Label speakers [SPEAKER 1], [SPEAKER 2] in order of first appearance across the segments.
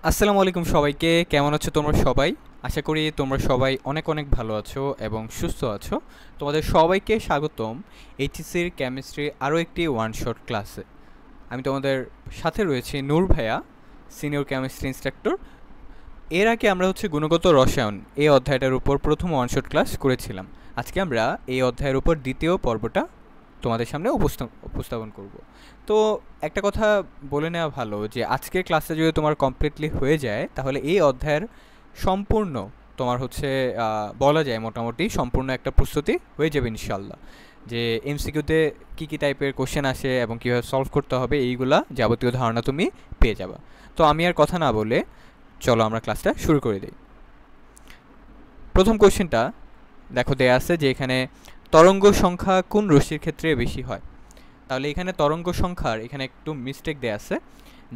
[SPEAKER 1] আসসালামু আলাইকুম সবাইকে। কেমন আছো তোমরা সবাই? আশা করি তোমরা সবাই অনেক অনেক ভালো আছো এবং সুস্থ আছো। তোমাদের সবাইকে স্বাগতম এইচএসসির কেমিস্ট্রি আরও একটি ওয়ান শট ক্লাসে। আমি তোমাদের সাথে রয়েছি নূর ভাইয়া, সিনিয়র কেমিস্ট্রি ইন্সট্রাক্টর। এর আগে আমরা গুণগত রসায়ন এই অধ্যায়টার উপর প্রথম ওয়ান শট ক্লাস করেছিলাম। আজকে আমরা এই অধ্যায়ের উপর দ্বিতীয় পর্বটা তোমাদের সামনে উপস্থাপন করব। তো একটা কথা বলে নেওয়া ভালো যে আজকের ক্লাসটা যদি তোমার কমপ্লিটলি হয়ে যায় তাহলে এই অধ্যায়ের সম্পূর্ণ তোমার বলা যায় মোটামুটি সম্পূর্ণ একটা প্রস্তুতি হয়ে যাবে ইনশাল্লাহ। যে এমসিকিউতে কী কী টাইপের কোশ্চেন আসে এবং কীভাবে সলভ করতে হবে এইগুলা যাবতীয় ধারণা তুমি পেয়ে যাবা। তো আমি আর কথা না বলে চলো আমরা ক্লাসটা শুরু করে দিই। প্রথম কোশ্চেনটা দেখো দেয়া আছে যে এখানে তরঙ্গ সংখ্যা কোন রশ্মির ক্ষেত্রে বেশি হয়। তাহলে এখানে তরঙ্গ সংখ্যার এখানে একটু মিস্টেক দেয়া আছে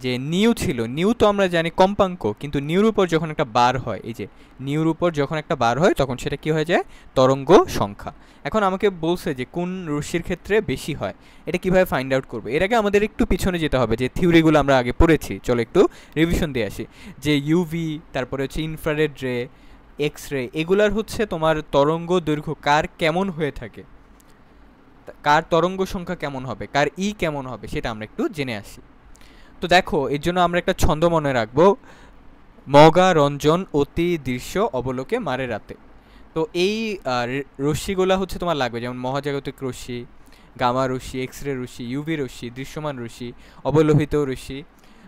[SPEAKER 1] যে নিউ ছিল। নিউ তো আমরা জানি কম্পাঙ্ক, কিন্তু নিউর উপর যখন একটা বার হয়, এই যে নিউর উপর যখন একটা বার হয় তখন সেটা কি হয়ে যায়? তরঙ্গ সংখ্যা। এখন আমাকে বলছে যে কোন রশ্মির ক্ষেত্রে বেশি হয়, এটা কিভাবে ফাইন্ড আউট করবে? এর আগে আমাদের একটু পিছনে যেতে হবে, যে থিওরিগুলো আমরা আগে পড়েছি চলো একটু রিভিশন দিয়ে আসি। যে ইউভি, তারপরে ইনফ্রারেড রে, এক্স রে, এগুলার তোমার তরঙ্গ দৈর্ঘ্য কার কেমন হয়ে থাকে, কার তরঙ্গ সংখ্যা কেমন হবে, কার কেমন হবে, সেটা আমরা একটু জেনে আসি। তো দেখো এর জন্য আমরা একটা ছন্দ মনে রাখবো, মগা রঞ্জন অতি দৃশ্য অবলোকে মারে রাতে। তো এই রশ্মিগুলা তোমার লাগবে, যেমন মহাজাগতিক রশ্মি, গামা রশ্মি, এক্স রে রশ্মি, ইউভি রশ্মি, দৃশ্যমান রশ্মি, অবলোহিত রশ্মি,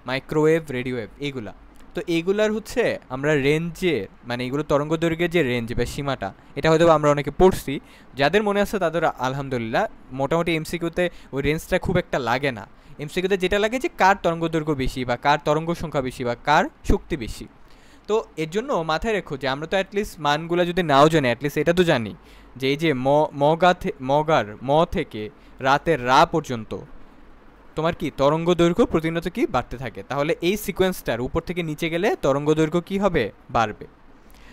[SPEAKER 1] মাইক্রোওয়েভ, রেডিওওয়েভ, এইগুলা। তো এইগুলার আমরা রেঞ্জে, মানে এগুলো তরঙ্গ দৈর্ঘ্যের যে রেঞ্জ বা সীমাটা, এটা হয়তো আমরা অনেকে পড়ছি, যাদের মনে আছে তাদের আলহামদুলিল্লাহ। মোটামুটি এমসিকিউতে ওই রেঞ্জটা খুব একটা লাগে না। এমসিকিউতে যেটা লাগে যে কার তরঙ্গ দৈর্ঘ্য বেশি, বা কার তরঙ্গ সংখ্যা বেশি, বা কার শক্তি বেশি। তো এর জন্য মাথায় রেখো যে আমরা তো অ্যাটলিস্ট মানগুলো যদি নাও জানি, অ্যাটলিস্ট এটা তো জানি যে এই যে মগার ম থেকে রাতের রা পর্যন্ত তোমার কি তরঙ্গ দৈর্ঘ্য প্রতিনিয়ত কি বাড়তে থাকে। তাহলে এই সিকোয়েন্সটার উপর থেকে নিচে গেলে তরঙ্গ দৈর্ঘ্য কি হবে? বাড়বে।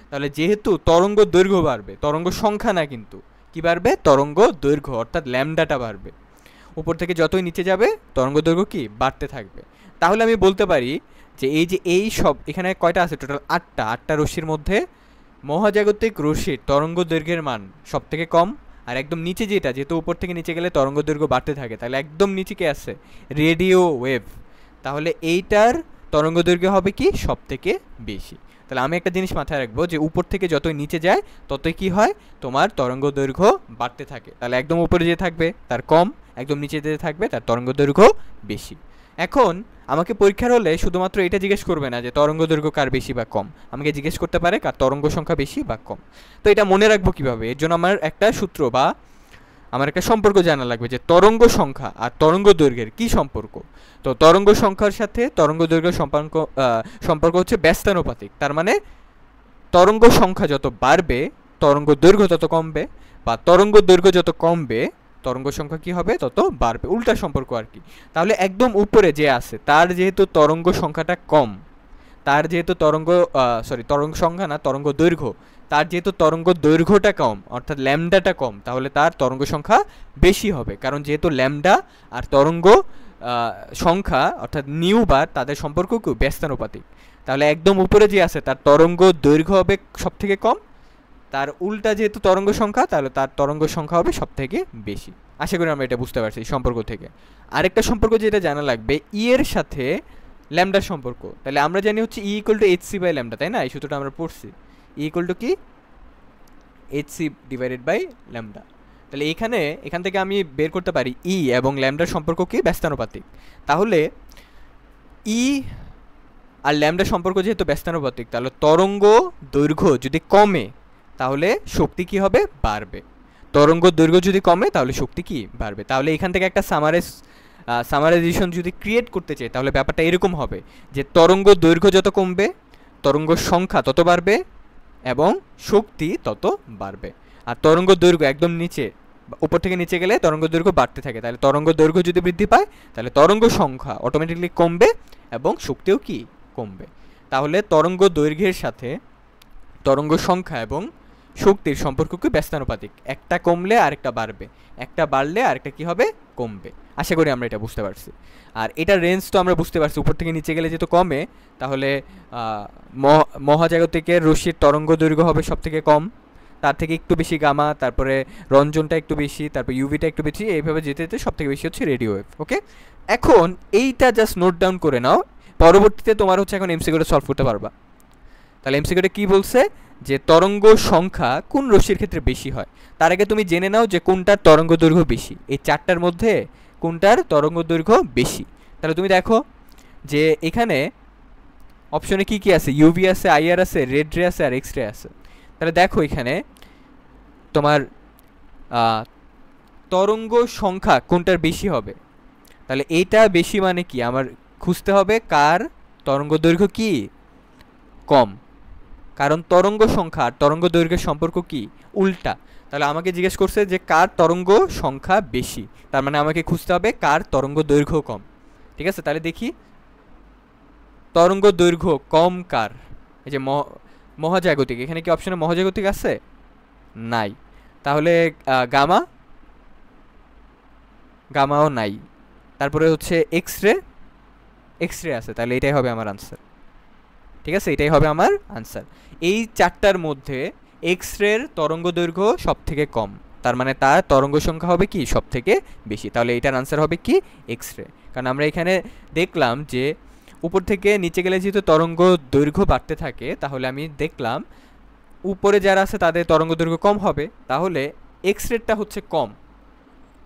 [SPEAKER 1] তাহলে যেহেতু তরঙ্গ দৈর্ঘ্য বাড়বে, তরঙ্গ সংখ্যা না, কিন্তু কি বাড়বে? তরঙ্গ দৈর্ঘ্য, অর্থাৎ ল্যামডাটা বাড়বে। উপর থেকে যতই নিচে যাবে তরঙ্গ দৈর্ঘ্য কি বাড়তে থাকবে। তাহলে আমি বলতে পারি যে এই সব এখানে কয়টা আছে? টোটাল আটটা রশ্মির মধ্যে মহাজাগতিক রশ্মির তরঙ্গ দৈর্ঘ্যের মান সব থেকে কম। আর একদম নিচে যেটা, যেহেতু উপর থেকে নিচে গেলে তরঙ্গ দৈর্ঘ্য বাড়তে থাকে, তাহলে একদম নিচে কে আছে? Radio wave. তাহলে এইটার তরঙ্গ দৈর্ঘ্য হবে কি সব থেকে বেশি। তাহলে আমি একটা জিনিস মাথায় রাখবো যে উপর থেকে যতই নিচে যায় ততই কি হয়? তোমার তরঙ্গ দৈর্ঘ্য বাড়তে থাকে। তাহলে একদম উপরে যে থাকবে তার কম, একদম নিচে যে থাকবে তার তরঙ্গ দৈর্ঘ্য বেশি। এখন আমাকে পরীক্ষার হলে শুধুমাত্র এটা জিজ্ঞেস করবে না যে তরঙ্গ দৈর্ঘ্য কার বেশি বা কম, আমাকে জিজ্ঞেস করতে পারে কার তরঙ্গ সংখ্যা বেশি বা কম। তো এটা মনে রাখবো কিভাবে? এর জন্য আমার একটা সূত্র বা আমার একটা সম্পর্ক জানা লাগবে, যে তরঙ্গ সংখ্যা আর তরঙ্গ দৈর্ঘ্যের কি সম্পর্ক। তো তরঙ্গ সংখ্যার সাথে তরঙ্গ দৈর্ঘ্যের সম্পর্ক হচ্ছে ব্যস্তানুপাতিক। তার মানে তরঙ্গ সংখ্যা যত বাড়বে তরঙ্গ দৈর্ঘ্য তত কমবে, বা তরঙ্গ দৈর্ঘ্য যত কমবে তরঙ্গ সংখ্যা কি হবে? তত বাড়বে। উল্টা সম্পর্ক আর কি। তাহলে একদম উপরে যে আছে তার যেহেতু তরঙ্গ সংখ্যাটা কম, তার যেহেতু তরঙ্গ সংখ্যা না, তরঙ্গ দৈর্ঘ্য, তার যেহেতু তরঙ্গ দৈর্ঘ্যটা কম অর্থাৎ ল্যামডাটা কম, তাহলে তার তরঙ্গ সংখ্যা বেশি হবে। কারণ যেহেতু ল্যামডা আর তরঙ্গ সংখ্যা অর্থাৎ নিউ বার তাদের সম্পর্ক কি ব্যস্তানুপাতিক। তাহলে একদম উপরে যে আছে তার তরঙ্গ দৈর্ঘ্য হবে সব থেকে কম, তার উল্টা যেহেতু তরঙ্গ সংখ্যা, তাহলে তার তরঙ্গ সংখ্যা হবে সব থেকে বেশি। আশা করি আমরা এটা বুঝতে পারছি এই সম্পর্ক থেকে। আরেকটা সম্পর্ক যেটা জানা লাগবে, এর সাথে ল্যামডার সম্পর্ক। তাহলে আমরা জানি E=hc বাই ল্যামডা, তাই না? এই সূত্রটা আমরা পড়ছি। কি hc ডিভাইডেড বাই ল্যামডা। তাহলে এখান থেকে আমি বের করতে পারি এবং ল্যামডার সম্পর্ক কি ব্যস্তানুপাতিক। তাহলে আর ল্যামডা সম্পর্ক যেহেতু ব্যস্তানুপাতিক, তাহলে তরঙ্গ দৈর্ঘ্য যদি কমে তাহলে শক্তি কি হবে? বাড়বে। তরঙ্গ দৈর্ঘ্য যদি কমে তাহলে শক্তি কি বাড়বে। তাহলে এখান থেকে একটা সামারাইজেশন যদি ক্রিয়েট করতে চাই তাহলে ব্যাপারটা এরকম হবে যে তরঙ্গ দৈর্ঘ্য যত কমবে তরঙ্গ সংখ্যা তত বাড়বে এবং শক্তি তত বাড়বে। আর তরঙ্গ দৈর্ঘ্য একদম নিচে, উপর থেকে নিচে গেলে তরঙ্গ দৈর্ঘ্য বাড়তে থাকে। তাহলে তরঙ্গ দৈর্ঘ্য যদি বৃদ্ধি পায় তাহলে তরঙ্গ সংখ্যা অটোমেটিকলি কমবে এবং শক্তিও কি কমবে। তাহলে তরঙ্গ দৈর্ঘ্যের সাথে তরঙ্গ সংখ্যা এবং শক্তির সম্পর্ক কি ব্যস্তানুপাতিক, একটা কমলে আরেকটা বাড়বে, একটা বাড়লে আরেকটা কি হবে, কমবে। আশা করি আমরা এটা বুঝতে পারছি। আর এটার রেঞ্জ তো আমরা বুঝতে পারছি, উপর থেকে নিচে গেলে যেহেতু কমে, তাহলে মহাজাগতিকের রশ্মির তরঙ্গ দৈর্ঘ্য হবে সব থেকে কম, তার থেকে একটু বেশি গামা, তারপরে রঞ্জনটা একটু বেশি, তারপর ইউভিটা একটু বেশি, এইভাবে যেতে যেতে সব থেকে বেশি হচ্ছে রেডিও ওয়েভ। ওকে, এখন এইটা জাস্ট নোট ডাউন করে নাও, পরবর্তীতে তোমার হচ্ছে এখন এমসিকিউটা সলভ করতে পারবা। তাহলে এমসিকিউটা কি বলছে, যে তরঙ্গ সংখ্যা কোন রশ্মির ক্ষেত্রে বেশি হয়। তার আগে তুমি জেনে নাও যে কোনটার তরঙ্গ দৈর্ঘ্য বেশি, এই চারটার মধ্যে কোনটার তরঙ্গ দৈর্ঘ্য বেশি। তাহলে তুমি দেখো যে এখানে অপশনে কি কি আছে, ইউভি আছে, আইআর আছে, রেড রে আছে, আর এক্স রে আছে। তাহলে দেখো এখানে তোমার তরঙ্গ সংখ্যা কোনটার বেশি হবে, তাহলে এইটা বেশি মানে কি, আমার খুঁজতে হবে কার তরঙ্গ দৈর্ঘ্য কি কম, কারণ তরঙ্গ সংখ্যা আর তরঙ্গ দৈর্ঘ্যের সম্পর্ক কি উল্টা। তাহলে আমাকে জিজ্ঞেস করছে যে কার তরঙ্গ সংখ্যা বেশি, তার মানে আমাকে খুঁজতে হবে কার তরঙ্গ দৈর্ঘ্য কম। ঠিক আছে, তাহলে দেখি তরঙ্গ দৈর্ঘ্য কম কার। এই যে মহাজাগতিক, এখানে কি অপশনে মহাজাগতিক আছে, নাই। তাহলে গামা, গামাও নাই। তারপরে হচ্ছে এক্স রে, এক্স রে আছে, তাহলে এটাই হবে আমার আনসার। ঠিক আছে, এটাই হবে আমার আনসার। এই চারটার মধ্যে এক্স রের তরঙ্গ দৈর্ঘ্য সব থেকে কম, তার মানে তার তরঙ্গ সংখ্যা হবে কি সব থেকে বেশি। তাহলে এটার আনসার হবে কি এক্স রে। কারণ আমরা এখানে দেখলাম যে উপর থেকে নিচে গেলে যেহেতু তরঙ্গ দৈর্ঘ্য বাড়তে থাকে, তাহলে আমি দেখলাম উপরে যারা আছে তাদের তরঙ্গ দৈর্ঘ্য কম হবে, তাহলে এক্স রেটা হচ্ছে কম।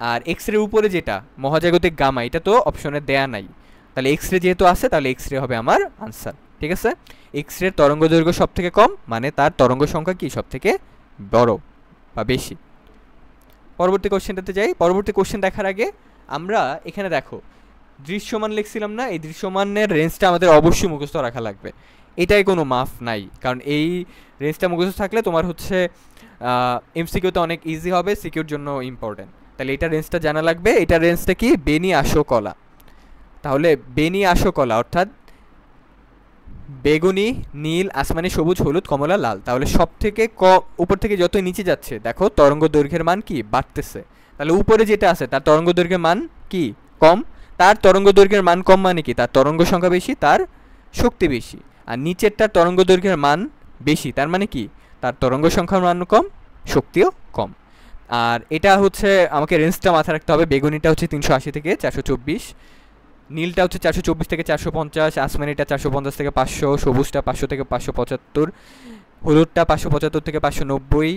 [SPEAKER 1] আর এক্স রে উপরে যেটা মহাজাগতিক গামা, এটা তো অপশনে দেয়া নাই, তাহলে এক্স রে যেহেতু আছে তাহলে এক্স রে হবে আমার আনসার। ঠিক আছে, এক্স রের তরঙ্গ দৈর্ঘ্য সব থেকে কম, মানে তার তরঙ্গ সংখ্যা কি সব থেকে বড় বা বেশি। পরবর্তী কোশ্চেনটাতে যাই। পরবর্তী কোশ্চেন দেখার আগে আমরা এখানে দেখো দৃশ্যমান লিখছিলাম না, এই দৃশ্যমানের রেঞ্জটা আমাদের অবশ্যই মুখস্থ রাখা লাগবে, এটাই কোনো মাফ নাই। কারণ এই রেঞ্জটা মুখস্থ থাকলে তোমার হচ্ছে এমসিকিউতে অনেক ইজি হবে, সিকিউর জন্য ইম্পর্টেন্ট। তাহলে এটা রেঞ্জটা জানা লাগবে। এটা রেঞ্জটা কি, বেনি আসো কলা। তাহলে বেনি আসো কলা অর্থাৎ বেগুনি, নীল, আসমানি, সবুজ, হলুদ, কমলা, লাল। তাহলে সব থেকে উপর থেকে যত নিচে যাচ্ছে দেখো তরঙ্গ দৈর্ঘ্যের মান কি বাড়তেছে। তাহলে উপরে যেটা আছে তার তরঙ্গ দৈর্ঘ্যের মান কি কম, তার তরঙ্গ দৈর্ঘ্যের মান কম মানে কি তার তরঙ্গ সংখ্যা বেশি, তার শক্তি বেশি। আর নিচেরটার তরঙ্গ দৈর্ঘ্যের মান বেশি, তার মানে কি তার তরঙ্গ সংখ্যার মান কম, শক্তিও কম। আর এটা হচ্ছে আমাকে রেঞ্জটা মাথায় রাখতে হবে। বেগুনিটা হচ্ছে 380 থেকে 424, নীলটা হচ্ছে 424 থেকে 450, আসমানিটা 450 থেকে 500, সবুজটা 500 থেকে 575, হলুদটা 575 থেকে 590,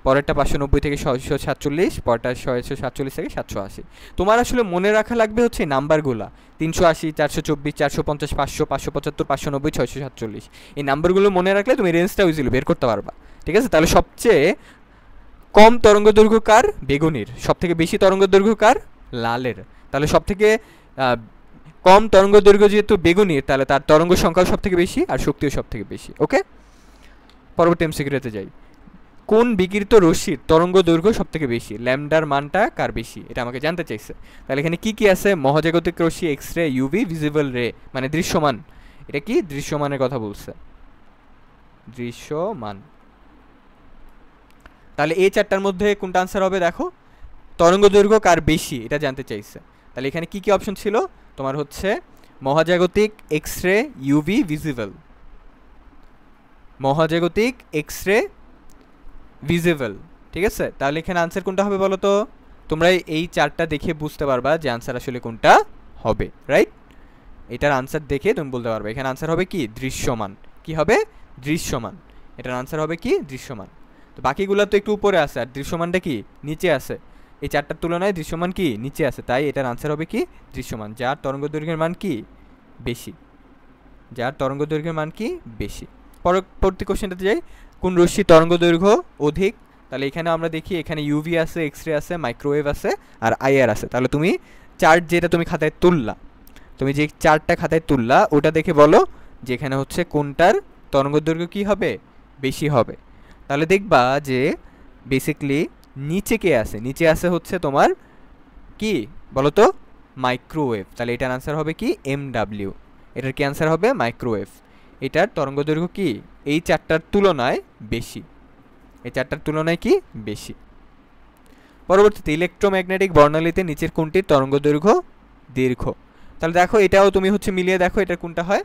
[SPEAKER 1] পরেরটা 590 থেকে 647, পরেরটা 647 থেকে 780। তোমার আসলে মনে রাখা লাগবে হচ্ছে নাম্বারগুলো 380, 424, 450, 500, 575, 590, 647। এই নাম্বারগুলো মনে রাখলে তুমি রেঞ্জটা ইজিলি বের করতে পারবা। ঠিক আছে, তাহলে সবচেয়ে কম তরঙ্গ দৈর্ঘ্য কার, বেগুনির। সব থেকে বেশি তরঙ্গ দৈর্ঘ্য কার, লালের। তাহলে সব থেকে কম তরঙ্গ দৈর্ঘ্য যেহেতু বেগুনির, তাহলে তার তরঙ্গ সংখ্যাও সব থেকে বেশি আর শক্তিও সব থেকে বেশি। ওকে, পরবর্তী এমসিকিউতে যাই। কোন বিকিরিত রশ্মির তরঙ্গ দৈর্ঘ্য সব থেকে বেশি, ল্যামডার মানটা কার বেশি, এটা আমাকে জানতে চাইছে। তাহলে এখানে কি কি আছে, মহাজাগতিক রশ্মি, এক্স রে, ইউভি, ভিজিবল রে, মানে দৃশ্যমান। এটা কি দৃশ্যমানের কথা বলছে, দৃশ্যমান। তাহলে এই চারটার মধ্যে কোনটা আনসার হবে, দেখো তরঙ্গ দৈর্ঘ্য কার বেশি এটা জানতে চাইছে। তাহলে এখানে কি কি অপশন ছিল, তোমার হচ্ছে মহাজাগতিক, এক্স রে, ইউভি, ভিজিবল। মহাজাগতিক, এক্স রে, ভিজিবল। ঠিক আছে, তাহলে এখানে আনসার কোনটা হবে বলো তো। তোমরা এই চারটা দেখে বুঝতে পারবা যে আনসার আসলে কোনটা হবে, রাইট। এটার আনসার দেখে তুমি বলতে পারবে এখানে আনসার হবে কি দৃশ্যমান। কি হবে, দৃশ্যমান। এটার আনসার হবে কি দৃশ্যমান। তো বাকিগুলো তো একটু উপরে আছে আর দৃশ্যমানটা কি নিচে আছে, এই চারটার তুলনায় দৃশ্যমান কি নিচে আছে, তাই এটার আনসার হবে কি দৃশ্যমান, যার তরঙ্গ দৈর্ঘ্যের মান কি বেশি, যার তরঙ্গ দৈর্ঘ্যের মান কি বেশি। পরবর্তী কোশ্চেনটাতে যাই। কোন রশ্মি তরঙ্গ দৈর্ঘ্য অধিক। তাহলে এখানে আমরা দেখি এখানে ইউভি আছে, এক্স রে আছে, মাইক্রোওয়েভ আছে আর আইআর আছে। তাহলে তুমি চার্ট যেটা তুমি খাতায় তুললা, তুমি যে চার্টটা খাতায় তুললা ওটা দেখে বলো যে এখানে হচ্ছে কোনটার তরঙ্গ দৈর্ঘ্য কি হবে বেশি হবে। তাহলে দেখবা যে বেসিকলি নিচে কে আছে, নিচে আছে হচ্ছে তোমার কি বলো তো মাইক্রোওয়েভ। তাহলে এটার আনসার হবে কি MW। এটার কি আনসার হবে মাইক্রোওয়েভ। এটার তরঙ্গ দৈর্ঘ্য কি এই চারটার তুলনায় বেশি। এই চারটার তুলনায় কি বেশি। পরবর্তীতে ইলেকট্রোম্যাগনেটিক বর্ণালীতে নিচের কোনটির তরঙ্গদৈর্ঘ্য দীর্ঘ। তাহলে দেখো এটাও তুমি হচ্ছে মিলিয়ে দেখো এটা কোনটা হয়।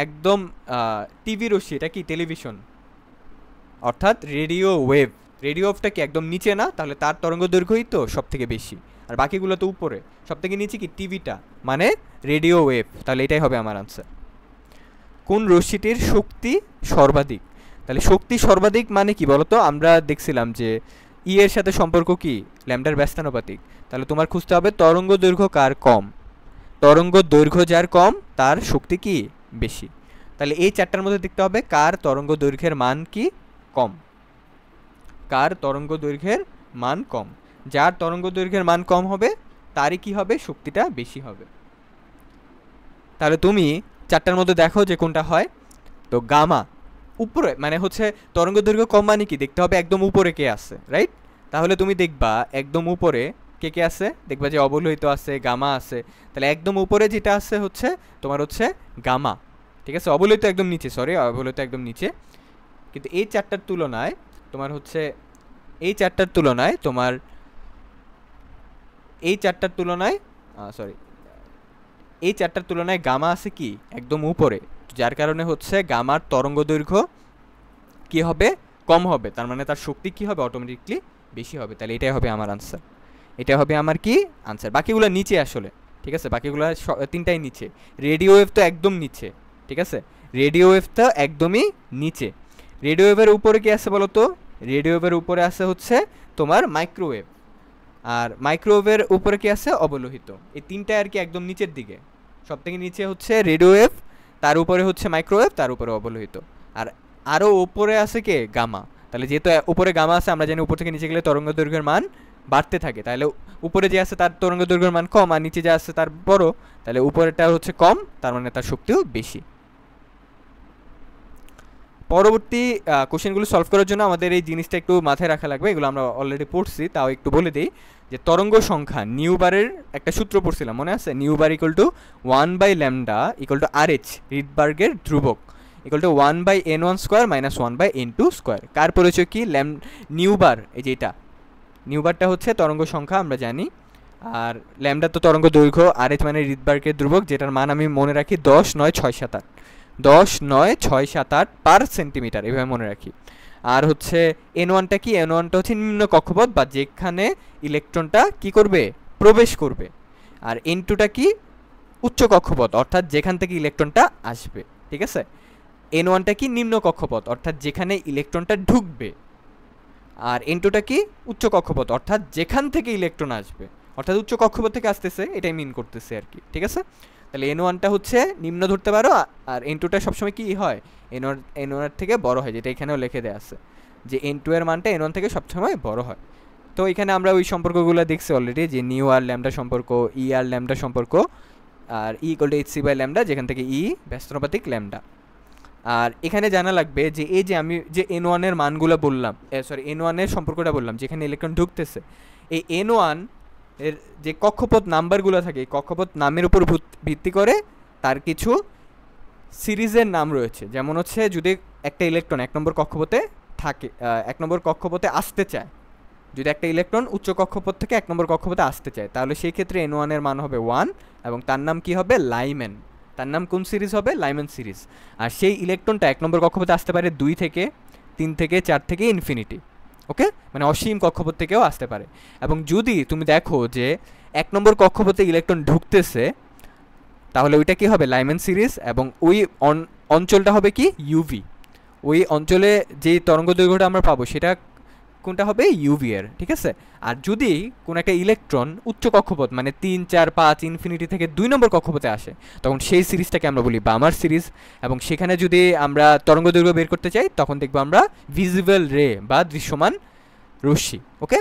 [SPEAKER 1] একদম টিভি রশ্মি, এটা কি টেলিভিশন, অর্থাৎ রেডিও ওয়েভ। রেডিও ওয়েভটা কি একদম নিচে না, তাহলে তার তরঙ্গদৈর্ঘ্যই তো সব থেকে বেশি, আর বাকিগুলো তো উপরে। সব থেকে নিচে কি টিভিটা, মানে রেডিও ওয়েভ। তাহলে এটাই হবে আমার আনসার। কোন রশ্মিটির শক্তি সর্বাধিক। তাহলে শক্তি সর্বাধিক মানে কি বলতো, আমরা দেখছিলাম যে ই এর সাথে সম্পর্ক কি ল্যামডার ব্যস্তানুপাতিক। তাহলে তোমার খুঁজতে হবে তরঙ্গ দৈর্ঘ্য কার কম, তরঙ্গ দৈর্ঘ্য যার কম তার শক্তি কি বেশি। তাহলে এই চারটার মধ্যে দেখতে হবে কার তরঙ্গ দৈর্ঘ্যের মান কি কম, কার তরঙ্গ দৈর্ঘ্যের মান কম। যার তরঙ্গ দৈর্ঘ্যের মান কম হবে তারই কি হবে, শক্তিটা বেশি হবে। তাহলে তুমি চারটার মধ্যে দেখো যে কোনটা হয়। তো গামা উপরে, মানে হচ্ছে তরঙ্গ দৈর্ঘ্য কম মানে কি দেখতে হবে একদম উপরে কে আছে, রাইট। তাহলে তুমি দেখবা একদম উপরে কে কে আছে, দেখবা যে অবলোহিত আছে, গামা আছে। তাহলে একদম উপরে যেটা আছে হচ্ছে তোমার হচ্ছে গামা, ঠিক আছে। অবলোহিত একদম নিচে, সরি অবলোহিত একদম নিচে। কিন্তু এই চারটার তুলনায় তোমার হচ্ছে এই চারটার তুলনায় তোমার এই চারটার তুলনায় সরি এই চারটার তুলনায় গামা আছে কি একদম উপরে, যার কারণে হচ্ছে গামার তরঙ্গ দৈর্ঘ্য কি হবে, কম হবে। তার মানে তার শক্তি কি হবে, অটোমেটিকলি বেশি হবে। তাহলে এটাই হবে আমার আনসার, এটা হবে আমার কি আনসার। বাকিগুলো নিচে আসলে, ঠিক আছে, বাকিগুলো তিনটাই নিচে। রেডিও ওয়েভ তো একদম নিচে, ঠিক আছে, রেডিও ওয়েভ তো একদমই নিচে। রেডিও ওয়েভের উপরে কি আছে বলো তো, রেডিও ওয়েভের উপরে আছে হচ্ছে তোমার মাইক্রোওয়েভ, আর মাইক্রোওয়েভের উপরে কি আছে অবলোহিত। এই তিনটাই আর কি একদম নিচের দিকে, সব থেকে নিচে হচ্ছে রেডিও ওয়েভ, তার উপরে হচ্ছে মাইক্রোওয়েভ, তার উপরে অবলোহিত, আর আরও উপরে আছে কে গামা। তাহলে যেহেতু উপরে গামা আছে, আমরা জানি উপর থেকে নিচে গেলে তরঙ্গ দৈর্ঘ্যের মান বাড়তে থাকে। তাহলে উপরে যে আছে তার তরঙ্গ দৈর্ঘ্যের মান কম, আর নিচে যে আছে তার বড়, তাহলে উপরেটা হচ্ছে কম, তার মানে তার শক্তিও বেশি। পরবর্তী কোশ্চেনগুলো সলভ করার জন্য আমাদের এই জিনিসটা একটু মাথায় রাখা লাগবে, এগুলো আমরা অলরেডি পড়ছি, তাও একটু বলে দিই যে তরঙ্গ সংখ্যা নিউবারের একটা সূত্র পড়ছিলাম, মনে আছে, nu bar equal to 1/λ equal to RH রিডবার্গের ধ্রুবক equal to 1/n1 square minus 1/n2 square. কার পরিচয় কি, নিউবার, এই যে এটা নিউবারটা হচ্ছে তরঙ্গ সংখ্যা আমরা জানি, আর ল্যামডা তো তরঙ্গ দৈর্ঘ্য, RH মানে রিডবার্গের ধ্রুবক, যেটার মান আমি মনে রাখি 10, 9, 6, 7, 8 10, 9, 6, 7, 8 পার সেন্টিমিটার, এভাবে মনে রাখি। আর হচ্ছে n1টা কি, n1টা হচ্ছে নিম্ন কক্ষপথ বা যেখানে ইলেকট্রনটা কি করবে, প্রবেশ করবে। আর n2টা কি, উচ্চ কক্ষপথ, অর্থাৎ যেখান থেকে ইলেকট্রনটা আসবে, ঠিক আছে। n1টা কি, নিম্ন কক্ষপথ, অর্থাৎ যেখানে ইলেকট্রনটা ঢুকবে। আর n2টা কি, উচ্চ কক্ষপথ, অর্থাৎ যেখান থেকে ইলেকট্রন আসবে, অর্থাৎ উচ্চ কক্ষপথ থেকে আসতেছে, এটাই মিন করতেছে আর কি, ঠিক আছে। তাহলে n1টা হচ্ছে নিম্ন ধরতে পারো, আর n2টা সবসময় কি হয়, n1 থেকে বড় হয়, যেটা এখানেও লিখে দেওয়া আছে যে n2 এর মানটা n1 থেকে সবসময় বড় হয়। তো এখানে আমরা ওই সম্পর্কগুলো দেখছি অলরেডি, যে নিউ আর ল্যামডা সম্পর্ক, ই আর ল্যামডা সম্পর্ক, আর ই ইকুয়াল টু hc/λ, যেখান থেকে ই ব্যস্তানুপাতিক ল্যামডা। আর এখানে জানা লাগবে যে এই যে আমি যে n1 এর মানগুলো বললাম, সরি n1 এর সম্পর্কটা বললাম, যেখানে ইলেকট্রন ঢুকতেছে, এই n1 এর যে কক্ষপথ নাম্বারগুলো থাকে, কক্ষপথ নামের উপর ভিত্তি করে তার কিছু সিরিজের নাম রয়েছে। যেমন হচ্ছে যদি একটা ইলেকট্রন 1 নম্বর কক্ষপথে থাকে, 1 নম্বর কক্ষপথে আসতে চায়, যদি একটা ইলেকট্রন উচ্চ কক্ষপথ থেকে 1 নম্বর কক্ষপথে আসতে চায়, তাহলে সেই ক্ষেত্রে n1 এর মান হবে 1, এবং তার নাম কি হবে, লাইম্যান। তার নাম কোন সিরিজ হবে, লাইম্যান সিরিজ। আর সেই ইলেকট্রনটা 1 নম্বর কক্ষপথে আসতে পারে 2 থেকে 3 থেকে 4 থেকে ইনফিনিটি, ওকে, মানে অসীম কক্ষপথ থেকেও আসতে পারে। এবং যদি তুমি দেখো যে 1 নম্বর কক্ষপথে ইলেকট্রন ঢুকতেছে, তাহলে ওইটা কি হবে, লাইম্যান সিরিজ, এবং ওই অঞ্চলটা হবে কি, ইউভি। ওই অঞ্চলে যেই তরঙ্গ দৈর্ঘ্যটা আমরা পাবো সেটা কোনটা হবে, ইউভি এর, ঠিক আছে। আর যদি কোনো একটা ইলেকট্রন উচ্চ কক্ষপথ মানে 3, 4, 5 ইনফিনিটি থেকে 2 নম্বর কক্ষপথে আসে, তখন সেই সিরিজটাকে আমরা বলি বামার সিরিজ। এবং সেখানে যদি আমরা তরঙ্গ দৈর্ঘ্য বের করতে চাই, তখন দেখবো আমরা ভিজিবল রে বা দৃশ্যমান রশ্মি, ওকে।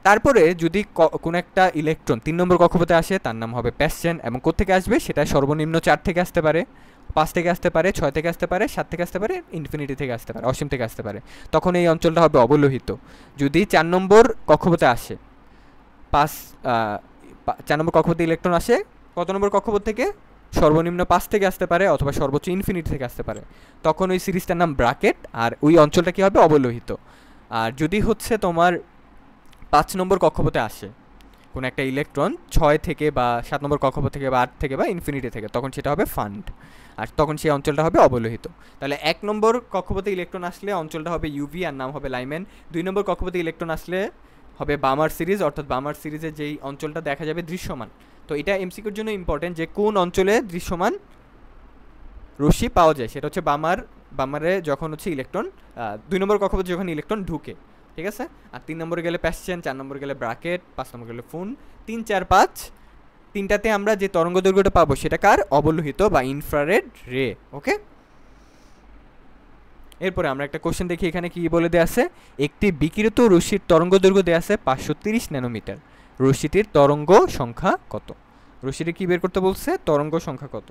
[SPEAKER 1] তারপরে যদি কোনো একটা ইলেকট্রন 3 নম্বর কক্ষপথে আসে, তার নাম হবে প্যাসচেন, এবং কোত্থেকে আসবে, সেটা সর্বনিম্ন 4 থেকে আসতে পারে, 5 থেকে আসতে পারে, 6 থেকে আসতে পারে, 7 থেকে আসতে পারে, ইনফিনিটি থেকে আসতে পারে, অসীম থেকে আসতে পারে। তখন এই অঞ্চলটা হবে অবলোহিত। যদি 4 নম্বর কক্ষপথে আসে, 4 নম্বর কক্ষপথে ইলেকট্রন আসে কত নম্বর কক্ষপথ থেকে, সর্বনিম্ন 5 থেকে আসতে পারে অথবা সর্বোচ্চ ইনফিনিটি থেকে আসতে পারে, তখন ওই সিরিজটার নাম ব্র্যাকেট, আর ওই অঞ্চলটা কী হবে, অবলোহিত। আর যদি হচ্ছে তোমার 5 নম্বর কক্ষপথে আসে কোনো একটা ইলেকট্রন 6 থেকে বা 7 নম্বর কক্ষপথ থেকে বা 8 থেকে বা ইনফিনিটি থেকে, তখন সেটা হবে ফান্ড, আর তখন সেই অঞ্চলটা হবে অবলোহিত। তাহলে 1 নম্বর কক্ষপথে ইলেকট্রন আসলে অঞ্চলটা হবে ইউভি আর নাম হবে লাইম্যান। 2 নম্বর কক্ষপথে ইলেকট্রন আসলে হবে বামার সিরিজ, অর্থাৎ বামার সিরিজে যেই অঞ্চলটা দেখা যাবে দৃশ্যমান। তো এটা এমসিকিউর জন্য ইম্পর্টেন্ট যে কোন অঞ্চলে দৃশ্যমান রশ্মি পাওয়া যায়, সেটা হচ্ছে বামারে যখন হচ্ছে ইলেকট্রন 2 নম্বর কক্ষপথে যখন ইলেকট্রন ঢুকে, ঠিক আছে। আর 3 নম্বরে গেলে প্যাসচেন, 4 নম্বরে গেলে ব্র্যাকেট, 5 নম্বরে গেলে ফুন। 3, 4, 5 তিনটাতে আমরা যে তরঙ্গ দৈর্ঘ্যটা পাবো সেটা কার, অবলোহিত বা ইনফ্রারেড রে। ওকে, এরপরে আমরা একটা কোশ্চেন দেখি, এখানে কি বলে দেয়া আছে, একটি বিকিরিত রশ্মির তরঙ্গ দৈর্ঘ্য দেয়া আছে 530 ন্যানোমিটার, রশ্মিটির তরঙ্গ সংখ্যা কত? রশ্মিটি কি বের করতে বলছে, তরঙ্গ সংখ্যা কত।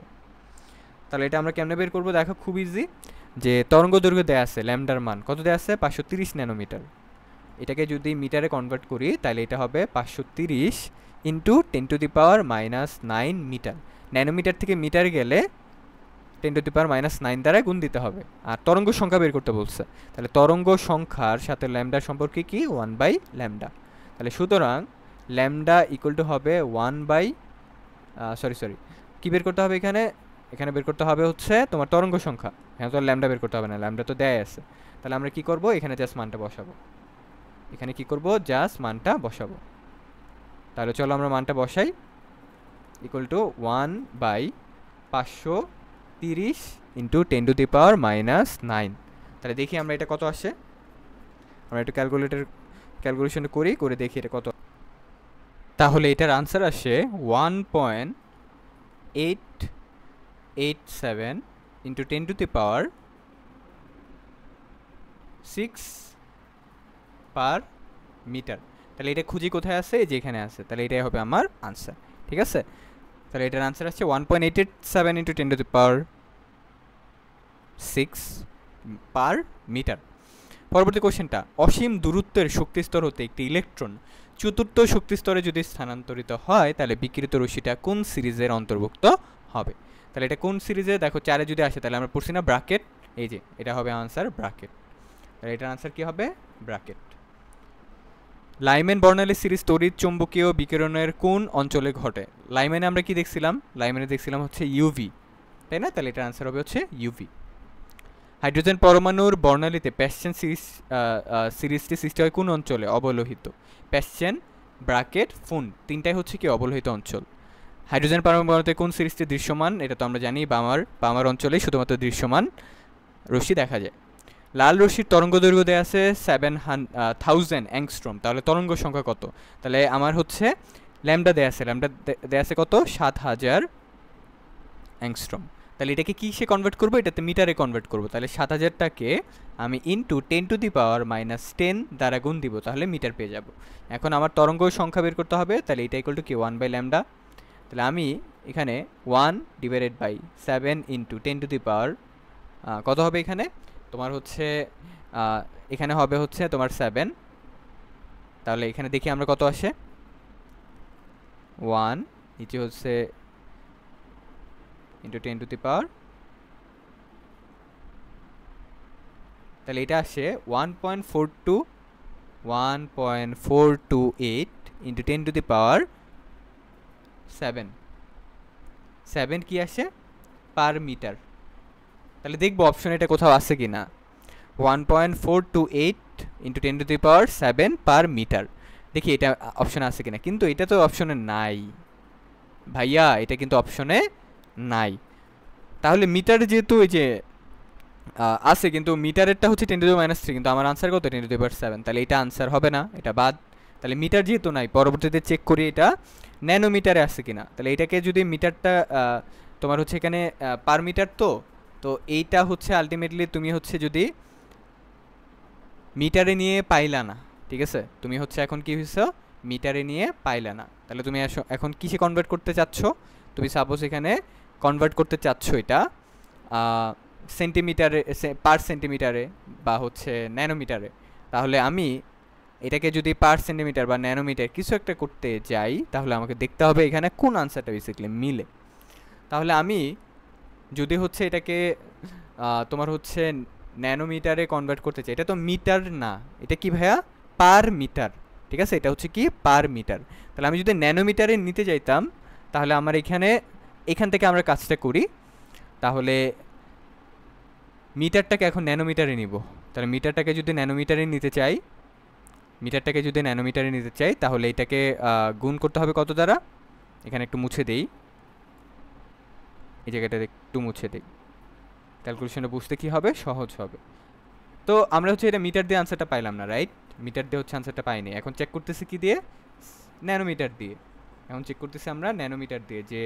[SPEAKER 1] তাহলে এটা আমরা কেমনে বের করবো, দেখো খুব ইজি, যে তরঙ্গ দৈর্ঘ্য দেয়া আছে, ল্যামডার মান কত দেয়া আছে, 530 ন্যানোমিটার। এটাকে যদি মিটারে কনভার্ট করি তাহলে এটা হবে 530 ইন্টু 10⁻⁻9 মিটার। ন্যানোমিটার থেকে মিটার গেলে 10⁻⁻9 দ্বারা গুণ দিতে হবে। আর তরঙ্গ সংখ্যা বের করতে বলছে, তাহলে তরঙ্গ সংখ্যার সাথে ল্যামডার সম্পর্কে কি, 1/λ। তাহলে সুতরাং ল্যামডা ইকুয়াল টু হবে 1 সরি কি বের করতে হবে এখানে, এখানে বের করতে হবে হচ্ছে তোমার তরঙ্গ সংখ্যা, এখানে তো ল্যামডা বের করতে হবে না, ল্যামডা তো দেয় আছে। তাহলে আমরা কি করব, এখানে জাস্ট মানটা বসাবো, এখানে কি করব, জাস্ট মানটা বসাবো। তাহলে চলো আমরা মানটা বসাই, ইকুয়াল টু 1/530 ইন্টু 10⁻⁻9। তাহলে দেখি আমরা এটা কত আসে, আমরা একটু ক্যালকুলেশন করে দেখি এটা কত। তাহলে এটার আনসার আসে 1.887 ইন্টু 10⁻6 পার মিটার। তাহলে এটা খুঁজি কোথায় আছে, যে এখানে আছে, তাহলে এটাই হবে আমার আনসার, ঠিক আছে। তাহলে এটার আনসার আসছে 1.887 ইন্টু 10⁻6 পার মিটার। পরবর্তী কোশ্চেনটা, অসীম দূরত্বের শক্তিস্তর হতে একটি ইলেকট্রন চতুর্থ শক্তিস্তরে যদি স্থানান্তরিত হয় তাহলে বিকিরিত রশ্মিটা কোন সিরিজের অন্তর্ভুক্ত হবে। তাহলে এটা কোন সিরিজে, দেখো 4-এ যদি আসে তাহলে আমরা পড়ছি না ব্র্যাকেট, এই যে এটা হবে আনসার ব্র্যাকেট। তাহলে এটার আনসার কি হবে, ব্র্যাকেট। লাইম্যান বর্ণালী সিরিজ তড়িৎ চৌম্বকীয় বিকিরণের কোন অঞ্চলে ঘটে। লাইম্যানে আমরা কি দেখছিলাম, লাইম্যানে দেখছিলাম হচ্ছে ইউভি, তাই না, তাহলে এটার আনসার হবে হচ্ছে ইউভি। হাইড্রোজেন পরমাণুর বর্ণালীতে প্যাসচেন সিরিজটি সৃষ্টি হয় কোন অঞ্চলে, অবলোহিত। প্যাসচেন, ব্র্যাকেট, ফুন তিনটাই হচ্ছে কি অবলোহিত অঞ্চল। হাইড্রোজেন পরমাণুতে কোন সিরিজটি দৃশ্যমান, এটা তো আমরা জানি বামার অঞ্চলেই শুধুমাত্র দৃশ্যমান রশ্মি দেখা যায়। লাল রশ্মির তরঙ্গ দৈর্ঘ্য দেওয়া আছে 7,000 অ্যাংস্ট্রম, তাহলে তরঙ্গ সংখ্যা কত। তাহলে আমার হচ্ছে ল্যামডা দেওয়া আছে কত, 7,000 অ্যাংস্ট্রম। তাহলে এটাকে কিসে কনভার্ট করবো, এটাতে মিটারে কনভার্ট করবো। তাহলে 7,000টাকে আমি ইন্টু 10⁻⁻10 দ্বারা গুণ দিব, তাহলে মিটার পেয়ে যাব। এখন আমার তরঙ্গ সংখ্যা বের করতে হবে, তাহলে এটা ইকুয়াল টু কি, 1/λ। তাহলে আমি এখানে 1/7 ইন্টু 10⁻, কত হবে এখানে তোমার হচ্ছে, এখানে হবে হচ্ছে তোমার 7। তাহলে এখানে দেখি আমরা কত আসে, 1 নিচে হচ্ছে ইন্টু 10⁻, তাহলে এটা আসে 1.428 ইন্টু 10⁻7 কি আসে, পার মিটার। তাহলে দেখবো অপশন এটা কোথাও আছে কি না, 1.428 ইন্টু 10⁻7 পার মিটার, দেখি এটা অপশনে আছে কিনা। কিন্তু এটা তো অপশনে নাই ভাইয়া, এটা কিন্তু অপশনে নাই। তাহলে মিটার যেহেতু এই যে আছে, কিন্তু মিটারেরটা হচ্ছে 10⁻³ কিন্তু আমার আনসার কত, 10⁻7, তাহলে এটা আনসার হবে না, এটা বাদ। তাহলে মিটার যেহেতু নাই, পরবর্তীতে চেক করি এটা ন্যানোমিটারে আছে কিনা। তাহলে এটাকে যদি মিটারটা তোমার হচ্ছে এখানে পার মিটার, তো এইটা হচ্ছে আলটিমেটলি তুমি হচ্ছে যদি মিটারে নিয়ে পাইলা না, ঠিক আছে, তুমি হচ্ছে এখন কি হয়েছ, মিটারে নিয়ে পাইলা না, তাহলে তুমি এখন কিসে কনভার্ট করতে চাচ্ছ, তুমি সাপোজ এখানে কনভার্ট করতে চাচ্ছ এটা সেন্টিমিটারে, পার সেন্টিমিটারে বা হচ্ছে ন্যানোমিটারে। তাহলে আমি এটাকে যদি পার সেন্টিমিটার বা ন্যানোমিটার কিছু একটা করতে যাই, তাহলে আমাকে দেখতে হবে এখানে কোন আনসারটা বেসিক্যালি মিলে। তাহলে আমি যদি হচ্ছে এটাকে তোমার হচ্ছে ন্যানোমিটারে কনভার্ট করতে চাই, এটা তো মিটার না, এটা কি ভাইয়া, পার মিটার। ঠিক আছে, এটা হচ্ছে কি পার মিটার। তাহলে আমি যদি ন্যানোমিটারে নিতে চাইতাম, তাহলে আমার এখান থেকে আমরা কাজটা করি। তাহলে মিটারটাকে এখন ন্যানোমিটারে নিব। তাহলে মিটারটাকে যদি ন্যানোমিটারে নিতে চাই তাহলে এটাকে গুণ করতে হবে কত দ্বারা, এখানে একটু মুছে দেই, এই জায়গাটা একটু মুছে দেই, ক্যালকুলেশনে বুঝতে কি হবে, সহজ হবে। তো আমরা হচ্ছে এটা মিটার দিয়ে আনসারটা পাইলাম না, রাইট? মিটার দিয়ে হচ্ছে আনসারটা পাইনি। এখন চেক করতেছি কি দিয়ে, ন্যানোমিটার দিয়ে। এখন চেক করতেছি আমরা ন্যানোমিটার দিয়ে যে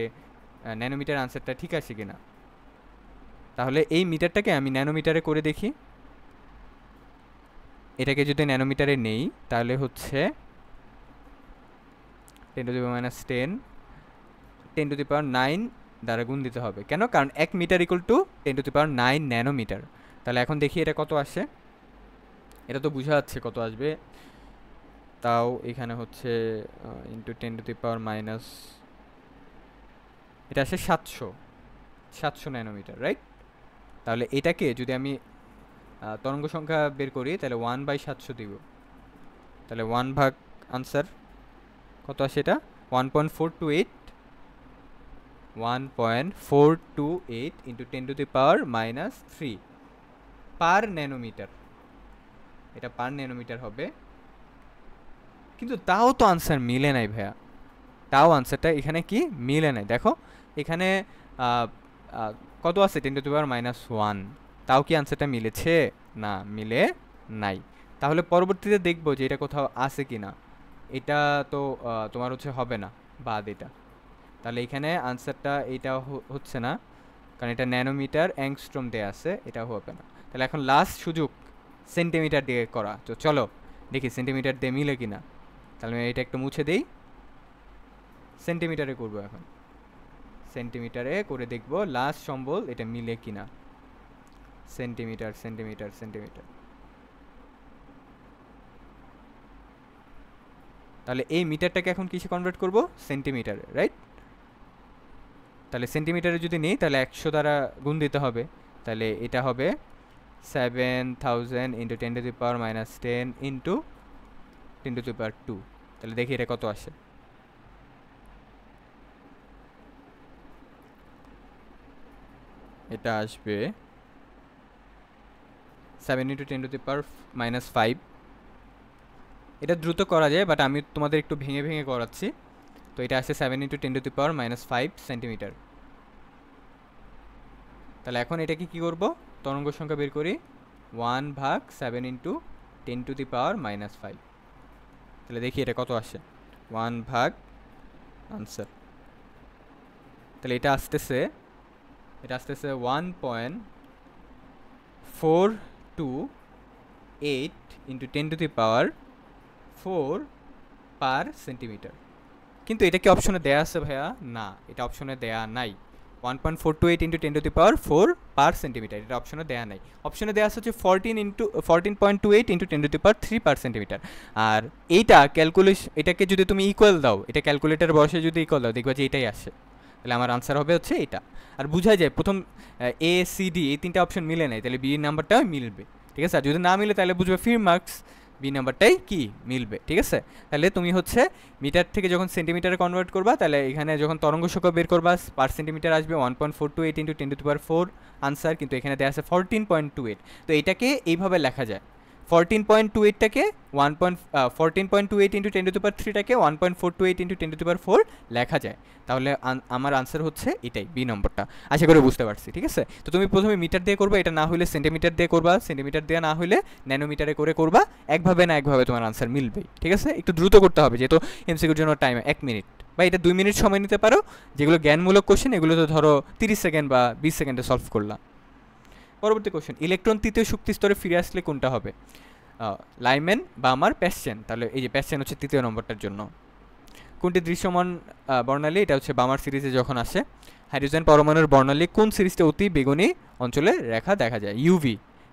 [SPEAKER 1] ন্যানোমিটার আনসারটা ঠিক আছে কিনা। তাহলে এই মিটারটাকে আমি ন্যানোমিটারে করে দেখি। এটাকে যদি ন্যানোমিটারে নেই তাহলে হচ্ছে 10⁻10 10⁻9 দ্বারা গুণ দিতে হবে। কেন? কারণ 1 মিটার ইকুয়াল টু 10⁻9 ন্যানোমিটার। তাহলে এখন দেখি এটা কত আসে। এটা তো বোঝা যাচ্ছে কত আসবে, তাও এখানে হচ্ছে ইন্টু 10⁻⁻, এটা আসে 700 ন্যানোমিটার, রাইট? তাহলে এটাকে যদি আমি তরঙ্গ সংখ্যা বের করি তাহলে 1/700 দিব। তাহলে 1 ভাগ আনসার কত আসে, এটা 1.428 ইন্টু 10⁻³ পার ন্যানোমিটার। এটা পার ন্যানোমিটার হবে, কিন্তু তাও তো আনসার মিলে নাই ভাইয়া, তাও আনসারটা এখানে কি মিলে নাই। দেখো এখানে কত আছে, 10⁻⁻1, তাও কি আনসারটা মিলেছে? না, মিলে নাই। তাহলে পরবর্তীতে দেখবো যে এটা কোথাও আছে কি না। এটা তো তোমার হচ্ছে হবে না, বাদ এটা। তাহলে এখানে আনসারটা এটা হচ্ছে না, কারণ এটা ন্যানোমিটার অ্যাংস্ট্রম দেয়া আছে, এটা হবে না। তাহলে এখন লাস্ট সুযোগ সেন্টিমিটার দিয়ে করা। তো চলো দেখি সেন্টিমিটার দিয়ে মিলে কিনা। তাহলে আমি এটা একটু মুছে দেই, সেন্টিমিটারে করবো। এখন সেন্টিমিটারে করে দেখবো লাস্ট সম্বল এটা মিলে কিনা। সেন্টিমিটার সেন্টিমিটার সেন্টিমিটার, তাহলে এই মিটারটাকে এখন কিসে কনভার্ট করব, সেন্টিমিটারে, রাইট? তাহলে সেন্টিমিটারে যদি নেই তাহলে 100 দ্বারা গুণ দিতে হবে। তাহলে এটা হবে 7000 ইন্টু 10⁻10 ইন্টু 10⁻2। তাহলে দেখি এটা কত আসে। এটা আসবে 7 ইন্টু 10⁻⁵। এটা দ্রুত করা যায়, বাট আমি তোমাদের একটু ভেঙে ভেঙে করাচ্ছি। তো এটা আসে 7 ইন্টু 10⁻⁵ সেন্টিমিটার। তাহলে এখন এটাকে কি করব, তরঙ্গ সংখ্যা বের করি, 1 ভাগ 7 ইন্টু 10⁻⁵। তাহলে দেখি এটা কত আসে, 1 ভাগ আনসার। তাহলে এটা আসতেছে 1.428 ইন্টু 10⁻⁴ পার সেন্টিমিটার। কিন্তু এটা কি অপশনে দেয়া আছে ভাইয়া? না, এটা অপশনে দেয়া নাই। 1.428 ইন্টু 10⁻⁴ পার সেন্টিমিটার, এটা অপশনে দেয়া নাই। অপশনে দেওয়া আছে হচ্ছে 14.28 ইন্টু 10⁻³ পার সেন্টিমিটার। আর এইটা এটাকে যদি তুমি ইকুয়াল দাও, এটা ক্যালকুলেটার বসে যদি ইকুয়াল দাও, দেখবা যে এটাই আসে। তাহলে আমার আনসার হবে হচ্ছে এটা। আর বোঝা যায় প্রথম এ সি ডি এই তিনটা অপশন মিলে নাই, তাহলে বি নাম্বারটাও মিলবে। ঠিক আছে, আর যদি না মিলে তাহলে বুঝবে ফির মার্কস বি নাম্বারটাই কি মিলবে। ঠিক আছে, তাহলে তুমি হচ্ছে মিটার থেকে যখন সেন্টিমিটারে কনভার্ট করবা, তাহলে এখানে যখন তরঙ্গ সংখ্যা বের করবা পার সেন্টিমিটার আসবে 1.428 ইন্টু 10⁻⁴ আনসার, কিন্তু এখানে দেওয়া আছে 14.28। তো এটাকে এইভাবে লেখা যায়, 14.28টাকে 14.28 ইন্টু 10⁻³ 1.428 ইন্টু 10⁻⁴ লেখা যায়। তাহলে আমার আনসার হচ্ছে এটাই, বি নম্বরটা। আশা করি বুঝতে পারছি। ঠিক আছে, তো তুমি প্রথমে মিটার দিয়ে করবা, এটা না হলে সেন্টিমিটার দিয়ে করবা, সেন্টিমিটার দিয়ে না হলে ন্যানোমিটারে করে করবা। একভাবে না একভাবে তোমার আনসার মিলবেই। ঠিক আছে, একটু দ্রুত করতে হবে, যেহেতু এমসিকিউর জন্য টাইম 1 মিনিট বা এটা 2 মিনিট সময় নিতে পারো। যেগুলো জ্ঞানমূলক কোশ্চেন এগুলো তো ধরো 30 সেকেন্ড বা 20 সেকেন্ডে সলভ করলাম। পরবর্তী কোশ্চেন, ইলেকট্রন তৃতীয় শক্তি স্তরে ফিরে আসলে কোনটা হবে, লাইম্যান বা আমার প্যাসচেন? তাহলে এই যে প্যাসচেন হচ্ছে তৃতীয় নম্বরটার জন্য। কোনটি দৃশ্যমান বর্ণালী, এটা হচ্ছে বামার সিরিজে যখন আসে। হাইড্রোজেন পরমাণুর বর্ণালী কোন সিরিজটা অতি বেগুনি অঞ্চলে রেখা দেখা যায়,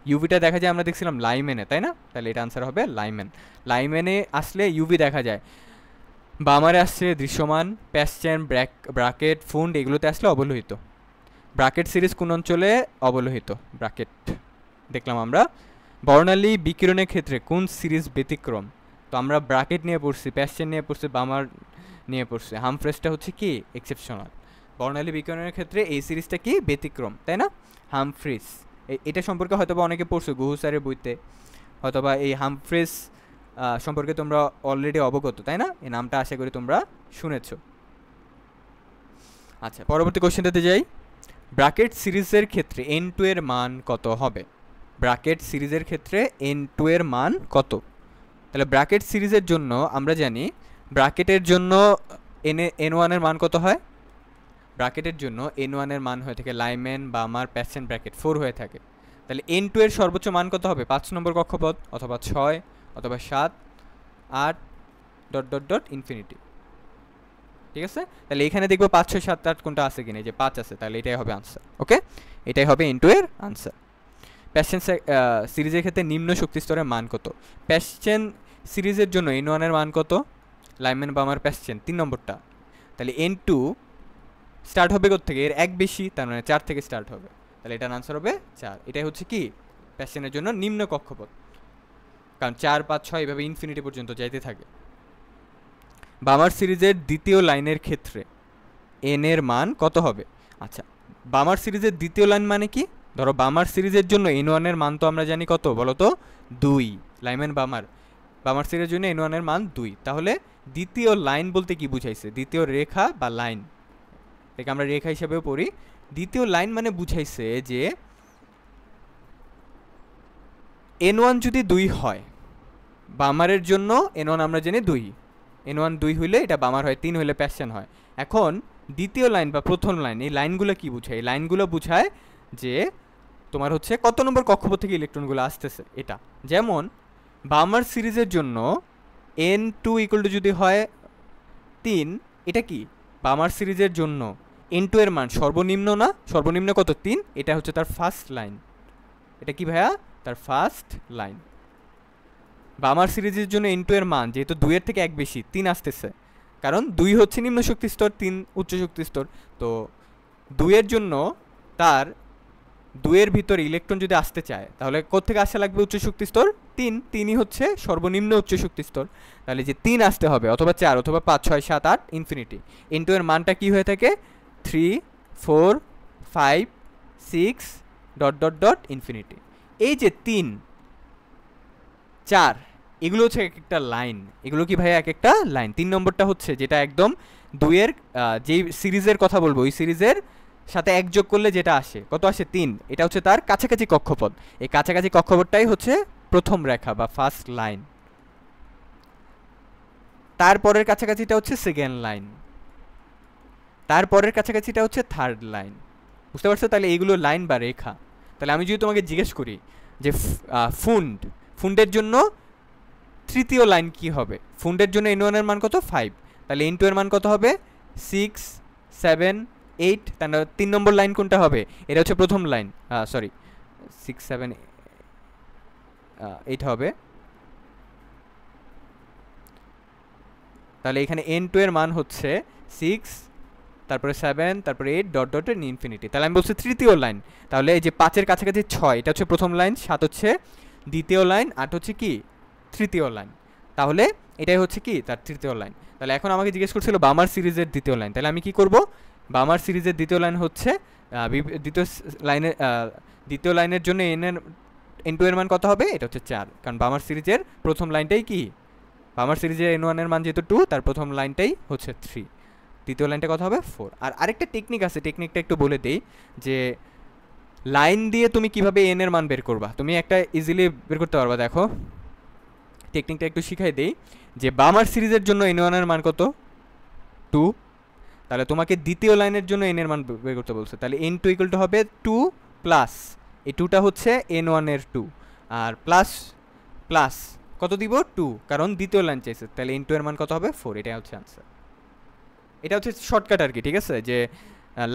[SPEAKER 1] ইউভিটা দেখা যায় আমরা দেখছিলাম লাইম্যানে, তাই না? তাহলে এটা আনসার হবে লাইম্যান। লাইম্যানে আসলে ইউভি দেখা যায়। বামারে আসছে দৃশ্যমান, প্যাশ্চেন, ব্রাকেট, ফুন্ড, এগুলোতে আসলে অবলোহিত। ব্রাকেট সিরিজ কোন অঞ্চলে অবলোহিত? ব্রাকেট দেখলাম আমরা। বর্ণালী বিকিরণের ক্ষেত্রে কোন সিরিজ ব্যতিক্রম? তো আমরা ব্রাকেট নিয়ে পড়ছি, প্যাশ্চেন নিয়ে পড়ছি, বামার নিয়ে পড়ছি। হামফ্রেসটা হচ্ছে কি এক্সেপশনাল। বর্ণালী বিকিরণের ক্ষেত্রে এই সিরিজটা কি ব্যতিক্রম, তাই না? হামফ্রিস, এটা সম্পর্কে হয়তোবা অনেকে পড়ছো গুহু স্যারের বইতে, হয়তোবা এই হামফ্রিস সম্পর্কে তোমরা অলরেডি অবগত, তাই না? এই নামটা আশা করি তোমরা শুনেছ। আচ্ছা, পরবর্তী কোশ্চেনটাতে যাই। ব্রাকেট সিরিজের ক্ষেত্রে n2 এর মান কত হবে? ব্রাকেট সিরিজের ক্ষেত্রে n2 এর মান কত? তাহলে ব্রাকেট সিরিজের জন্য আমরা জানি ব্রাকেটের জন্য n1 এর মান কত হয়? ব্রাকেটের জন্য n1 এর মান হয়ে থাকে লাইম্যান, বামার, প্যাশ্চেন, ব্র্যাকেট 4 হয়ে থাকে। তাহলে n2 এর সর্বোচ্চ মান কত হবে? 5 নম্বর কক্ষপথ, অথবা 6, অথবা 7, 8 ডট ডট ডট ইনফিনিটি। ঠিক আছে, তাহলে এখানে দেখবো 5, 6, 7, 8 কোনটা আছে কিনা, যে 5 আছে, তাহলে এটাই হবে আনসার। ওকে, এটাই হবে n2 এর আনসার। প্যাশ্চেন সিরিজের ক্ষেত্রে নিম্ন শক্তি স্তরের মান কত? প্যাশ্চেন সিরিজের জন্য n1 এর মান কত? লাইম্যান, বামার, প্যাশ্চেন 3 নম্বরটা। তাহলে n2 স্টার্ট হবে থেকে এর এক বেশি, তার মানে 4 থেকে স্টার্ট হবে, তাহলে এটার আনসার হবে 4। এটাই হচ্ছে কি প্যাশ্চেনের জন্য নিম্ন কক্ষপথ, কারণ 4, 5, 6 এভাবে ইনফিনিটি পর্যন্ত যাইতে থাকে। বামার সিরিজের দ্বিতীয় লাইনের ক্ষেত্রে n এর মান কত হবে? আচ্ছা, বামার সিরিজের দ্বিতীয় লাইন মানে কি? ধরো বামার সিরিজের জন্য n1 এর মান তো আমরা জানি কত বলো তো, 2। লাইম্যান, বামার সিরিজের জন্য n1 এর মান 2। তাহলে দ্বিতীয় লাইন বলতে কি বুঝাইছে? দ্বিতীয় রেখা বা লাইন, এটাকে আমরা রেখা হিসেবেও পড়ি। দ্বিতীয় লাইন মানে বুঝাইছে যে n1 যদি 2 হয়, বামারের জন্য n1 আমরা জানি 2, n1 2 হইলে এটা বামার হয়, 3 হইলে প্যাশ্চেন হয়। এখন দ্বিতীয় লাইন বা প্রথম লাইন, এই লাইনগুলো কি বুঝায়? এই লাইনগুলো বুঝায় যে তোমার হচ্ছে কত নম্বর কক্ষপথ থেকে ইলেকট্রনগুলো আসতেছে এটা। যেমন বামার সিরিজের জন্য n2 ইকুয়াল টু যদি হয় 3, এটা কি বামার সিরিজের জন্য n2 এর মান সর্বনিম্ন না? সর্বনিম্ন কত? 3। এটা হচ্ছে তার ফার্স্ট লাইন। এটা কি ভাইয়া? তার ফার্স্ট লাইন। বামার সিরিজের জন্য n2 এর মান যেহেতু 2 এর থেকে এক বেশি, 3 আসতেছে, কারণ 2 হচ্ছে নিম্ন শক্তি স্তর, 3 উচ্চ শক্তি স্তর। তো 2 এর জন্য তার 2 এর ভিতরে ইলেকট্রন যদি আসতে চায়, তাহলে কোত্থেকে আসা লাগবে? উচ্চ শক্তি স্তর 3, 3ই হচ্ছে সর্বনিম্ন উচ্চ শক্তি স্তর। তাহলে যে 3 আসতে হবে, অথবা 4, অথবা 5, 6, 7, 8 ইনফিনিটি। n2 এর মানটা কি হয়ে থাকে? 3, 4, 5, 6 ডট ডট ডট ইনফিনিটি। এই যে 3, 4 এগুলো হচ্ছে এক একটা লাইন। এগুলো কি ভাই? এক একটা লাইন। 3 নম্বরটা হচ্ছে যেটা একদম 2 এর যেই সিরিজের কথা বলবো, ওই সিরিজের সাথে এক যোগ করলে যেটা আসে, কত আসে? 3। এটা হচ্ছে তার কাছাকাছি কক্ষপথ। এই কাছাকাছি কক্ষপথটাই হচ্ছে প্রথম রেখা বা ফার্স্ট লাইন। তারপরের কাছাকাছিটা হচ্ছে সেকেন্ড লাইন, তারপরের কাছাকাছিটা হচ্ছে থার্ড লাইন। বুঝতে পারছো? তাহলে এইগুলো লাইন বা রেখা। তাহলে আমি যদি তোমাকে জিজ্ঞেস করি যে ফুন্ডের জন্য তৃতীয় লাইন কি হবে? ফুন্ডের জন্য n1 এর মান কত? 5। তাহলে n2 এর মান কত হবে? 6, 7, 8। তাহলে 3 নম্বর লাইন কোনটা হবে? এটা হচ্ছে প্রথম লাইন, সরি 6, 7, 8 হবে। তাহলে এখানে n2 এর মান হচ্ছে 6, তারপরে 7, তারপরে 8 ডট ডট ইনফিনিটি। তাহলে আমি বলছি তৃতীয় লাইন। তাহলে এই যে 5-এর কাছাকাছি 6, এটা হচ্ছে প্রথম লাইন, 7 হচ্ছে দ্বিতীয় লাইন, 8 হচ্ছে কি তৃতীয় লাইন। তাহলে এটাই হচ্ছে কি তার তৃতীয় লাইন। তাহলে এখন আমাকে জিজ্ঞেস করছিল বামার সিরিজের দ্বিতীয় লাইন। তাহলে আমি কি করব? বামার সিরিজের দ্বিতীয় লাইন হচ্ছে দ্বিতীয় লাইনের জন্য n2 এর মান কত হবে? এটা হচ্ছে 4, কারণ বামার সিরিজের প্রথম লাইনটাই কি, বামার সিরিজের n1 এর মান যেহেতু 2, তার প্রথম লাইনটাই হচ্ছে 3, দ্বিতীয় লাইনটা কত হবে? 4। আর আরেকটা টেকনিক আছে, টেকনিকটা একটু বলে দেই, যে লাইন দিয়ে তুমি কিভাবে n এর মান বের করবা, তুমি একটা ইজিলি বের করতে পারবা। দেখো টেকনিকটা একটু শিখাই দেই, যে বামার সিরিজের জন্য n1 এর মান কত? 2। তাহলে তোমাকে দ্বিতীয় লাইনের জন্য n এর মান বের করতে বলছে, তাহলে n2 ইকুয়াল টু হবে 2 প্লাস এই 2টা হচ্ছে n1 এর 2, আর প্লাস প্লাস কত দিব? 2, কারণ দ্বিতীয় লাইন চাইছে। তাহলে n2 এর মান কত হবে? 4। এটাই হচ্ছে আনসার। এটা হচ্ছে শর্টকাট আর কি, ঠিক আছে? যে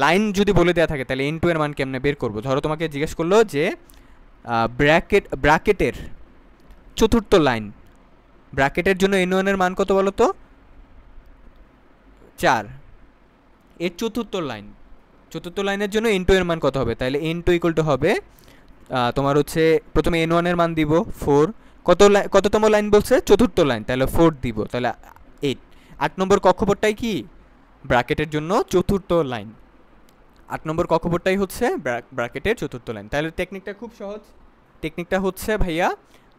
[SPEAKER 1] লাইন যদি বলে দেওয়া থাকে তাহলে n2 এর মান কেমনে বের করবো। ধরো তোমাকে জিজ্ঞেস করলো যে ব্র্যাকেটের চতুর্থ লাইন, ব্র্যাকেটের জন্য n1 এর মান কত বলো তো? 4 এর চতুর্থ লাইনের জন্য n2 এর মান কত হবে? তাহলে n2 ইকুয়াল টু হবে তোমার হচ্ছে প্রথমে n1 এর মান দিব 4, কততম লাইন বলছে? চতুর্থ লাইন, তাহলে 4 দিব, তাহলে 8। 8 নম্বর কক্ষপথটাই কি ব্র্যাকেটের জন্য চতুর্থ লাইন। 8 নম্বর কক্ষপথটাই হচ্ছে ব্র্যাকেটের চতুর্থ লাইন। তাহলে টেকনিকটা খুব সহজ। টেকনিকটা হচ্ছে ভাইয়া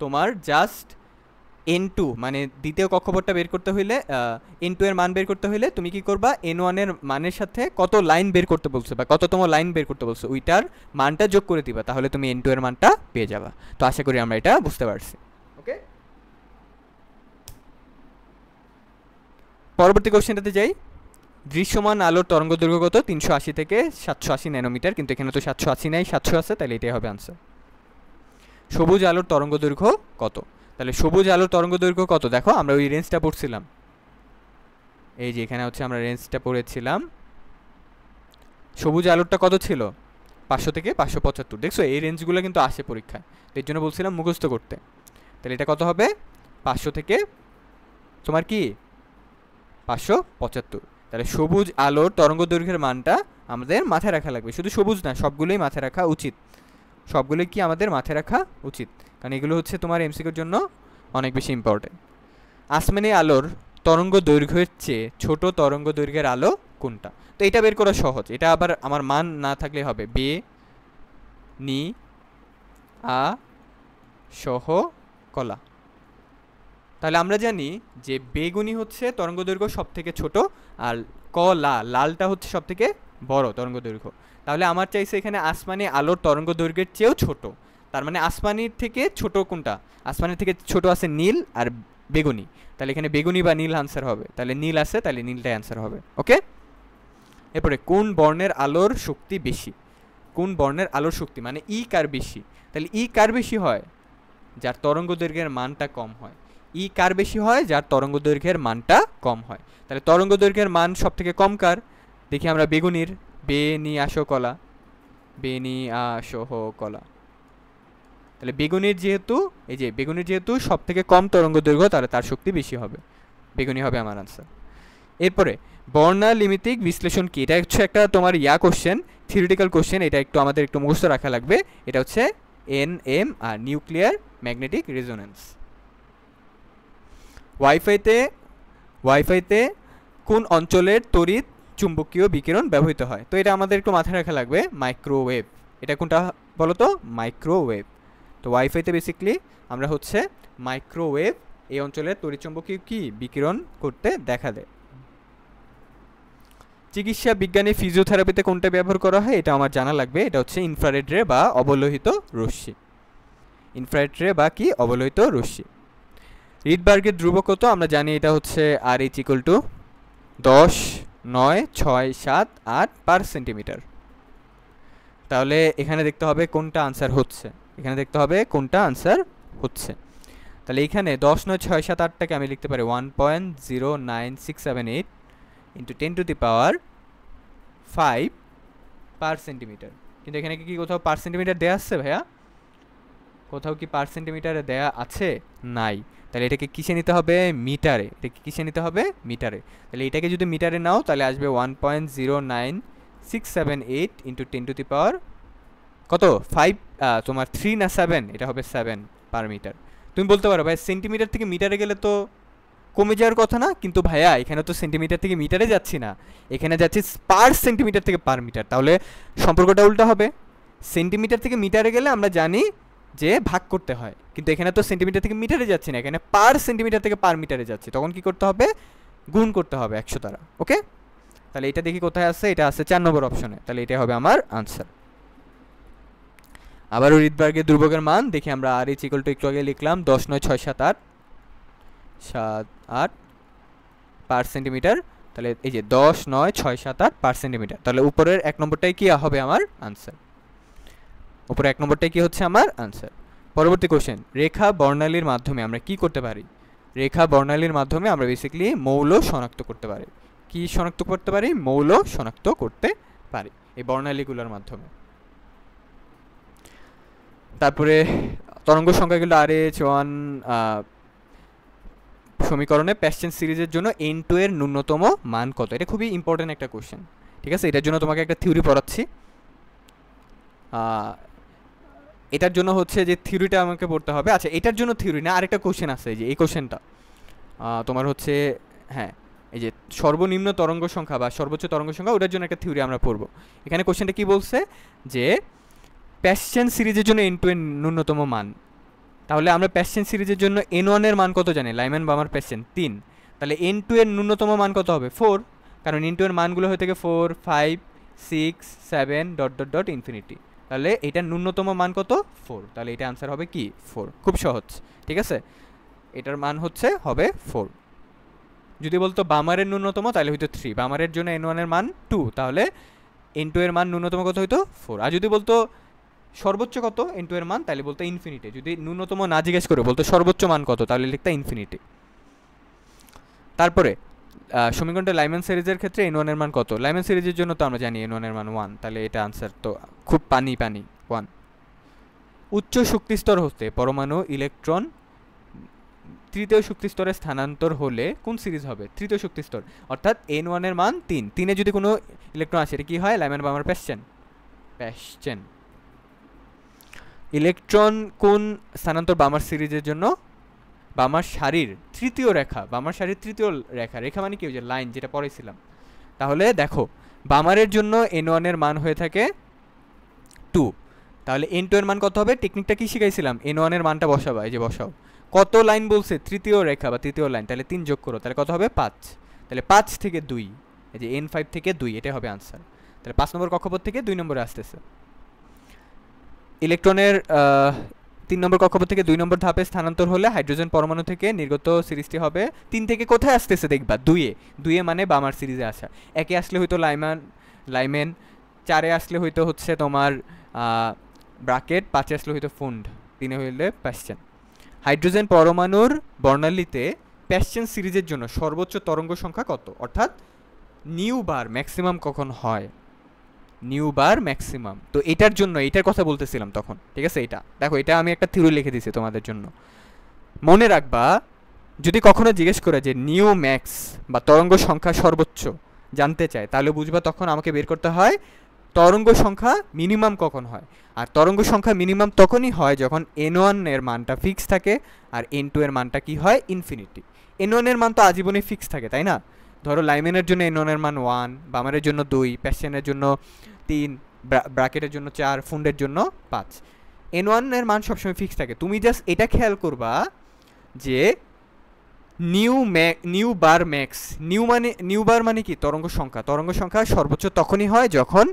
[SPEAKER 1] তোমার জাস্ট n2 মানে দ্বিতীয় কক্ষপথটা বের করতে হইলে n2 এর মান বের করতে হইলে তুমি কি করবা? n1 এর মানের সাথে কত লাইন বের করতে বলছে বা কততম লাইন বের করতে বলছে ওইটার মানটা যোগ করে দিবা, তাহলে তুমি n2 এর মানটা পেয়ে যাবা। তো আশা করি আমরা এটা বুঝতে পারছি। ওকে, পরবর্তী কোশ্চেনটাতে যাই। দৃশ্যমান আলোর তরঙ্গদৈর্ঘ্য কত? 380 থেকে 780 ন্যানোমিটার, কিন্তু এখানে তো 780 নাই, 700 আছে, তাহলে এটাই হবে আনসার। সবুজ আলোর তরঙ্গদৈর্ঘ্য কত? তাহলে সবুজ আলোর তরঙ্গদৈর্ঘ্য কত? দেখো আমরা ওই রেঞ্জটা পড়ছিলাম, এই যে এখানে হচ্ছে আমরা রেঞ্জটা পড়েছিলাম। সবুজ আলোরটা কত ছিল? 500 থেকে 575। দেখছো এই রেঞ্জগুলো কিন্তু আসে পরীক্ষায়, এর জন্য বলছিলাম মুখস্থ করতে। তাহলে এটা কত হবে? 500 থেকে তোমার কি 575। তাহলে সবুজ আলোর তরঙ্গদৈর্ঘ্যের মানটা আমাদের মাথায় রাখা লাগবে। শুধু সবুজ না, সবগুলোই মাথায় রাখা উচিত, সবগুলোই কি আমাদের মাথায় রাখা উচিত, কারণ এগুলো হচ্ছে তোমার এমসিকিউর জন্য অনেক বেশি ইম্পর্টেন্ট। আসমানি আলোর তরঙ্গ দৈর্ঘ্যের চেয়ে ছোট তরঙ্গ দৈর্ঘ্যের আলো কোনটা? তো এটা বের করা সহজ। এটা আবার আমার মান না থাকলে হবে বে নি আ সহ কলা। তাহলে আমরা জানি যে বেগুনি হচ্ছে তরঙ্গ দৈর্ঘ্য সব থেকে ছোট, আর কলা লালটা হচ্ছে সব থেকে বড় তরঙ্গ দৈর্ঘ্য। তাহলে আমার চাইছে এখানে আসমানি আলোর তরঙ্গ দৈর্ঘ্যের চেয়েও ছোট, তার মানে আসমানির থেকে ছোট কোনটা? আসমানির থেকে ছোট আছে নীল আর বেগুনি, তাহলে এখানে বেগুনি বা নীল আনসার হবে। তাহলে নীল আছে, তাহলে নীলটাই আনসার হবে। ওকে, এরপরে কোন বর্ণের আলোর শক্তি বেশি? কোন বর্ণের আলোর শক্তি মানে ই কার বেশি? তাহলে ই কার বেশি হয়? যার তরঙ্গ দৈর্ঘ্যের মানটা কম হয়। ই কার বেশি হয়? যার তরঙ্গ দৈর্ঘ্যের মানটা কম হয়। তাহলে তরঙ্গ দৈর্ঘ্যের মান সব থেকে কম কার? দেখি আমরা বেগুনির, বে নি আসো কলা, বে নি আসহ কলা। তাহলে বেগুনির যেহেতু এই যে বেগুনির যেহেতু সব থেকে কম তরঙ্গ দৈর্ঘ্য, তাহলে তার শক্তি বেশি হবে, বেগুনি হবে আমার আনসার। এরপরে বর্ণালিমিতিক বিশ্লেষণ কি? এটা হচ্ছে একটা তোমার কোশ্চেন, থিওরিটিক্যাল কোশ্চেন, এটা একটু আমাদের একটু মুখস্থ রাখা লাগবে। এটা হচ্ছে NM আর নিউক্লিয়ার ম্যাগনেটিক রেজোন্যান্স। ওয়াইফাইতে কোন অঞ্চলের তড়িৎ চুম্বকীয় বিকিরণ ব্যবহৃত হয়? তো এটা আমাদের একটু মাথায় রাখা লাগবে, মাইক্রোওয়েভ। এটা কোনটা বলো তো? মাইক্রোওয়েভ। তো ওয়াইফাইতে বেসিক্যালি আমরা হচ্ছে মাইক্রোওয়েভ এই অঞ্চলের তড়িৎচুম্বকীয় কি বিকিরণ করতে দেখা দেয়। চিকিৎসা বিজ্ঞানে ফিজিওথেরাপিতে কোনটা ব্যবহার করা হয়? এটা আমার জানা লাগবে। এটা হচ্ছে ইনফ্রারেড রে বা অবলোহিত রশ্মি। ইনফ্রারেড রে বা কি অবলোহিত রশ্মি। রিডবার্গের ধ্রুবক কত? আমরা জানি এটা হচ্ছে RH equal to 10, 9, 6, 7, 8 per centimetre. তাহলে এখানে দেখতে হবে কোনটা আনসার হচ্ছে, এখানে দেখতে হবে কোনটা আনসার হচ্ছে। তাহলে এখানে 10, 9, 6, 7, 8টাকে আমি লিখতে পারি 1.09678 into 10 to the power 5 per centimetre. কিন্তু এখানে কি কোথাও পার সেন্টিমিটার দেয়া আছে ভাইয়া? কোথাও কি পার সেন্টিমিটারে দেয়া আছে? নাই। তাহলে এটাকে কিসে নিতে হবে? মিটারে। এটাকে কিসে নিতে হবে? মিটারে। তাহলে এটাকে যদি মিটারে নাও তাহলে আসবে 1.09678 ইন্টু 10 টু দি পাওয়ার কত 5 তোমার 3 না 7? এটা হবে 7 পার মিটার। তুমি বলতে পারো ভাই সেন্টিমিটার থেকে মিটারে গেলে তো কমে যাওয়ার কথা না, কিন্তু ভাইয়া এখানে তো সেন্টিমিটার থেকে মিটারে যাচ্ছি না, এখানে যাচ্ছি পার সেন্টিমিটার থেকে পার মিটার। তাহলে সম্পর্কটা উল্টা হবে। সেন্টিমিটার থেকে মিটারে গেলে আমরা জানি যে ভাগ করতে হয়, কিন্তু এখানে তো সেন্টিমিটার থেকে মিটারে যাচ্ছি না, এখানে পার সেন্টিমিটার থেকে পার মিটারে যাচ্ছি, তখন কি করতে হবে? গুণ করতে হবে 100 দ্বারা। ওকে, তাহলে এটা দেখি কোথায় আছে, এটা আছে 4 নম্বর অপশনে, তাহলে এটা হবে আমার আনসার। আবারও রিডবার্গের ধ্রুবকের মান দেখি আমরা RH ইকুয়াল টু একটু আগে লিখলাম 10, 9, 6, 7, 8 পার সেন্টিমিটার। তাহলে এই যে 10, 9, 6, 7, 8 পার সেন্টিমিটার। তাহলে উপরের 1 নম্বরটাই কি হবে আমার আনসার? উপরে 1 নম্বরটাই কি হচ্ছে আমার আনসার। পরবর্তী কোশ্চেন, রেখা বর্ণালীর মাধ্যমে আমরা কি করতে পারি? রেখা বর্ণালীর মাধ্যমে আমরা বেসিক্যালি মৌল শনাক্ত করতে পারি। কি শনাক্ত করতে পারি? মৌল শনাক্ত করতে পারি এই বর্ণালীগুলোর মাধ্যমে। তারপরে তরঙ্গ সংখ্যাগুলো RH 1 সমীকরণে প্যাশ্চেন সিরিজের জন্য n2 এর ন্যূনতম মান কত? এটা খুবই ইম্পর্টেন্ট একটা কোশ্চেন, ঠিক আছে? এটার জন্য তোমাকে একটা থিওরি পড়াচ্ছি। এটার জন্য হচ্ছে যে থিওরিটা আমাকে পড়তে হবে। আচ্ছা, এটার জন্য থিওরি না, আরেকটা কোশ্চেন আছে, যে এই কোশ্চেনটা তোমার হচ্ছে, হ্যাঁ, এই যে সর্বনিম্ন তরঙ্গ সংখ্যা বা সর্বোচ্চ তরঙ্গ সংখ্যা, ওটার জন্য একটা থিওরি আমরা পড়বো। এখানে কোশ্চেনটা কি বলছে, যে প্যাশ্চেন সিরিজের জন্য n2 এর ন্যূনতম মান। তাহলে আমরা প্যাশ্চেন সিরিজের জন্য n1 এর মান কত জানি? লাইম্যান বামার প্যাশ্চেন 3। তাহলে n2 এর ন্যূনতম মান কত হবে? 4, কারণ n2 এর মানগুলো হয়ে থাকে 4, 5, 6, 7 ডট ডট ডট ইনফিনিটি। তাহলে এটার ন্যূনতম মান কত? 4। তাহলে এটা আনসার হবে কি? 4। খুব সহজ, ঠিক আছে? এটার মান হচ্ছে হবে 4। যদি বলতো বামারের ন্যূনতম, তাহলে হয়তো 3। বামারের জন্য n1 এর মান 2, তাহলে n2 এর মান ন্যূনতম কত হইতো? 4। আর যদি বলতো সর্বোচ্চ কত n2 এর মান, তাহলে বলতো ইনফিনিটি। যদি ন্যূনতম না জিজ্ঞেস করে বলতো সর্বোচ্চ মান কত, তাহলে লিখতা ইনফিনিটি। তারপরে সমীকরণটা লাইম্যান সিরিজের ক্ষেত্রে n1 এর মান কত? লাইম্যান সিরিজের জন্য তো আমরা জানি n1 এর মান 1, তাহলে এটা আনসার তো খুব পানি 1। উচ্চ শক্তিস্তর হতে পরমাণু ইলেকট্রন তৃতীয় শক্তিস্তরে স্থানান্তর হলে কোন সিরিজ হবে? তৃতীয় শক্তিস্তর, অর্থাৎ n1 এর মান 3। 3-এ যদি কোনো ইলেকট্রন আসে, এটা কি হয়? লাইম্যান বামার প্যাশ্চেন। ইলেকট্রন কোন স্থানান্তর বামার সিরিজের জন্য? বামার সারির তৃতীয় রেখা। বামার সারির তৃতীয় রেখা, রেখা মানে কি? ওই যে লাইন, যেটা পড়েছিলাম। তাহলে দেখো, বামারের জন্য n1 এর মান হয়ে থাকে 2। তাহলে n2 এর মান কত হবে? টেকনিকটা কি শিখাইছিলাম? n1 এর মানটা বসাবা, এই যে বসাও। কত লাইন বলছে? তৃতীয় রেখা বা তৃতীয় লাইন, তাহলে 3 যোগ করো, তাহলে কত হবে? 5। তাহলে 5 থেকে 2, এই যে n5 থেকে 2, এটা হবে আনসার। তাহলে 5 নম্বর কক্ষপথ থেকে 2 নম্বরে আসতেছে। ইলেকট্রনের 3 নম্বর কক্ষপথ থেকে 2 নম্বর ধাপে স্থানান্তর হলে হাইড্রোজেন পরমাণু থেকে নির্গত সিরিজটি হবে 3 থেকে কোথায় আসতেছে দেখবা? 2-এ মানে বামার সিরিজে আসা। 1-এ আসলে হয়তো লাইমেন, 4-এ আসলে হয়তো হচ্ছে তোমার ব্রাকেট, 5-এ আসলে হয়তো ফুন্ড, 3-এ হইলে প্যাশ্চেন। হাইড্রোজেন পরমাণুর বর্ণালীতে প্যাশ্চেন সিরিজের জন্য সর্বোচ্চ তরঙ্গ সংখ্যা কত? অর্থাৎ নিউ বার ম্যাক্সিমাম কখন হয়? নিউ বার ম্যাক্সিমাম। তো এটার জন্য এটার কথা বলতেছিলাম তখন, ঠিক আছে? এটা দেখো, এটা আমি একটা থিওরি লিখে দিছি তোমাদের জন্য, মনে রাখবা। যদি কখনো জিজ্ঞেস করে যে নিউ ম্যাক্স বা তরঙ্গ সংখ্যা সর্বোচ্চ জানতে চায়, তাহলে বুঝবা তখন আমাকে বের করতে হয় তরঙ্গ সংখ্যা মিনিমাম কখন হয়। আর তরঙ্গ সংখ্যা মিনিমাম তখনই হয় যখন n1 এর মানটা ফিক্স থাকে আর n2 এর মানটা কি হয়? ইনফিনিটি। n1 এর মান তো আজীবনই ফিক্স থাকে, তাই না? ধরো লাইমেনের জন্য n1 এর মান 1, বামারের জন্য 2, প্যাশ্চেনের জন্য 3, ব্র্যাকেটের জন্য 4, ফুন্ডের জন্য 5। n1 এর মান সবসময় ফিক্স থাকে। তুমি জাস্ট এটা খেয়াল করবা যে নিউ বার ম্যাক্স, নিউ বার মানে কি? তরঙ্গ সংখ্যা। তরঙ্গ সংখ্যা সর্বোচ্চ তখনই হয় যখন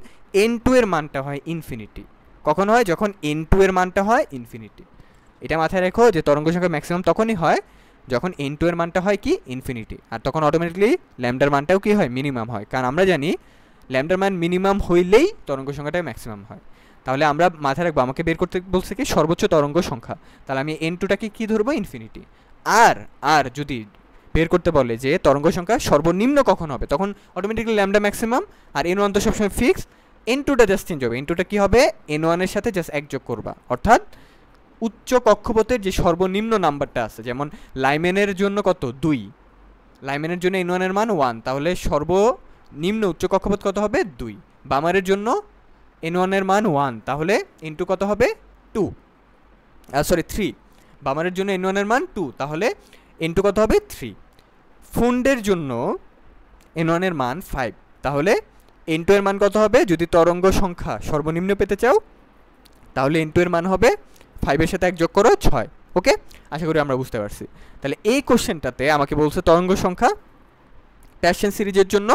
[SPEAKER 1] n2 এর মানটা হয় ইনফিনিটি। কখন হয়? যখন n2 এর মানটা হয় ইনফিনিটি। এটা মাথায় রেখো যে তরঙ্গ সংখ্যা ম্যাক্সিমাম তখনই হয় যখন n2 এর মানটা হয় কি? ইনফিনিটি। আর তখন অটোমেটিকলি ল্যামডার মানটাও কি হয়? মিনিমাম হয়, কারণ আমরা জানি ল্যামডার মান মিনিমাম হইলেই তরঙ্গ সংখ্যাটা ম্যাক্সিমাম হয়। তাহলে আমরা মাথায় রাখবো, আমাকে বের করতে বলছে কি? সর্বোচ্চ তরঙ্গ সংখ্যা। তাহলে আমি n2টাকে কি ধরবো? ইনফিনিটি। আর যদি বের করতে বলে যে তরঙ্গ সংখ্যা সর্বনিম্ন কখন হবে, তখন অটোমেটিকলি ল্যামডা ম্যাক্সিমাম, আর n1 তো সবসময় ফিক্স। n2টা জাস্ট চেঞ্জ হবে। n2টা কি হবে? n1 এর সাথে জাস্ট 1 যোগ করবা, অর্থাৎ উচ্চ কক্ষপথের যে সর্বনিম্ন নাম্বারটা আছে, যেমন লাইমেনের জন্য কত? 2, লাইমেনের জন্য n1 এর মান 1, তাহলে সর্বনিম্ন উচ্চ কক্ষপথ কত হবে? 2। বামারের জন্য n1 এর মান 1, তাহলে n2 কত হবে? 2, 3। বামারের জন্য n1 এর মান 2, তাহলে n2 কত হবে? 3। ফুন্ডের জন্য n1 এর মান 5, তাহলে n2 এর মান কত হবে? যদি তরঙ্গ সংখ্যা সর্বনিম্ন পেতে চাও, তাহলে n2 এর মান হবে 5 এর সাথে 1 যোগ করো, 6। ওকে, আশা করি আমরা বুঝতে পারছি। তাহলে এই কোশ্চেনটাতে আমাকে বলছে তরঙ্গ সংখ্যা প্যাশ্চেন সিরিজের জন্য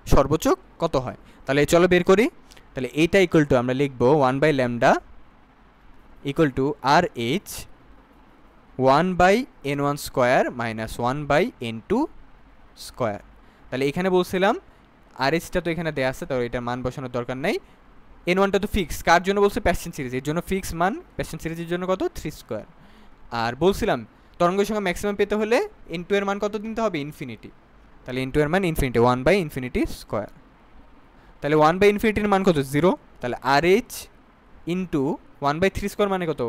[SPEAKER 1] সর্বোচ্চ কত হয়। তাহলে চলো বের করি। তাহলে এইটা ইকুয়াল টু আমরা লিখবো 1/λ equal to RH 1/n1 square minus 1/n2 square. তাহলে এখানে বলছিলাম RH-টা তো এখানে দেয়া আছে, তো এটার মান বসানোর দরকার নাই। n1টা তো ফিক্স, কার জন্য বলছে? প্যাশ্চেন সিরিজ, এর জন্য ফিক্স মান। প্যাশ্চেন সিরিজের জন্য কত? 3 স্কোয়ার। আর বলছিলাম তরঙ্গ সংখ্যা ম্যাক্সিমাম পেতে হলে n2 এর মান কত দিতে হবে? ইনফিনিটি। তাহলে n2 এর মান ইনফিনিটি, 1/ইনফিনিটি স্কোয়ার। তাহলে 1/ইনফিনিটির মান কত? 0। তাহলে RH ইন্টু 1/3 স্কোয়ার মানে কত?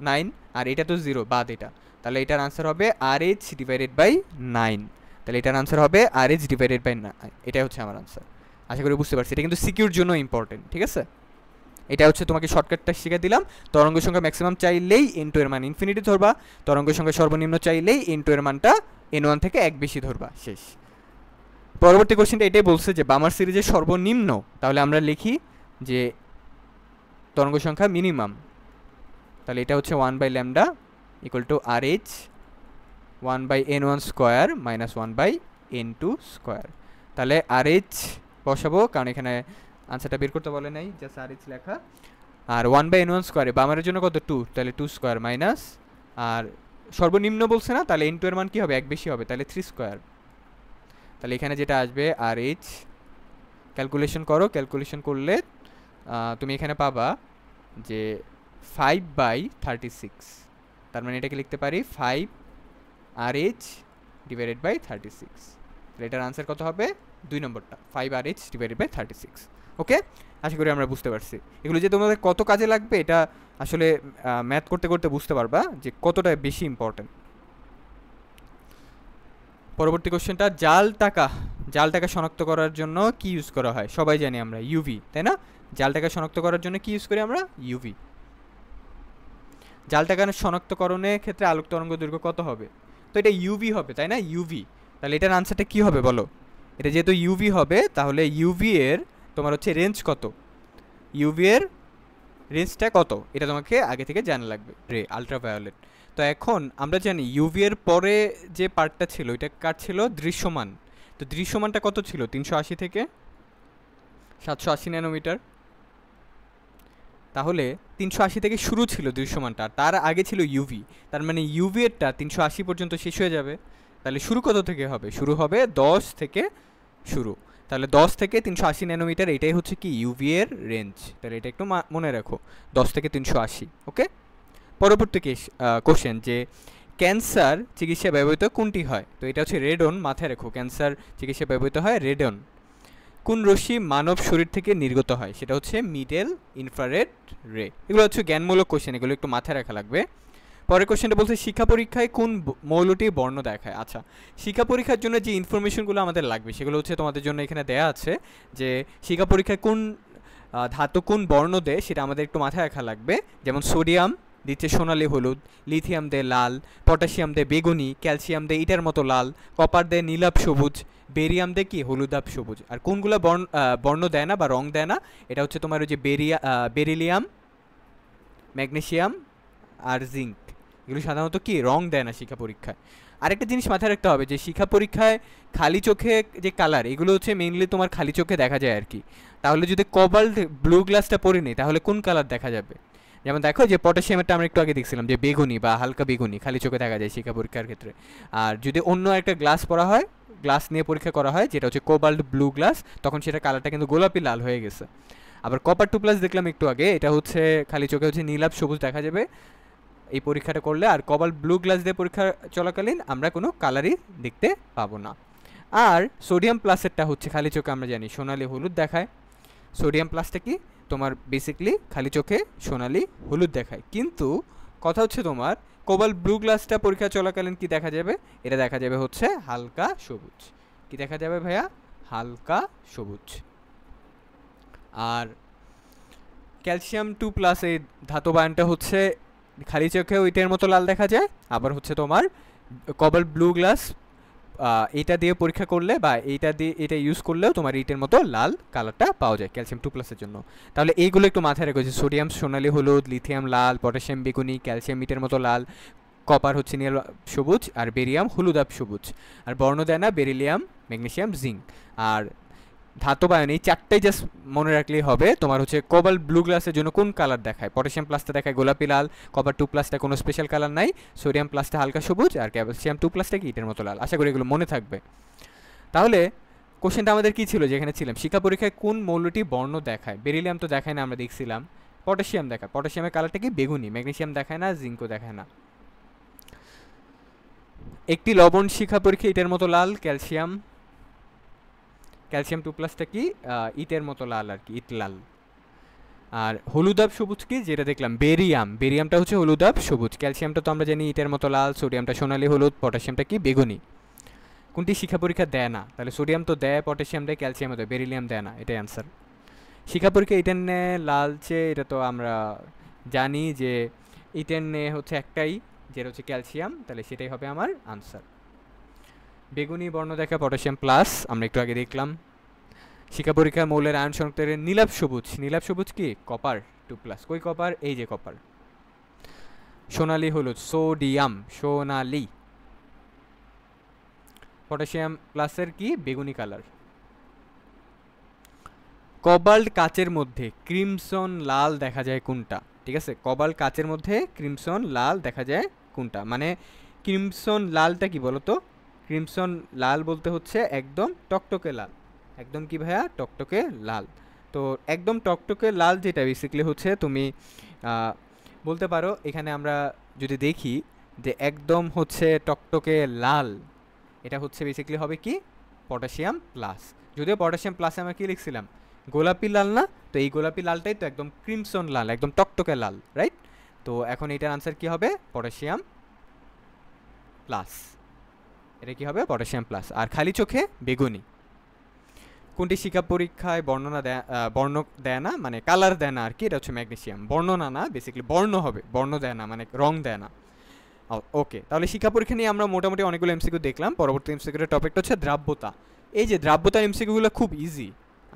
[SPEAKER 1] 9, আর এটা তো 0 বাদ এটা, তাহলে এটার আনসার হবে RH ডিভাইডেড বাই 9। তাহলে এটার আনসার হবে RH ডিভাইডেড বাই 9, এটাই হচ্ছে আমার আনসার। আশা করি বুঝতে পারছি, এটা কিন্তু সিকিউর জন্য ইম্পর্টেন্ট, ঠিক আছে। এটা হচ্ছে তোমাকে শর্টকাটটা শিখে দিলাম। তরঙ্গ সংখ্যা ম্যাক্সিমাম চাইলেই n2 এর মান ইনফিনিটি ধরবা, তরঙ্গ সংখ্যা সর্বনিম্ন চাইলেই n2 এর মানটা n1 থেকে এক বেশি ধরবা, শেষ। পরবর্তী কোশ্চেনটা এটাই বলছে যে বামার সিরিজের সর্বনিম্ন, তাহলে আমরা লিখি যে তরঙ্গ সংখ্যা মিনিমাম, তাহলে এটা হচ্ছে 1/λ equal to RH 1/n1 square minus 1/n2 square. তাহলে RH বসাবো, কারণ এখানে আনসারটা বের করতে বলে নাই, জাস্ট RH লেখা। আর 1/n1 স্কোয়ারে বামারের জন্য কত 2, তাহলে 2 স্কোয়ার মাইনাস, আর সর্বনিম্ন বলছে না, তাহলে n2 এর মান কি হবে, এক বেশি হবে, তাহলে 3 স্কোয়ার। তাহলে এখানে যেটা আসবে RH, ক্যালকুলেশন করো, ক্যালকুলেশন করলে তুমি এখানে পাবা যে 5/36, তার মানে এটাকে লিখতে পারি 5RH ডিভাইডেড বাই 36। তাহলে এটার আনসার কত হবে, 2 নম্বরটা 5RH ডিভাইডেড বাই 36। ওকে, আশা করি আমরা বুঝতে পারছি। এগুলো যে তোমাদের কত কাজে লাগবে এটা আসলে ম্যাথ করতে করতে বুঝতে পারবা যে কতটা বেশি ইম্পর্টেন্ট। পরবর্তী কোশ্চেনটা, জাল টাকা শনাক্ত করার জন্য কি ইউজ করা হয়? সবাই জানি আমরা ইউভি, তাই না? জাল টাকা শনাক্ত করার জন্য কি ইউজ করি আমরা? ইউভি। জাল টাকা শনাক্তকরণের ক্ষেত্রে আলোক তরঙ্গ দৈর্ঘ্য কত হবে? তো এটা ইউভি হবে, তাই না? ইউভি। তাহলে এটার আনসারটা কি হবে বলো? এটা যেহেতু ইউভি হবে, তাহলে ইউভি এর তোমার হচ্ছে রেঞ্জ কত, ইউভি এর রেঞ্জটা কত, এটা তোমাকে আগে থেকে জানা লাগবে। রে আলট্রাভায়োলেট। তো এখন আমরা জানি ইউভি এর পরে যে পার্টটা ছিল এটা কার ছিল? দৃশ্যমান। তো দৃশ্যমানটা কত ছিল? 380 থেকে 780 ন্যানোমিটার। তাহলে 380 থেকে শুরু ছিল দৃশ্যমানটা, তার আগে ছিল ইউভি, তার মানে ইউভি এরটা 380 পর্যন্ত শেষ হয়ে যাবে। তাহলে শুরু কত থেকে হবে? শুরু হবে 10 থেকে শুরু। তাহলে 10 থেকে 380 ন্যানোমিটার, এটাই হচ্ছে কি ইউভি এর রেঞ্জ। তাহলে এটা একটু মনে রাখো, 10 থেকে 380। ওকে, পরবর্তী কোশ্চেন, যে ক্যান্সার চিকিৎসা ব্যবহৃত কোনটি হয়? তো এটা হচ্ছে রেডন, মাথায় রেখো, ক্যান্সার চিকিৎসা ব্যবহৃত হয় রেডন। কোন রশ্মি মানব শরীর থেকে নির্গত হয়? সেটা হচ্ছে মিডল ইনফ্রারেড রে। এগুলো হচ্ছে জ্ঞানমূলক কোশ্চেন, এগুলো একটু মাথায় রাখা লাগবে। পরের কোশ্চেনটা বলছে শিক্ষা পরীক্ষায় কোন মৌলটি বর্ণ দেখায়? আচ্ছা, শিক্ষা পরীক্ষার জন্য যে ইনফরমেশনগুলো আমাদের লাগবে সেগুলো হচ্ছে তোমাদের জন্য এখানে দেয়া আছে, যে শিক্ষা পরীক্ষায় কোন ধাতু কোন বর্ণ দেয় সেটা আমাদের একটু মাথায় রাখা লাগবে। যেমন সোডিয়াম দিচ্ছে সোনালি হলুদ, লিথিয়াম দেয় লাল, পটাশিয়াম দেয় বেগুনি, ক্যালসিয়াম দেয় ইটার মতো লাল, কপার দেয় নীলাভ সবুজ, বেরিয়াম দেয় কি হলুদাভ সবুজ। আর কোনগুলো বর্ণ দেয় না বা রং দেয় না? এটা হচ্ছে তোমার ওই যে বেরিলিয়াম, ম্যাগনেসিয়াম আর জিঙ্ক, এগুলো সাধারণত কি রং দেয় না শিক্ষা পরীক্ষায়। আরেকটা জিনিস মাথায় রাখতে হবে যে শিক্ষা পরীক্ষায় খালি চোখে যে কালার, এগুলো হচ্ছে মেইনলি তোমার খালি চোখে দেখা যায় আর কি। তাহলে যদি কোবাল্ট ব্লু গ্লাসটা পরে নিই তাহলে কোন কালার দেখা যাবে? যেমন দেখো যে পটাশিয়ামেরটা আমরা একটু আগে দেখছিলাম যে বেগুনি বা হালকা বেগুনি খালি চোখে দেখা যায় শিক্ষা পরীক্ষার ক্ষেত্রে। আর যদি অন্য একটা গ্লাস পরা হয়, গ্লাস নিয়ে পরীক্ষা করা হয় যেটা হচ্ছে কোবাল্ট ব্লু গ্লাস, তখন সেটা কালারটা কিন্তু গোলাপি লাল হয়ে গেছে। আবার কপার 2+ দেখলাম একটু আগে, এটা হচ্ছে খালি চোখে হচ্ছে নীলাভ সবুজ দেখা যাবে এই পরীক্ষাটা করলে। আর কোবাল্ট ব্লু গ্লাস দিয়ে পরীক্ষা চলাকালীন আমরা কোনো কালারই দেখতে পাবো না। আর সোডিয়াম প্লাসেরটা হচ্ছে খালি চোখে আমরা জানি সোনালি হলুদ দেখায়। সোডিয়াম প্লাসটা কি তোমার বেসিকলি খালি চোখে সোনালি হলুদ দেখায়, কিন্তু কথা হচ্ছে তোমার কোবাল্ট ব্লু গ্লাসটা পরীক্ষা চলাকালীন কি দেখা যাবে? এটা দেখা যাবে হচ্ছে হালকা সবুজ। কি দেখা যাবে ভাইয়া? হালকা সবুজ। আর ক্যালসিয়াম 2+ এই ধাতব আয়নটা হচ্ছে খালি চোখেও ইটের মতো লাল দেখা যায়। আবার হচ্ছে তোমার কোবাল্ট ব্লু গ্লাস এটা দিয়ে পরীক্ষা করলে বা এটা ইউজ করলেও তোমার ইটের মতো লাল কালারটা পাওয়া যায় ক্যালসিয়াম 2+এর জন্য। তাহলে এইগুলো একটু মাথায় রেখেছে, সোডিয়াম সোনালি হলুদ, লিথিয়াম লাল, পটাশিয়াম বেগুনি, ক্যালসিয়াম ইটের মতো লাল, কপার হচ্ছে নীল সবুজ, আর বেরিয়াম হলুদাভ সবুজ। আর বর্ণ দেয় না বেরিলিয়াম, ম্যাগনেসিয়াম, জিঙ্ক। আর ধাতব আয়ন এই চারটাই জাস্ট মনে রাখলেই হবে। তোমার হচ্ছে কোবাল্ট ব্লু গ্লাসের জন্য কোন কালার দেখায়? পটাশিয়াম প্লাসটা দেখায় গোলাপি লাল, কপার 2+টা কোনো স্পেশাল কালার নাই, সোডিয়াম প্লাসটা হালকা সবুজ, আর ক্যালসিয়াম 2+টা কি ইটের মতো লাল। আশা করি এগুলো মনে থাকবে। তাহলে কোশ্চেনটা আমাদের কি ছিল যেখানে ছিলাম? শিক্ষা পরীক্ষায় কোন মৌলটি বর্ণ দেখায়? বেরিলিয়াম তো দেখায় না, আমরা দেখছিলাম। পটাশিয়াম দেখায়, পটাশিয়ামের কালারটা কি বেগুনি। ম্যাগনেসিয়াম দেখায় না, জিঙ্কও দেখায় না। একটি লবণ শিক্ষা পরীক্ষা ইটের মতো লাল, ক্যালসিয়াম 2+টা কি ইটের মতো লাল আর কি, ইট লাল। আর হলুদাভ সবুজ কি, যেটা দেখলাম বেরিয়াম, বেরিয়ামটা হচ্ছে হলুদাভ সবুজ। ক্যালসিয়ামটা তো আমরা জানি ইটের মতো লাল, সোডিয়ামটা সোনালী হলুদ, পটাশিয়ামটা কি বেগুনি। কোনটি শিক্ষা পরীক্ষা দেয় না? তাহলে সোডিয়াম তো দেয়, পটাশিয়াম দেয়, ক্যালসিয়াম দেয়, বেরিলিয়াম দেয় না, এটাই অ্যান্সার। শিক্ষা পরীক্ষা ইটেনে লালচে, এটা তো আমরা জানি যে ইটেনে হচ্ছে একটাই, যেটা হচ্ছে ক্যালসিয়াম, তাহলে সেটাই হবে আমার আনসার। বেগুনি বর্ণ দেখা পটাশিয়াম প্লাস, আমরা একটু আগে দেখলাম। শিক্ষা পরীক্ষা মৌলের আয়ন সংযুক্তের নীলাভ সবুজ, নীলাভ সবুজ কি কপার 2+, কই কপার, এই যে কপার। সোনালী হলুদ সোডিয়াম, সোনালী। পটাশিয়াম প্লাসের কি বেগুনি কালার। কবাল্ট কাচের মধ্যে ক্রিমসন লাল দেখা যায় কোনটা? ঠিক আছে, কবাল্ট কাচের মধ্যে ক্রিমসন লাল দেখা যায় কোনটা, মানে ক্রিমসন লালটা কি বলতো? ক্রিমসন লাল বলতে হচ্ছে একদম টকটকে লাল, একদম কি ভাইয়া টকটকে লাল। তো একদম টকটকে লাল যেটা বেসিক্যালি হচ্ছে তুমি বলতে পারো, এখানে আমরা যদি দেখি যে একদম হচ্ছে টকটকে লাল, এটা হচ্ছে বেসিক্যালি হবে কি পটাশিয়াম প্লাস। যদিও পটাশিয়াম প্লাসে আমরা কি লিখছিলাম গোলাপি লাল না, তো এই গোলাপি লালটাই তো একদম ক্রিমসন লাল, একদম টকটকে লাল, রাইট? তো এখন এটার আনসার কি হবে? Potassium plus. এটা কি হবে? Potassium plus. আর খালি চোখে বেগুনি। কোনটি শিক্ষা পরীক্ষায় বর্ণনা দেয়, বর্ণ দেয় না মানে কালার দেয় না আর কি, এটা হচ্ছে ম্যাগনেসিয়াম। বর্ণনা না, বেসিক্যালি বর্ণ হবে, বর্ণ দেয় না মানে রং দেয় না। ওকে, তাহলে শিক্ষা পরীক্ষা নিয়ে আমরা মোটামুটি অনেকগুলো এমসিকিউ দেখলাম। পরবর্তী এমসিকিউর টপিকটা হচ্ছে দ্রাব্যতা। এই যে দ্রাব্যতার এমসিকিউগুলো খুব ইজি।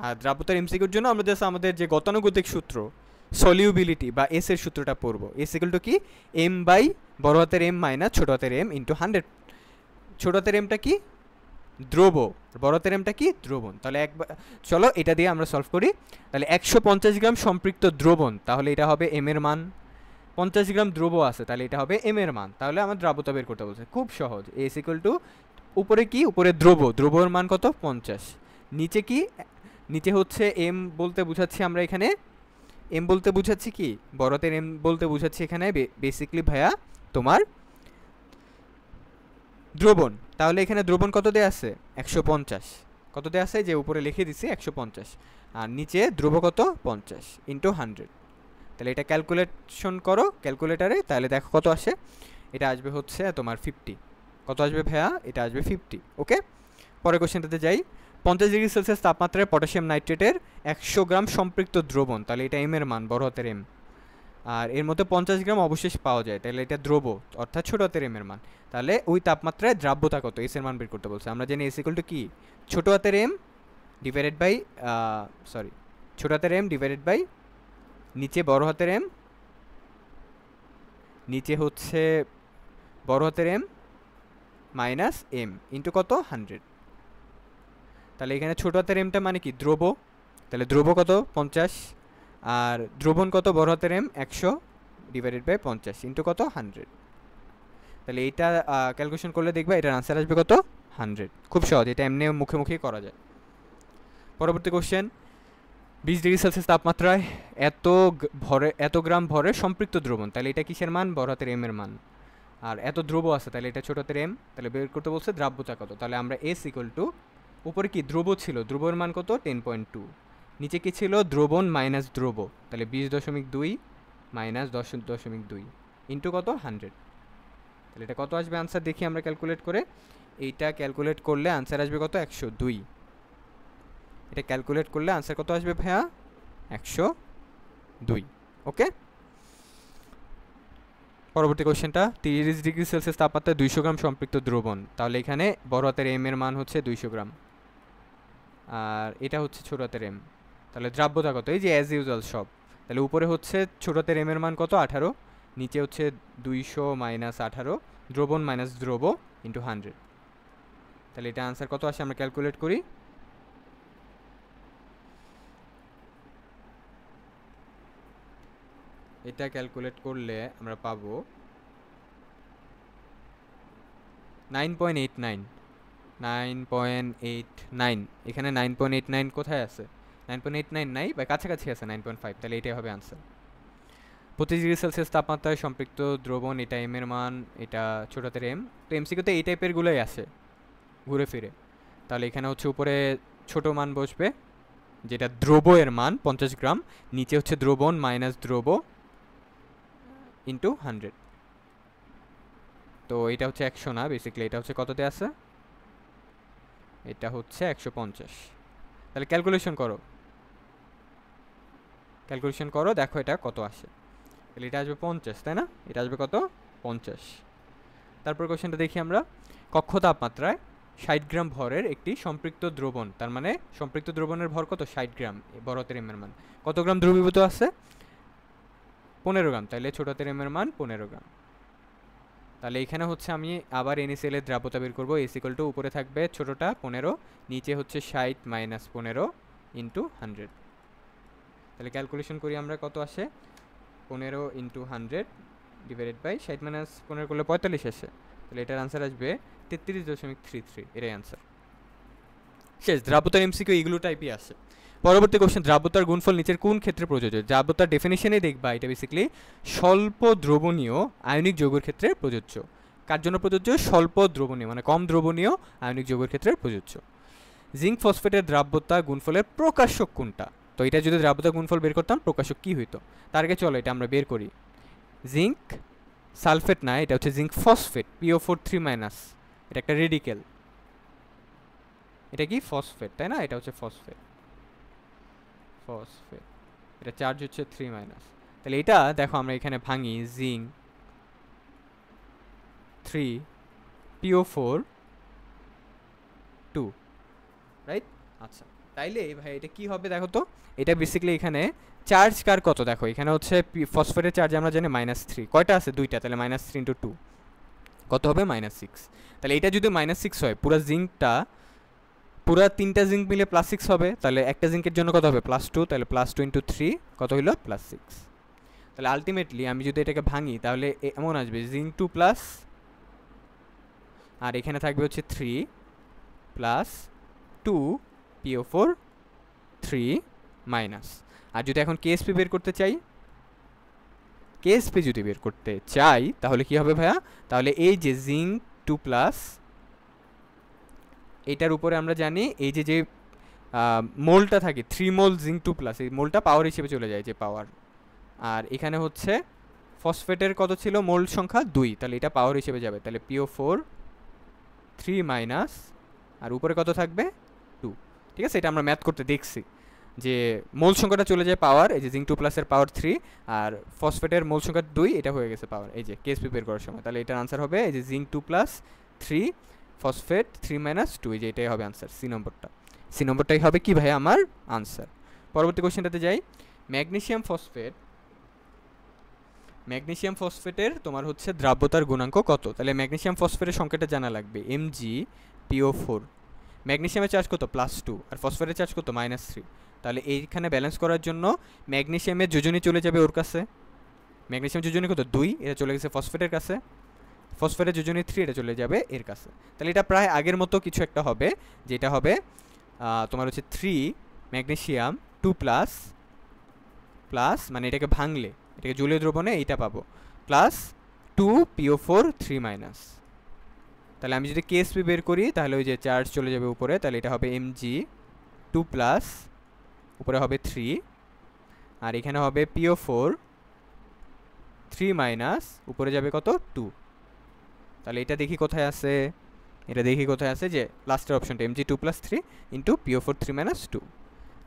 [SPEAKER 1] আর দ্রাব্যতার এমসিকিউর জন্য আমরা জাস্ট আমাদের যে গতানুগতিক সূত্র সলিউবিলিটি বা এস এর সূত্রটা পড়বো। এস ইকুয়াল টু কি এম বাই বড় হাতের এম মাইনাস ছোট হাতের এম ইন্টু 100। ছোট হাতের এমটা কি দ্রব, বড় হাতের এমটা কি দ্রবণ। তাহলে একবার চলো এটা দিয়ে আমরা সলভ করি। তাহলে 150 গ্রাম সম্পৃক্ত দ্রবণ, তাহলে এটা হবে এম এর মান। 50 গ্রাম দ্রব আছে, তাহলে এটা হবে এম এর মান। তাহলে আমার দ্রাব্যতা বের করতে বলছে, খুব সহজ। এস ইকুয়াল টু উপরে কি, উপরে দ্রব, দ্রবর মান কত 50, নিচে কি, নিচে হচ্ছে এম বলতে বুঝাচ্ছি আমরা এখানে, এম বলতে বুঝাচ্ছি কি বড়তের এম বলতে বুঝাচ্ছি এখানে বেসিক্যালি ভাইয়া তোমার দ্রবণ। তাহলে এখানে দ্রবণ কত দেয়া আছে 150, কত দেয়া আছে যে উপরে লিখে দিছি 150, আর নিচে দ্রব কত 50 ইন্টু 100। তাহলে এটা ক্যালকুলেশন করো ক্যালকুলেটারে, তাহলে দেখো কত আসে। এটা আসবে হচ্ছে তোমার 50। কত আসবে ভাইয়া? এটা আসবে 50। ওকে, পরের কোশ্চেনটাতে যাই। 50 ডিগ্রি সেলসিয়াস তাপমাত্রায় পটাশিয়াম নাইট্রেটের 100 গ্রাম সম্পৃক্ত দ্রবণ, তাহলে এটা এম এর মান, বড় হাতের এম। আর এর মধ্যে 50 গ্রাম অবশেষ পাওয়া যায়, তাহলে এটা দ্রব অর্থাৎ ছোট হাতের এম এর মান। তাহলে ওই তাপমাত্রায় দ্রাব্যতা কত, এস এর মান বের করতে বলছে। আমরা জানি এস ইকুয়াল টু কি ছোট হাতের এম ডিভাইডেড বাই ছোট হাতের এম ডিভাইডেড বাই নিচে বড় হাতের এম, নিচে হচ্ছে বড় হাতের এম মাইনাস এম ইন্টু কত 100। তাহলে এখানে ছোট হাতের এমটা মানে কি দ্রব, তাহলে দ্রব কত 50, আর দ্রবণ কত বড় হাতের এম 100 ডিভাইডেড বাই 50 ইন্টু কত 100। তাহলে এইটা ক্যালকুলেশন করলে দেখবা এটার আনসার আসবে কত 100। খুব সহজ, এটা এমনি মুখে মুখেই করা যায়। পরবর্তী কোশ্চেন, 20 ডিগ্রি সেলসিয়াস তাপমাত্রায় এত গ্রাম ভরের সম্পৃক্ত দ্রবণ, তাহলে এটা কিসের মান? বড় হাতের এম এর মান। আর এত দ্রব আছে, তাহলে এটা ছোট হাতের এম, তাহলে বের করতে বলছে দ্রাব্যতা কত। তাহলে আমরা এস ইকুয়াল টু উপরে কি দ্রব ছিল, দ্রবর মান কত 10.2, নিচে কি ছিল দ্রবণ মাইনাস দ্রব, তাহলে 20.2 মাইনাস 10.2 ইন্টু কত 100। তাহলে এটা কত আসবে আনসার দেখি আমরা ক্যালকুলেট করে। এইটা ক্যালকুলেট করলে আনসার আসবে কত 102। এটা ক্যালকুলেট করলে আনসার কত আসবে ভাইয়া 102। ওকে, পরবর্তী কোশ্চেনটা, 30 ডিগ্রি সেলসিয়াস তাপমাত্রায় 200 গ্রাম সম্পৃক্ত দ্রবণ, তাহলে এখানে বড় হাতের এম এর মান হচ্ছে 200 গ্রাম, আর এটা হচ্ছে ছোট হাতের এম। তাহলে দ্রাব্যতা কত, এই যে অ্যাজ ইউজুয়াল সব। তাহলে উপরে হচ্ছে ছোট হাতের এম এর মান কত 18, নিচে হচ্ছে 200 মাইনাস 18 দ্রবণ মাইনাস দ্রব ইন্টু 100। তাহলে এটা আনসার কত আসে আমরা ক্যালকুলেট করি। এটা ক্যালকুলেট করলে আমরা পাবো 9.89। 9.89, এখানে 9.89 কোথায় আছে? 9.89 নাই বা কাছাকাছি আছে 9.5, তাহলে এটাই হবে আনসার। 25 ডিগ্রি সেলসিয়াস তাপমাত্রায় সম্পৃক্ত দ্রবণ, এটা এম এর মান, এটা ছোট হাতের এম। তো এমসিকিউতে এই টাইপের গুলোই আসে ঘুরে ফিরে। তাহলে এখানে হচ্ছে উপরে ছোট মান বসবে যেটা দ্রব এর মান 50 গ্রাম, নিচে হচ্ছে দ্রবণ মাইনাস দ্রব ইন্টু 100। তো এটা হচ্ছে 100 না, বেসিক্যালি এটা হচ্ছে কততে আছে, এটা হচ্ছে 150। তাহলে ক্যালকুলেশন করো, দেখো এটা কত আসে। তাহলে এটা আসবে 50, তাই না? এটা আসবে কত, 50। তারপর কোশ্চেনটা দেখি আমরা। কক্ষ তাপমাত্রায় 60 গ্রাম ভরের একটি সম্পৃক্ত দ্রবণ, তার মানে সম্পৃক্ত দ্রবণের ভর কত, 60 গ্রাম, বড় হাতের এম এর মান কত গ্রাম দ্রবীভূত আছে, 15 গ্রাম। তাহলে ছোট হাতের এম এর মান 15 গ্রাম। তাহলে এখানে হচ্ছে আমি আবার NaCl এর দ্রাব্যতা বের করবো। S = উপরে থাকবে ছোটটা 15, নিচে হচ্ছে 60 মাইনাস 15 ইন্টু 100। তাহলে ক্যালকুলেশন করি আমরা, কত আসে, 15 ইন্টু 100 ডিভাইডেড বাই 60 মাইনাস 15 করলে 45 আসে। তাহলে এটার আনসার আসবে 33.33। এটাই আনসার। শেষ। দ্রাব্যতার MCQ এগুলো টাইপই আসে। পরবর্তী কোশ্চেন, দ্রাব্যতার গুণফল নিচের কোন ক্ষেত্রে প্রযোজ্য? দ্রাব্যতার ডেফিনিশনে দেখবা এটা বেসিক্যালি স্বল্প দ্রবণীয় আয়নিক যৌগের ক্ষেত্রে প্রযোজ্য। কার জন্য প্রযোজ্য? স্বল্প দ্রবণীয় মানে কম দ্রবণীয় আয়নিক যৌগের ক্ষেত্রে প্রযোজ্য। জিঙ্ক ফসফেটের দ্রাব্যতা গুণফলের প্রকাশক কোনটা? তো এটা যদি দ্রাব্যতা গুণফল বের করতাম, প্রকাশক কি হইতো? তার আগে চলো এটা আমরা বের করি। জিঙ্ক সালফেট না, এটা হচ্ছে জিঙ্ক ফসফেট, PO4 3-। এটা একটা রেডিকেল, এটা কি ফসফেট, তাই না? এটা হচ্ছে ফসফেট, এটা চার্জ হচ্ছে 3-। তাহলে এটা দেখো আমরা এখানে ভাঙি, জিঙ্ক 3 PO4 2, রাইট? আচ্ছা, তাইলে ভাই এটা কি হবে দেখো তো। এটা বেসিক্যালি এখানে চার্জ কার কত, দেখো এখানে হচ্ছে ফসফেটের চার্জ আমরা জানি -3, কয়টা আছে, দুইটা। তাহলে -3 ইন্টু 2 কত হবে, -6। তাহলে এটা যদি -6 হয়, পুরা তিনটা জিঙ্ক মিলে +6 হবে। তাহলে একটা জিঙ্কের জন্য কত হবে, +2। তাহলে +2 ইন্টু 3 কত হইল, +6। তাহলে আলটিমেটলি আমি যদি এটাকে ভাঙি, তাহলে এমন আসবে জিঙ্ক 2 প্লাস, আর এখানে থাকবে হচ্ছে 3 প্লাস 2 PO4 3-। আর যদি এখন KSP বের করতে চাই, তাহলে কি হবে ভাইয়া? তাহলে এই যে জিঙ্ক 2 প্লাস, এটার উপরে আমরা জানি এই যে মোলটা থাকে 3 মোল জিঙ্ক 2 প্লাস, এই মোলটা পাওয়ার হিসেবে চলে যায়, যে পাওয়ার। আর এখানে হচ্ছে ফসফেটের কত ছিল, মোল সংখ্যা 2, তাহলে এটা পাওয়ার হিসেবে যাবে। তাহলে PO4 3-, আর উপরে কত থাকবে, 2। ঠিক আছে, এটা আমরা ম্যাথ করতে দেখছি যে মোল সংখ্যাটা চলে যায় পাওয়ার, এই যে জিঙ্ক 2 প্লাসের পাওয়ার 3, আর ফসফেটের মোল সংখ্যা 2, এটা হয়ে গেছে পাওয়ার, এই যে KSP বের করার সময়। তাহলে এটার আনসার হবে এই যে জিঙ্ক 2 প্লাস 3 ফসফেট 3-2, এই যে এটাই হবে আনসার, সি নম্বরটাই হবে কি ভাই আমার আনসার। পরবর্তী কোশ্চেনটাতে যাই। ম্যাগনেসিয়াম ফসফেটের তোমার হচ্ছে দ্রাব্যতার গুণাঙ্ক কত? তাহলে ম্যাগনেসিয়াম ফসফেটের সংখ্যাটা জানা লাগবে, Mg/PO4। ম্যাগনেসিয়ামের চার্জ কত, +2, আর ফসফেটের চার্জ কত, -3। তাহলে এইখানে ব্যালেন্স করার জন্য ম্যাগনেসিয়ামের যোজনী চলে যাবে ওর কাছে। ম্যাগনেসিয়াম যোজনী কত, 2, এটা চলে গেছে ফসফেটের কাছে। ফসফেটের যোজনী 3, এটা চলে যাবে এর কাছে। তাহলে এটা প্রায় আগের মতো কিছু একটা হবে, যেটা হবে তোমার হচ্ছে 3 ম্যাগনেসিয়াম 2 প্লাস, মানে এটাকে ভাঙলে, এটাকে জলীয় দ্রবণে এইটা পাবো, প্লাস 2 PO4 3-। তাহলে আমি যদি KSP বের করি, তাহলে ওই যে চার্জ চলে যাবে উপরে, তাহলে এটা হবে Mg 2 প্লাস, উপরে হবে 3, আর এখানে হবে PO4 3-, উপরে যাবে কত, 2। তাহলে এটা দেখি কোথায় আছে, যে লাস্টের অপশনটা Mg 2 plus 3 into PO4 3-2,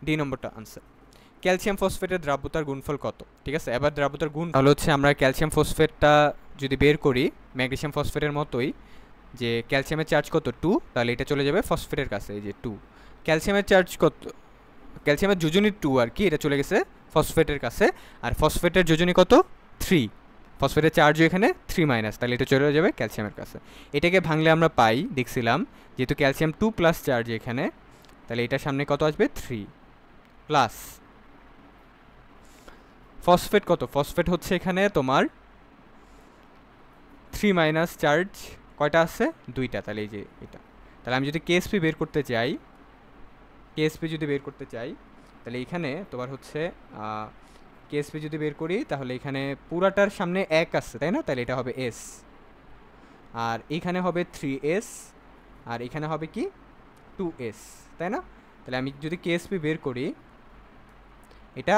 [SPEAKER 1] D নম্বরটা আনসার। ক্যালসিয়াম ফসফেটের দ্রাব্যতার গুণফল কত? ঠিক আছে, এবার দ্রাব্যতার গুণ তাহলে হচ্ছে আমরা ক্যালসিয়াম ফসফেটটা যদি বের করি ম্যাগনেসিয়াম ফসফেটের মতোই, যে ক্যালসিয়ামের চার্জ কত, 2, তাহলে এটা চলে যাবে ফসফেটের কাছে, এই যে 2। ক্যালসিয়ামের চার্জ কত, ক্যালসিয়ামের যোজনী 2 আর কি, এটা চলে গেছে ফসফেটের কাছে। আর ফসফেটের যোজনী কত, 3, ফসফেটের চার্জও এখানে 3-, তাহলে এটা চলে যাবে ক্যালসিয়ামের কাছে। এটাকে ভাঙলে আমরা পাই, দেখছিলাম যেহেতু ক্যালসিয়াম 2 প্লাস চার্জ এখানে, তাহলে এটার সামনে কত আসবে, 3 প্লাস। ফসফেট কত, ফসফেট হচ্ছে এখানে তোমার 3- চার্জ, কয়টা আছে, 2টা। তাহলে এই যে এটা, তাহলে আমি যদি KSP বের করতে চাই, তাহলে এখানে তোমার হচ্ছে KSP যদি বের করি, তাহলে এখানে পুরাটার সামনে 1 আছে, তাই না? তাহলে এটা হবে S, আর এখানে হবে 3S, আর এখানে হবে কি 2S, তাই না? তাহলে আমি যদি কেএসপি বের করি, এটা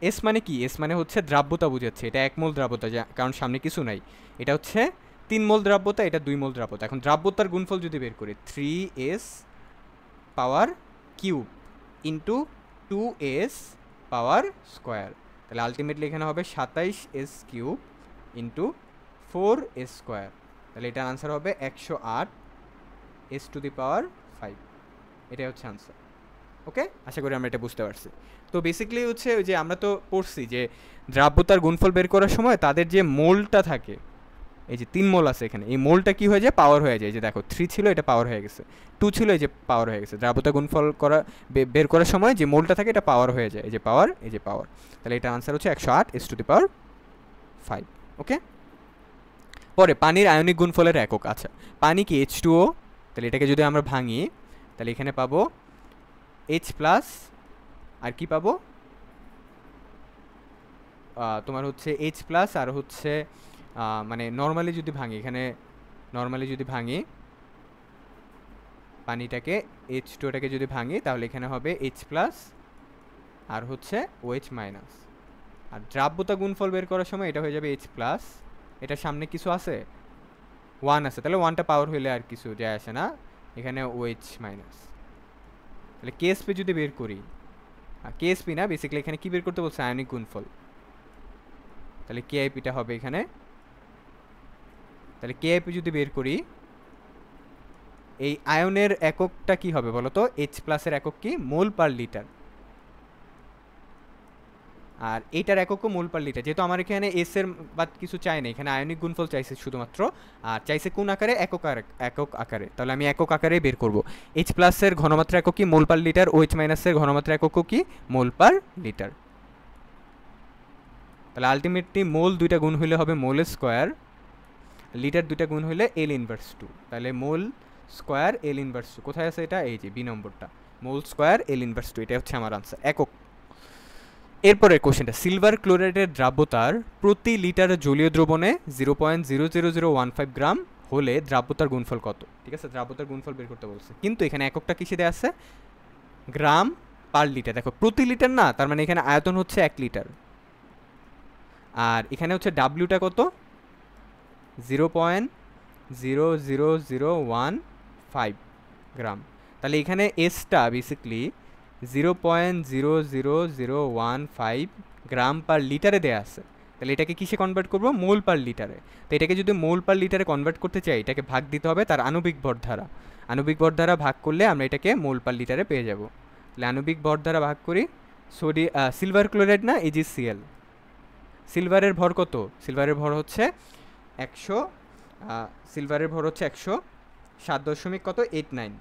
[SPEAKER 1] এস মানে কি, এস মানে হচ্ছে দ্রাব্যতা বোঝাচ্ছে, এটা 1 মোল দ্রাব্যতা, কারণ সামনে কিছু নাই। এটা হচ্ছে 3 মোল দ্রাব্যতা, এটা 2 মোল দ্রাব্যতা। এখন দ্রাব্যতার গুণফল যদি বের করি 3s power cube into 2s পাওয়ার স্কোয়ার, তাহলে আলটিমেটলি এখানে হবে 27s cube into 4s square, তাহলে এটার আনসার হবে 108s টু দি পাওয়ার 5। এটাই হচ্ছে আনসার। ওকে, আশা করি আমরা এটা বুঝতে পারছি। তো বেসিক্যালি হচ্ছে ওই যে আমরা তো পড়ছি যে দ্রাব্যতার গুণফল বের করার সময় তাদের যে মোলটা থাকে, এই যে 3 মোল আছে এখানে, এই মোলটা কি হয়ে যায়, পাওয়ার হয়ে যায়। যে দেখো 3 ছিল, এটা পাওয়ার হয়ে গেছে, 2 ছিল, এই যে পাওয়ার হয়ে গেছে। দ্রাব্যতা গুণফল করা বের করার সময় যে মোলটা থাকে এটা পাওয়ার হয়ে যায়, এই যে পাওয়ার, এই যে পাওয়ার। তাহলে এটা আনসার হচ্ছে 108s টু দি পাওয়ার 5। ওকে, পরে পানির আয়নিক গুণফলের একক। আচ্ছা, পানি কি H2O, তাহলে এটাকে যদি আমরা ভাঙি তাহলে এখানে পাবো H+, আর কি পাবো, তোমার হচ্ছে H+, আর হচ্ছে মানে নর্মালি যদি ভাঙি, এখানে নর্মালি যদি ভাঙি পানিটাকে, H2টাকে যদি ভাঙি তাহলে এখানে হবে H+, আর হচ্ছে OH-। আর দ্রাব্যতা গুণফল বের করার সময় এটা হয়ে যাবে H+, এটার সামনে কিছু আছে, 1 আছে, তাহলে 1টা পাওয়ার হইলে আর কিছু যায় আসে না, এখানে OH-। তাহলে কেএসপি যদি বের করি, কেএসপি না, বেসিক্যালি এখানে কি বের করতে বলছে, আয়নিক গুণফল, তাহলে কেআইপিটা হবে এখানে। তাহলে কেআইপি যদি বের করি, এই আয়নের এককটা কি হবে বলো তো, H+ এর একক কি, মোল পার লিটার, আর এইটার এককও মোল পার লিটার। যেহেতু আমার এখানে এস এর বাদ কিছু চাই না, এখানে আয়নিক গুণফল চাইছে শুধুমাত্র, আর চাইছে কোন আকারে, একক আকারে, তাহলে আমি একক আকারে বের করব। H+ এর ঘনমাত্রা একক কি, মোল পার লিটার, OH- এর ঘনমাত্রা এককও কি, মোল পার লিটার। তাহলে আলটিমেটলি মোল 2টা গুণ হইলে হবে মোল স্কোয়ার, লিটার 2টা গুণ হইলে L ইনভার্স 2, তাহলে মোল স্কোয়ার L ইনভার্স 2 কোথায় আছে, এটা এই যে বি নম্বরটা, মোল স্কোয়ার L ইনভার্স 2, এটা হচ্ছে আমার আনসার, একক। এরপরের কোশ্চেনটা, সিলভার ক্লোরাইডের দ্রাব্যতার প্রতি লিটার জলীয় দ্রবণে 0.00015 গ্রাম হলে দ্রাব্যতার গুণফল কত? ঠিক আছে, দ্রাব্যতার গুণফল বের করতে বলছে, কিন্তু এখানে এককটা কিসে দেওয়া আছে, গ্রাম পার লিটার। দেখো প্রতি লিটার না, তার মানে এখানে আয়তন হচ্ছে 1 লিটার, আর এখানে হচ্ছে ডাব্লিউটা কত, 0.00015 গ্রাম। তাহলে এখানে এসটা বেসিক্যালি 0.00015 গ্রাম পার লিটারে দেয়া আছে, তাহলে এটাকে কিসে কনভার্ট করব, মোল পার লিটারে। তো এটাকে যদি মোল পার লিটারে কনভার্ট করতে চাই, এটাকে ভাগ দিতে হবে তার আণবিক ভর দ্বারা, আণবিক ভর দ্বারা ভাগ করলে আমরা এটাকে মোল পার লিটারে পেয়ে যাব। তাহলে আণবিক ভর দ্বারা ভাগ করি, সিলভার ক্লোরাইড না, AgCl, সিলভারের ভর কত, সিলভারের ভর হচ্ছে 100, সিলভারের ভর হচ্ছে 107.89,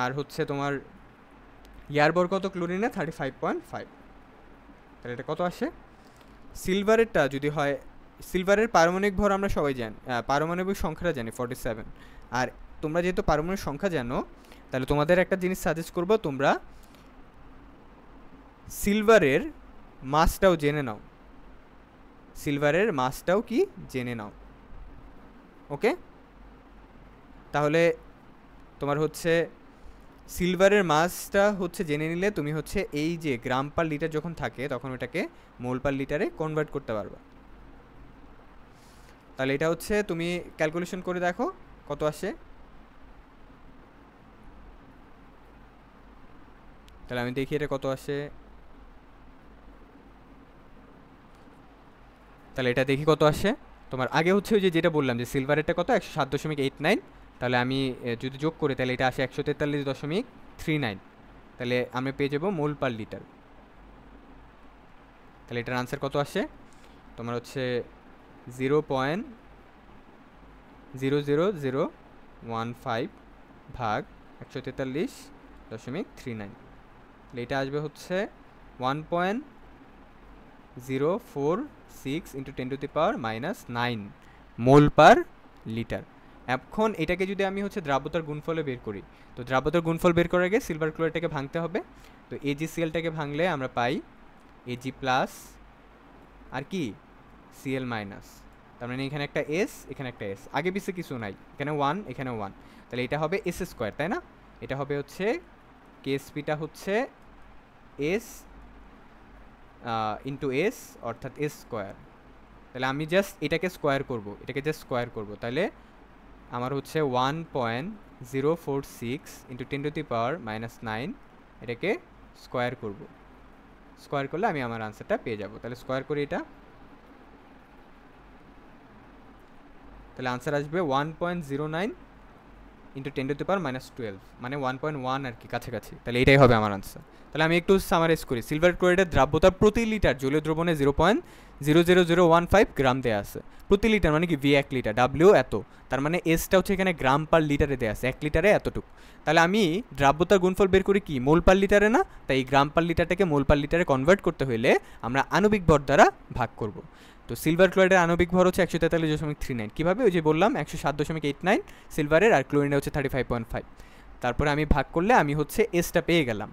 [SPEAKER 1] আর হচ্ছে তোমার ইয়ার ভর কত ক্লোরিনে, 35.5। তাহলে এটা কত আসে, সিলভারেরটা যদি হয়, সিলভারের পারমাণবিক ভর আমরা সবাই জানি, পারমাণবিক সংখ্যাটা জানি 47, আর তোমরা যেহেতু পারমাণবিক সংখ্যা জানো, তাহলে তোমাদের একটা জিনিস সাজেস্ট করবো, তোমরা সিলভারের মাসটাও জেনে নাও, সিলভারের মাসটাও কি জেনে নাও। ওকে, তাহলে তোমার হচ্ছে সিলভারের মাসটা হচ্ছে জেনে নিলে তুমি হচ্ছে এই যে গ্রাম পার লিটার যখন থাকে তখন ওটাকে মোল পার লিটারে কনভার্ট করতে পারবা। তাহলে এটা হচ্ছে তুমি ক্যালকুলেশন করে দেখো কত আসে। তাহলে আমি দেখি এটা কত আসে, তাহলে এটা দেখি কত আসে। তোমার আগে হচ্ছে ওই যে যেটা বললাম যে সিলভারেরটা কত 107.89, তাহলে আমি যদি যোগ করি তাহলে এটা আসে 143.39, তাহলে আমি পেয়ে যাবো মোল পার লিটার। তাহলে এটার আনসার কত আসে তোমার হচ্ছে 0.00015 ভাগ 143.39, তাহলে এটা আসবে হচ্ছে 1.046 ইন্টু 10⁻⁻9 মোল পার লিটার। এখন এটাকে যদি আমি হচ্ছে দ্রাব্যতার গুণফলে বের করি, তো দ্রাব্যতার গুণফল বের করার আগে সিলভার ক্লোরাইডটাকে ভাঙতে হবে। তো AgClটাকে ভাঙলে আমরা পাই Ag প্লাস আর কি Cl মাইনাস, তার মানে এখানে একটা এস, এখানে একটা এস, আগে পিছে কিছু নাই, এখানে 1 এখানে 1, তাহলে এটা হবে এস স্কোয়ার, তাই না? এটা হবে হচ্ছে কেএসপিটা হচ্ছে এস ইন্টু এস, অর্থাৎ এস স্কোয়ার। তাহলে আমি জাস্ট এটাকে স্কোয়ার করব, এটাকে জাস্ট স্কোয়ার করব, তাহলে আমার হচ্ছে 1.046 ইন্টু 10⁻⁻৯, এটাকে স্কোয়ার করব, স্কোয়ার করলে আমি আমার আনসারটা পেয়ে যাব। তাহলে স্কোয়ার করি এটা, তাহলে আনসার আসবে 1.09 ইন্টু 10⁻⁻12, মানে 1.1 আর কি, কাছাকাছি। তাহলে এটাই হবে আমার আনসার। তাহলে আমি একটু সামারাইজ করি। সিলভার ক্লোরাইডের দ্রাব্যতা প্রতি লিটার জলীয় দ্রবণে 0.00015 গ্রাম দেওয়া আছে। প্রতি লিটার মানে কি ভি 1 লিটার, ডাব্লিউ এত, তার মানে এসটা হচ্ছে এখানে গ্রাম পার লিটারে দেওয়া আছে, 1 লিটারে এতটুকু। তাহলে আমি দ্রাব্যতার গুণফল বের করি কি মোল পার লিটারে না, তাই এই গ্রাম পার লিটারটাকে মোল পার লিটারে কনভার্ট করতে হলে আমরা আণবিক ভর দ্বারা ভাগ করব। তো সিলভার ক্লোরাইডের আণবিক ভর হচ্ছে 143.39, কীভাবে? ওই যে বললাম 107.89 সিলভারের, আর ক্লোরিনের হচ্ছে 35.5। তারপরে আমি ভাগ করলে আমি হচ্ছে এসটা পেয়ে গেলাম,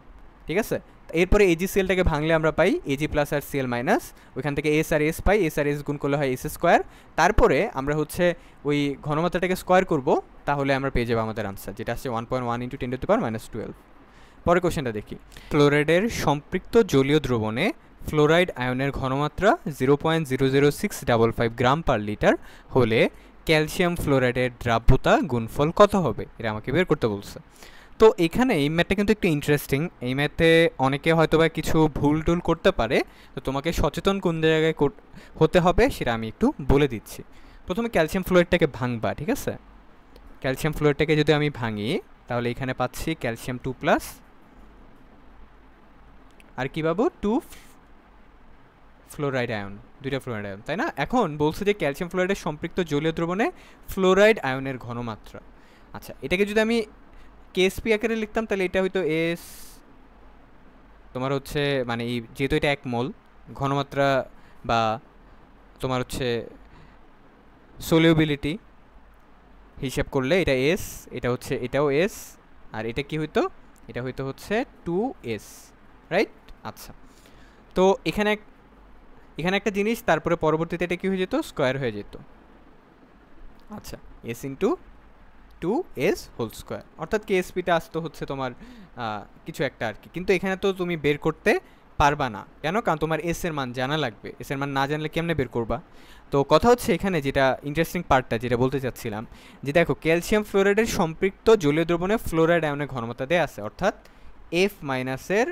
[SPEAKER 1] ঠিক আছে। এরপরে এজি সিএলটাকে ভাঙলে আমরা পাই এজি প্লাস আর সিএল মাইনাস, ওইখান থেকে এস আর এস পাই, এস আর এস গুণ করলে হয় এস স্কোয়ার। তারপরে আমরা হচ্ছে ওই ঘনমাত্রাটাকে স্কোয়ার করব, তাহলে আমরা পেয়ে যাবো আমাদের আনসার, যেটা আসছে 1.1 ইন্টু 10⁻⁻12। পরের কোশ্চেনটা দেখি। ক্লোরাইডের সম্পৃক্ত জলীয় দ্রবণে ফ্লোরাইড আয়নের ঘনমাত্রা 0.00655 গ্রাম পার লিটার হলে ক্যালসিয়াম ফ্লোরাইডের দ্রাব্যতা গুণফল কত হবে, এটা আমাকে বের করতে বলছে। তো এখানে এই ম্যাথটা কিন্তু একটু ইন্টারেস্টিং। এই ম্যাথে অনেকে হয়তো বা কিছু ভুল টুল করতে পারে, তো তোমাকে সচেতন কোন জায়গায় হতে হবে সেটা আমি একটু বলে দিচ্ছি। প্রথমে ক্যালসিয়াম ফ্লোরাইডটাকে ভাঙবা, ঠিক আছে। ক্যালসিয়াম ফ্লোরাইডটাকে যদি আমি ভাঙি, তাহলে এখানে পাচ্ছি ক্যালসিয়াম 2+, আর কি পাবো 2 ফ্লোরাইড আয়ন, দুইটা ফ্লোরাইড আয়ন, তাই না? এখন বলছে যে ক্যালসিয়াম ফ্লোরাইডের সম্পৃক্ত জলীয় দ্রবণে ফ্লোরাইড আয়নের ঘনমাত্রা। আচ্ছা, এটাকে যদি আমি কেএসপি আকারে লিখতাম, তাহলে এটা হয়তো এস, তোমার হচ্ছে মানে যেহেতু এটা 1 মোল, ঘনমাত্রা বা তোমার হচ্ছে সলিউবিলিটি হিসাব করলে এটা এস, এটা হচ্ছে এটাও এস, আর এটা কি হইতো, এটা হয়তো হচ্ছে 2s, রাইট? আচ্ছা, তো এখানে একটা জিনিস, তারপরে পরবর্তীতে এটা কি হয়ে যেত, স্কোয়ার হয়ে যেত। আচ্ছা, S into 2s whole square, অর্থাৎ কেএসপিটা আসতো হচ্ছে তোমার কিছু একটা আর কি। কিন্তু এখানে তো তুমি বের করতে পারবা না, কেন? কারণ তোমার এস এর মান জানা লাগবে, এস এর মান না জানলে কেমনে বের করবা? তো কথা হচ্ছে এখানে যেটা ইন্টারেস্টিং পার্টটা যেটা বলতে চাচ্ছিলাম, যে দেখো ক্যালসিয়াম ফ্লোরাইডের সম্পৃক্ত জলীয় দ্রবণে ফ্লোরাইড আয়নের ঘনমাত্রা দেওয়া আছে, অর্থাৎ এফ মাইনাসের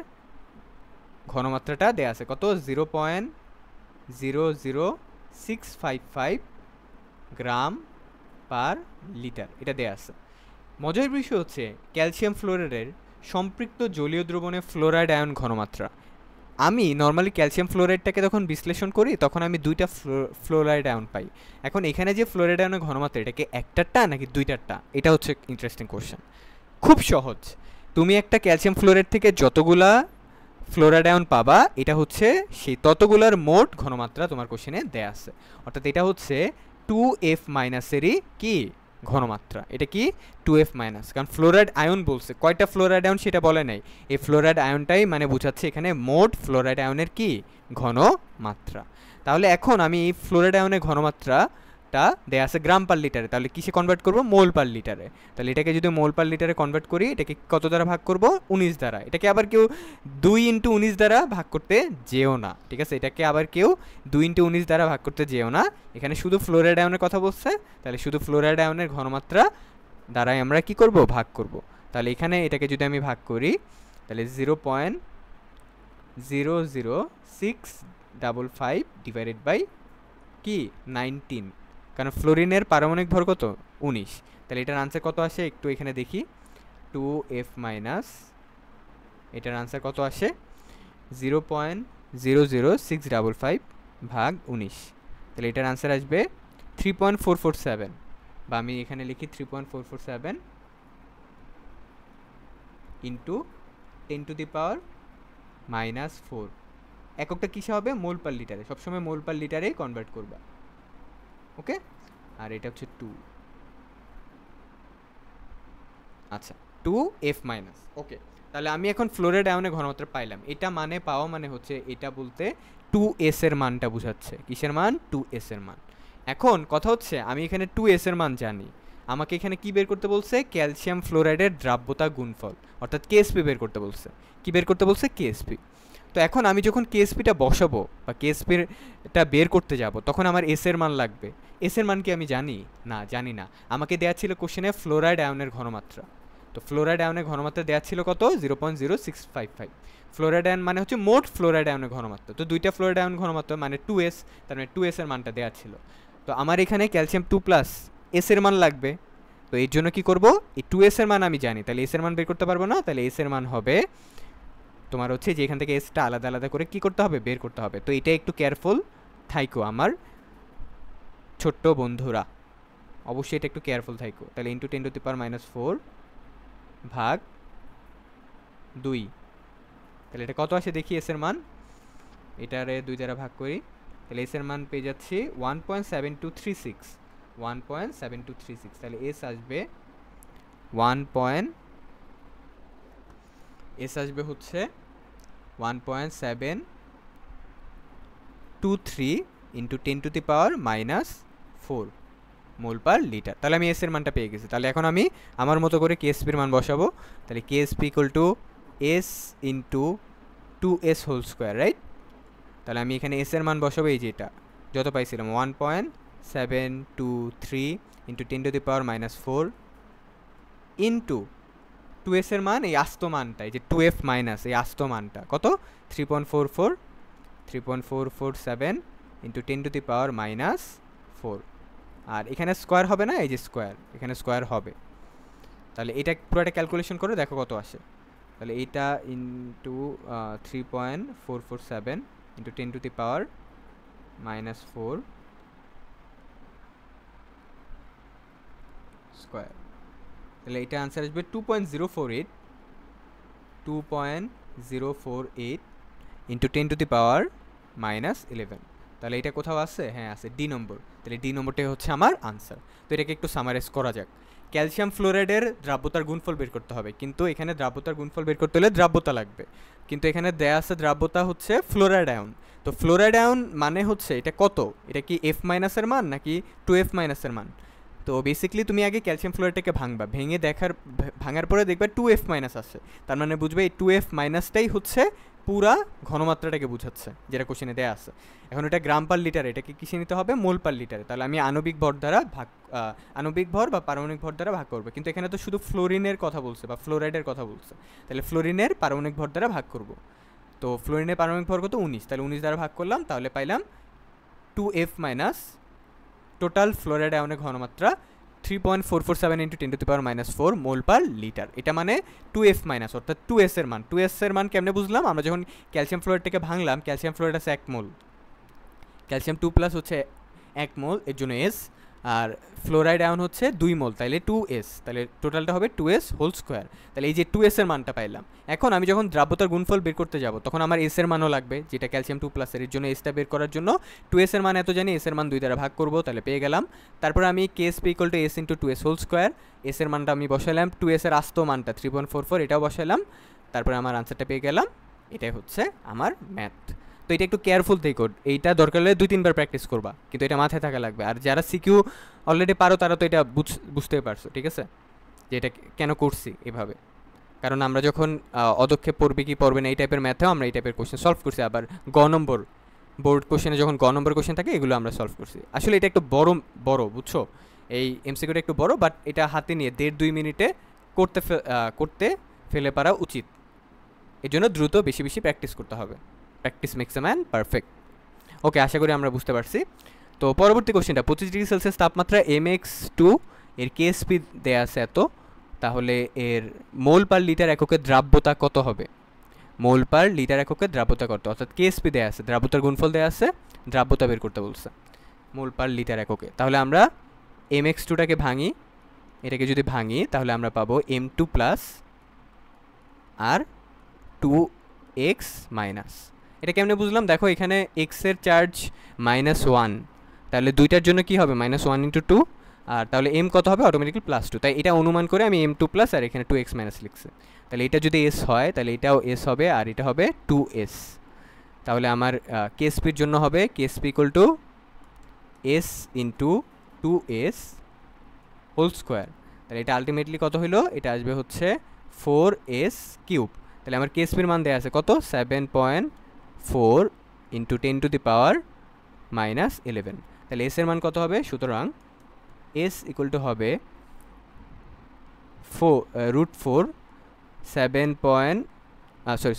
[SPEAKER 1] ঘনমাত্রাটা দেওয়া আছে কত, 0.00655 গ্রাম পার লিটার, এটা দেয়া আছে। মজার বিষয় হচ্ছে ক্যালসিয়াম ফ্লোরাইডের সম্পৃক্ত জলীয় দ্রবণে ফ্লোরাইড আয়ন ঘনমাত্রা। আমি নর্মালি ক্যালসিয়াম ফ্লোরাইডটাকে যখন বিশ্লেষণ করি, তখন আমি দুইটা ফ্লোরাইড আয়ন পাই। এখন এখানে যে ফ্লোরাইড আয়নের ঘনমাত্রা, এটাকে একটারটা নাকি দুইটারটা, এটা হচ্ছে ইন্টারেস্টিং কোশ্চেন। খুব সহজ, তুমি একটা ক্যালসিয়াম ফ্লোরাইড থেকে যতগুলা ফ্লোরাইড আয়ন পাবা, এটা হচ্ছে সেই ততগুলার মোট ঘনমাত্রা তোমার কোশ্চেনে দেয়া আছে, অর্থাৎ এটা হচ্ছে 2f মাইনাসেরই কি ঘনমাত্রা, এটা কি 2f মাইনাস, কারণ ফ্লোরাইড আয়ন বলছে, কয়টা ফ্লোরাইড আয়ন সেটা বলে নাই, এই ফ্লোরাইড আয়নটাই মানে বোঝাচ্ছে এখানে মোট ফ্লোরাইড আয়নের কি ঘনমাত্রা। তাহলে এখন আমি এই ফ্লোরাইড আয়নের ঘনমাত্রাটা দেয়া আছে গ্রাম পার লিটারে, তাহলে কিসে কনভার্ট করব, মোল পার লিটারে। তাহলে এটাকে যদি মোল পার লিটারে কনভার্ট করি, এটাকে কত দ্বারা ভাগ করব, 19 দ্বারা। এটাকে আবার কেউ 2 ইন্টু 19 দ্বারা ভাগ করতে যেও না, ঠিক আছে। এটাকে আবার কেউ 2 ইন্টু 19 দ্বারা ভাগ করতে যেও না, এখানে শুধু ফ্লোরাইড আয়নের কথা বলছে, তাহলে শুধু ফ্লোরাইড আয়নের ঘনমাত্রা দ্বারাই আমরা কি করব, ভাগ করব। তাহলে এখানে এটাকে যদি আমি ভাগ করি, তাহলে 0.00655 ডিভাইডেড বাই কি 19, কারণ ফ্লোরিনের পারমাণবিক ভর কত, 19। তাহলে এটার আনসার কত আসে একটু এখানে দেখি, 2f মাইনাস, এটার আনসার কত আসে 0.00655 ভাগ 19। তাহলে এটার আনসার আসবে 3.447, বা আমি এখানে লিখি 3.447 ইন্টু 10⁻⁻4। এককটা কিসে হবে, মোল পার লিটারে, সবসময় মোল পার লিটারে কনভার্ট করবা, ওকে। আর এটা হচ্ছে 2, আচ্ছা 2f মাইনাস, ওকে। তাহলে আমি এখন ফ্লোরাইড আয়নের ঘনমাত্রা পাইলাম, এটা মানে পাওয়া মানে হচ্ছে এটা বলতে 2s এর মানটা বোঝাচ্ছে, কিসের মান, 2s এর মান। এখন কথা হচ্ছে আমি এখানে 2s এর মান জানি, আমাকে এখানে কি বের করতে বলছে, ক্যালসিয়াম ফ্লোরাইডের দ্রাব্যতা গুণফল অর্থাৎ কেএসপি বের করতে বলছে। কি বের করতে বলছে, কেএসপি। তো এখন আমি যখন কেএসপিটা বসাবো বা কেএসপিটা বের করতে যাব তখন আমার এস এর মান লাগবে। এস এর মান কি আমি জানি? না, জানি না। আমাকে দেওয়া ছিল কোশ্চেনে ফ্লোরাইড আয়নের ঘনমাত্রা। তো ফ্লোরাইড আয়নের ঘনমাত্রা দেওয়া ছিল কত, 0.0655। ফ্লোরাইড আয়ন মানে হচ্ছে মোট ফ্লোরাইড আয়নের ঘনমাত্রা। তো দুইটা ফ্লোরাইড আয়ন ঘনমাত্রা মানে 2s, তার মানে 2s এর মানটা দেওয়া ছিল। তো আমার এখানে ক্যালসিয়াম 2+ এস এর মান লাগবে। তো এর জন্য কি করব, এই 2s এর মান আমি জানি, তাহলে এস এর মান বের করতে পারবো না। তাহলে এস এর মান হবে তোমার হচ্ছে যে এখান থেকে এসটা আলাদা আলাদা করে কি করতে হবে, বের করতে হবে। তো এটা একটু কেয়ারফুল থাইকো আমার ছোট্ট বন্ধুরা, অবশ্যই এটা একটু কেয়ারফুল থাইকো। তাহলে ইন্টু 10⁻⁻4 ভাগ 2, তাহলে এটা কত আসে দেখি এস এর মান, এটারে 2 দ্বারা ভাগ করি, তাহলে এস এর মান পেয়ে যাচ্ছি 1.7236, 1.7236। তাহলে এস আসবে এস আসবে হচ্ছে 1.723 ইন্টু 10⁻⁻4 মোল পার লিটার। তাহলে আমি এস এর মানটা পেয়ে গেছি। তাহলে এখন আমি আমার মতো করে কেএসপির মান বসাবো। তাহলে KSP equal to S into 2s whole square, right? তাহলে আমি এখানে এস এর মান বসাবো, এই যে এটা যত পাইছিলাম 1.723 ইন্টু 10⁻⁻4 ইন্টু 2s এর মান, এই আস্ত মানটা, এই যে 2f মাইনাস এই আস্ত মানটা কত, 3.47 ইন্টু 10⁻⁻4। আর এখানে স্কোয়ার হবে না, এই যে স্কোয়ার, এখানে স্কোয়ার হবে। তাহলে এটা পুরোটা ক্যালকুলেশন করে দেখো কত আসে। তাহলে এইটা ইন্টু 3.447 ইন্টু 10⁻⁻4 স্কোয়ার, তাহলে এটা আনসার আসবে 2.048 ইন্টু 10⁻⁻11। তাহলে এটা কোথাও আছে, হ্যাঁ আছে, ডি নম্বর। তাহলে ডি নম্বরটাই হচ্ছে আমার আনসার। তো এটাকে একটু সামারাইজ করা যাক। ক্যালসিয়াম ফ্লোরাইডের দ্রাব্যতার গুণফল বের করতে হবে, কিন্তু এখানে দ্রাব্যতার গুণফল বের করতে হলে দ্রাব্যতা লাগবে, কিন্তু এখানে দেয়া আছে দ্রাব্যতা হচ্ছে ফ্লোরাইড আয়ন। তো ফ্লোরাইড আয়ন মানে হচ্ছে এটা কত, এটা কি f মাইনাসের মান নাকি 2f মাইনাসের মান? তো বেসিক্যালি তুমি আগে ক্যালসিয়াম ফ্লোরাইডটাকে ভাঙবা, ভেঙে ভাঙার পরে দেখবে 2f মাইনাস আছে, তার মানে বুঝবে এই 2f মাইনাসটাই হচ্ছে পুরা ঘনমাত্রাটাকে বুঝাচ্ছে, যেটা কোশ্চেনে দেয়া আছে। এখন এটা গ্রাম পার লিটার, এটাকে কিসে নিতে হবে, মোল পার লিটারে। তাহলে আমি আণবিক ভর দ্বারা আণবিক ভর বা পারমাণবিক ভর দ্বারা ভাগ করবো, কিন্তু এখানে তো শুধু ফ্লোরিনের কথা বলছে বা ফ্লোরাইডের কথা বলছে, তাহলে ফ্লোরিনের পারমাণবিক ভর দ্বারা ভাগ করব। তো ফ্লোরিনের পারমাণবিক ভর কত, 19, তাহলে 19 দ্বারা ভাগ করলাম, তাহলে পাইলাম 2f মাইনাস টোটাল ফ্লোরাইড আয়নের ঘনমাত্রা 3.447 ইন্টু 10⁻⁻4 মোল পার লিটার। এটা মানে 2f মাইনাস অর্থাৎ 2s এর মান। 2s এর মান কেমনে বুঝলাম, আমরা যখন ক্যালসিয়াম ফ্লোরাইডটাকে ভাঙলাম, ক্যালসিয়াম ফ্লোরাইড আছে 1 মোল, ক্যালসিয়াম 2+ হচ্ছে 1 মোল, এর জন্য s, আর ফ্লোরাইড আয়ন হচ্ছে 2 মোল, তাহলে 2s, তাহলে টোটালটা হবে 2s হোল স্কোয়ার। তাহলে এই যে 2s এর মানটা পাইলাম। এখন আমি যখন দ্রাব্যতার গুণফল বের করতে যাব তখন আমার s এর মানও লাগবে, যেটা ক্যালসিয়াম 2+ এর জন্য এসটা বের করার জন্য 2s এর মান এত জানি, s এর মান 2 দ্বারা ভাগ করব, তাহলে পেয়ে গেলাম। তারপর আমি KSP equal to s into 2s whole square, s এর মানটা আমি বসাইলাম, 2s এর আস্ত মানটা 3.44 এটাও বসাইলাম, তারপরে আমার আনসারটা পেয়ে গেলাম। এটাই হচ্ছে আমার ম্যাথ। তো এটা একটু কেয়ারফুল থেকো, এইটা দরকার হলে 2-3 বার প্র্যাকটিস করবা, কিন্তু এটা মাথায় থাকা লাগবে। আর যারা সিকিউ অলরেডি পারো তারা তো এটা বুঝতে পারছো, ঠিক আছে, যে এটা কেন করছি এভাবে। কারণ আমরা যখন অদক্ষেপ পড়বে কি পড়বে না এই টাইপের ম্যাথেও আমরা এই টাইপের কোশ্চেন সলভ করছি, আবার নম্বর বোর্ড কোশ্চেনে যখন নম্বর কোশ্চেন থাকে এগুলো আমরা সলভ করছি। আসলে এটা একটু বড় বুঝছো, এই এমসিকিউটা একটু বড়, বাট এটা হাতে নিয়ে 1.5-2 মিনিটে করতে ফেলে পারা উচিত। এর জন্য দ্রুত বেশি বেশি প্র্যাকটিস করতে হবে, practice makes a man perfect. Okay, আশা করি আমরা বুঝতে পারছি। তো পরবর্তী কোশ্চেনটা, 25°C তাপমাত্রা mx2 এর কেএসপি দেয়া আছে এত, তাহলে এর মোল পার লিটার এককে দ্রাব্যতা কত হবে? মোল পার লিটার এককে দ্রাব্যতা কত, অর্থাৎ কেএসপি দেয়া আছে, দ্রাব্যতার গুণফল দেয়া আছে, দ্রাব্যতা বের করতে বলছে মোল পার লিটার এককে। তাহলে আমরা mx2টাকে ভাঙি, এটাকে যদি ভাঙি তাহলে আমরা পাবো m2+ আর 2x মাইনাস। এটা কেমনে বুঝলাম, দেখো এখানে x এর চার্জ -1, তাহলে দুইটার জন্য কি হবে -1 ইন্টু 2, আর তাহলে m কত হবে, অটোমেটিক্যালি +2, তাই এটা অনুমান করে আমি m2+ আর এখানে 2x মাইনাস লিখছি। তাহলে এটা যদি s হয় তাহলে এটাও s হবে, আর এটা হবে 2s। তাহলে আমার কেএসপির জন্য হবে KSP equal to S into 2s whole square. তাহলে এটা আলটিমেটলি কত হইলো, এটা আসবে হচ্ছে 4s কিউব। তাহলে আমার কেএসপির মান দেওয়া আছে কত, 7.4 ইন্টু 10⁻11। তাহলে এস এর মান কত হবে, সুতরাং এস ইকুয়াল টু হবে √4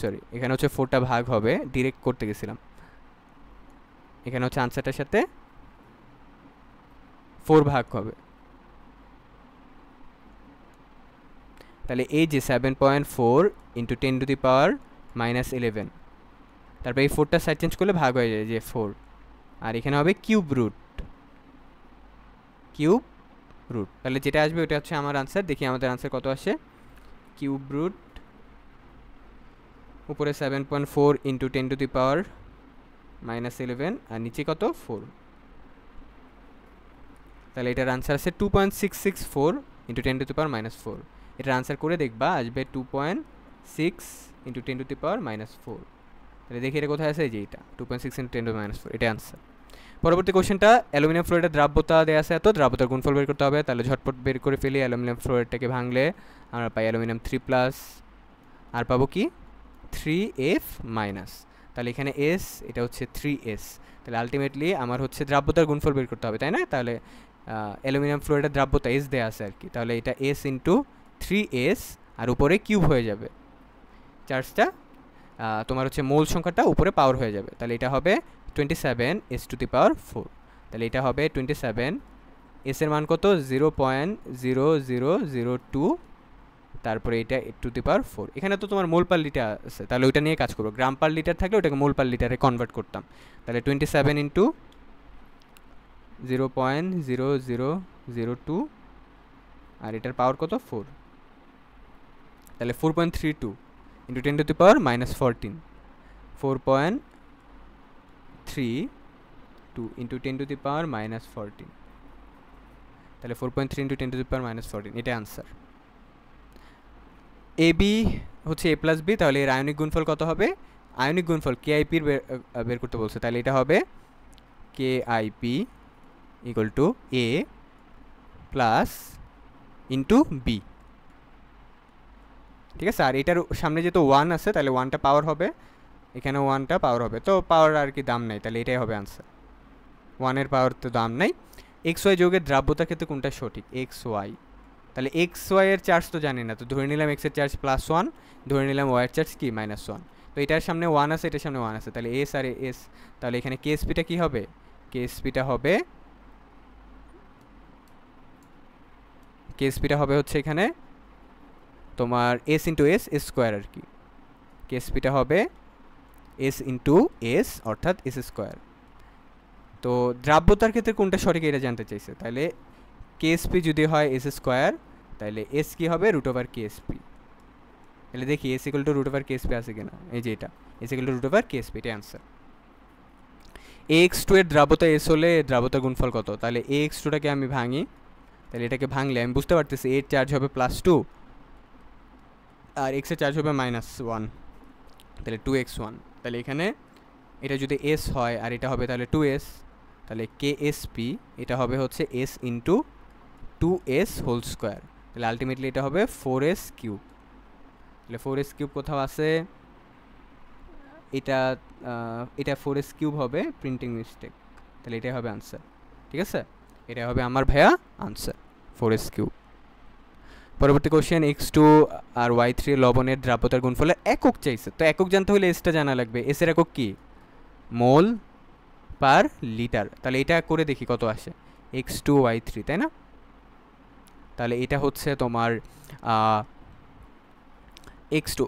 [SPEAKER 1] সরি এখানে হচ্ছে 4টা ভাগ হবে, ডিরেক্ট করতে গেছিলাম, এখানে হচ্ছে আনসারটার সাথে 4 ভাগ হবে। তাহলে এই যে 7.4 ইন্টু 10⁻11, তারপরে এই 4টা সাইড চেঞ্জ করলে ভাগ হয়ে যায় যে 4, আর এখানে হবে কিউব রুট। তাহলে যেটা আসবে ওটা হচ্ছে আমার আনসার। দেখি আমাদের আনসার কত আসে, কিউব রুট উপরে 7.4 ইন্টু 10⁻11 আর নিচে কত 4। তাহলে এটার আনসার আছে 2.664 ইন্টু 10⁻4। এটার আনসার করে দেখবা আসবে 2.6 ইন্টু 10⁻4। তাহলে দেখি এটা কোথায় আছে, এই যে এটা 2.6 ইন্টু 10⁻4, এটা আনসার। পরবর্তী কোশ্চেনটা, অ্যালুমিনিয়াম ফ্লোরাইডের দ্রাব্যতা দেওয়া আছে এত, দ্রাব্যতার গুণফল বের করতে হবে। তাহলে ঝটপট বের করে ফেলি। অ্যালুমিনিয়াম ফ্লোরাইডটাকে ভাঙলে আমরা পাই অ্যালুমিনিয়াম 3+, আর পাবো কি 3F-। তাহলে এখানে S, এটা হচ্ছে 3S। তাহলে আলটিমেটলি আমার হচ্ছে দ্রাব্যতার গুণফল বের করতে হবে, তাই না? তাহলে অ্যালুমিনিয়াম ফ্লোরাইডের দ্রাব্যতা S দেওয়া আছে আর কি। তাহলে এটা S ইন্টু 3S আর উপরে কিউব হয়ে যাবে, চার্জটা তোমার হচ্ছে মোল সংখ্যাটা উপরে পাওয়ার হয়ে যাবে। তাহলে এটা হবে 27s⁴। তাহলে এটা হবে 27, এস এর মান কত 0.0002, তারপরে এটা ⁴। এখানে তো তোমার মোল পার লিটার আছে, তাহলে ওইটা নিয়ে কাজ করবো। গ্রাম পার লিটার থাকলে ওটাকে মোল পার লিটারে কনভার্ট করতাম। তাহলে 27 ইন্টু 0.0002 আর এটার পাওয়ার কত 4, তাহলে 4.32 ইন্টু 10⁻14, 4.32 ইন্টু 10⁻14, তাহলে 4.3 ইন্টু 10⁻14, এটা আনসার। এ বি হচ্ছে A + B, তাহলে এর আয়নিক গুণফল কত হবে, আয়নিক গুণফল KIP বের করতে বলছে। তাহলে এটা হবে KIP equal to A plus into B, ঠিক আছে। আর এটার সামনে যেহেতু 1 আছে, তাহলে 1টা পাওয়ার হবে, এখানে 1টা পাওয়ার হবে, তো পাওয়ার আর কি দাম নাই, তাহলে এটাই হবে আনসার। 1-এর পাওয়ার তো দাম নাই। XY যৌগের দ্রাব্যতার ক্ষেত্রে কোনটা সঠিক, XY। তাহলে XY এর চার্জ তো জানি না, তো ধরে নিলাম X এর চার্জ +1, ধরে নিলাম Y এর চার্জ কি -1। তো এটার সামনে 1 আছে, এটার সামনে 1 আছে, তাহলে S আর S। তাহলে এখানে KSPটা কি হবে, KSPটা হবে হচ্ছে এখানে তোমার S ইন্টু S স্কোয়ার আর কি। KSPটা হবে S ইন্টু S অর্থাৎ S²। তো দ্রাব্যতার ক্ষেত্রে কোনটা সঠিক এটা জানতে চাইছে। তাহলে KSP যদি হয় S², তাহলে S কি হবে √KSP। তাহলে দেখি S = √KSP আছে কিনা, এই যে এটা S = √KSP, এটা आंसर। AX2 এর দ্রাব্যতা S হলে দ্রাব্যতার গুণফল কত, তাহলে AX2টাকে আমি ভাঙি, তাহলে এটাকে ভাঙলে আমি বুঝতে পারতেছি এর চার্জ হবে +2 আর x এর চার্জ হবে -1, তাহলে 2x1। তাহলে এখানে এটা যদি S হয় আর এটা হবে তাহলে 2s, তাহলে KSP এটা হবে হচ্ছে S into 2s whole square. তাহলে আলটিমেটলি এটা হবে 4s³। তাহলে 4s³ কোথাও আছে, এটা 4s³ হবে, প্রিন্টিং মিস্টেক। তাহলে এটাই হবে আনসার, ঠিক আছে, এটা হবে আমার ভাইয়া আনসার 4s³। পরবর্তী কোশ্চেন, x2 আর y3 লবণের দ্রাব্যতার গুণফলের একক চাইছে। তো একক জানতে হলে এসটা জানা লাগবে। এস এর একক কি, মোল পার লিটার। তাহলে এটা করে দেখি কত আসে, x2 y3, তাই না? তাহলে এটা হচ্ছে তোমার x2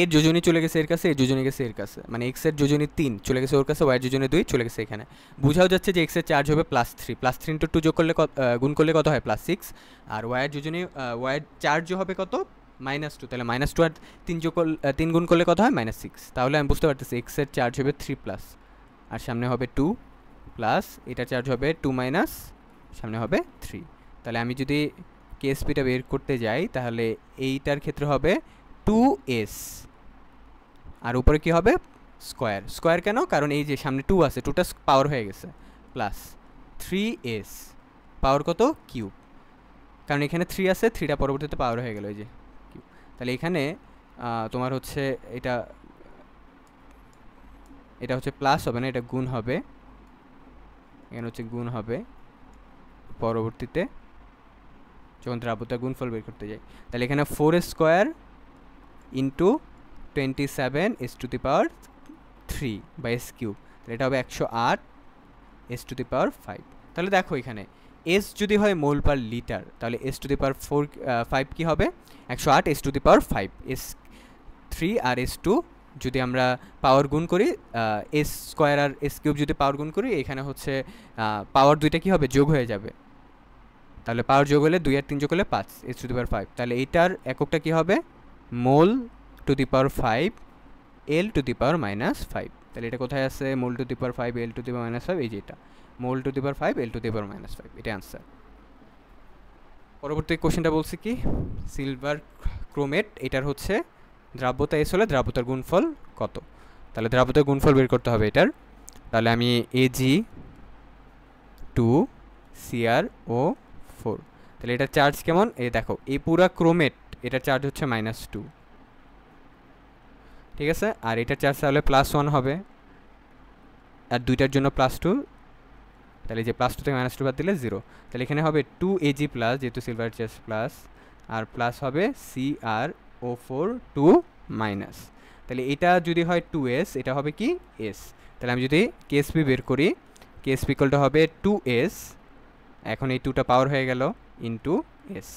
[SPEAKER 1] এর যোজনী চলে গেছে এর কাছে, এর যোজনী গেছে এর কাছে, মানে x এর যোজনী 3 চলে গেছে ওর কাছে, y এর যোজনী 2 চলে গেছে এখানে। বোঝাও যাচ্ছে যে x এর চার্জ হবে +3, +3 ইন্টু 2 যোগ করলে গুণ করলে কত হয় +6, আর y এর যোজনী y এর চার্জ হবে কত -2, তাহলে -2 আর 3 গুণ করলে কত হয় -6। তাহলে আমি বুঝতে পারতেছি x এর চার্জ হবে 3+, আর সামনে হবে 2 প্লাস, এটা চার্জ হবে 2 - সামনে হবে 3। তাহলে আমি যদি KSPটা বের করতে যাই, তাহলে এইটার ক্ষেত্রে হবে 2s আর উপরে কি হবে স্কোয়ার। স্কোয়ার কেন, কারণ এই যে সামনে 2 আছে, 2টা পাওয়ার হয়ে গেছে, প্লাস 3s পাওয়ার কত কিউব, কারণ এখানে 3 আছে, 3টা পরবর্তীতে পাওয়ার হয়ে গেল এই যে কিউব। তাহলে এখানে তোমার হচ্ছে এটা হচ্ছে প্লাস হবে না, এটা গুণ হবে, এখানে হচ্ছে গুণ হবে পরবর্তীতে যখন দ্রাব্যতা গুণফল বের করতে যাই। তাহলে এখানে 4 square into 27 S to the power 3 বা এস কিউব, তাহলে এটা হবে 108 এস টু দি পাওয়ার 5। তাহলে দেখো এখানে এস যদি হয় মোল পার লিটার, তাহলে এস টু দি পাওয়ার 5 কী হবে 108 S to the power 5। S 3 আর এস 2 যদি আমরা পাওয়ার গুণ করি, এস স্কোয়ার আর এস কিউব যদি পাওয়ার গুণ করি, এখানে হচ্ছে পাওয়ার দুইটা কী হবে যোগ হয়ে যাবে, তাহলে পাওয়ার যোগ হলে 2 আর 3 যোগ হলে 5 এস টু দি পাওয়ার 5। তাহলে এইটার এককটা কী হবে mole to the power 5 L two the power -5। তাহলে এটা কোথায় আছে মোল to the power 5 L two the power -5, এই যে এটা মোল to the power 5 L two the power -5, এটা আনসার। পরবর্তী কোশ্চেনটা বলছে কি সিলভার ক্রোমেট, এটার হচ্ছে দ্রাব্যতা এস হলে দ্রাব্যতার গুণফল কত। তাহলে দ্রাব্যতার গুণফল বের করতে হবে এটার। তাহলে আমি এজি 2 সিআর ও 4, তাহলে এটার চার্জ কেমন, এই দেখো এই পুরা ক্রোমেট এটার চার্জ হচ্ছে -2, ঠিক আছে। আর এটার চার্জ তাহলে +1 হবে, আর দুইটার জন্য +2, তাহলে যে +2 থেকে -2 বাদ দিলে 0। তাহলে এখানে হবে 2 AG প্লাস, যেহেতু সিলভার চার্জ প্লাস, আর প্লাস হবে CrO4 2 মাইনাস। তাহলে এটা যদি হয় 2s, এটা হবে কি s। তাহলে আমি যদি কেএসপি বের করি, কেএসপি ইকুয়ালটা হবে 2s, এখন এই 2টা পাওয়ার হয়ে গেল ইন্টু s।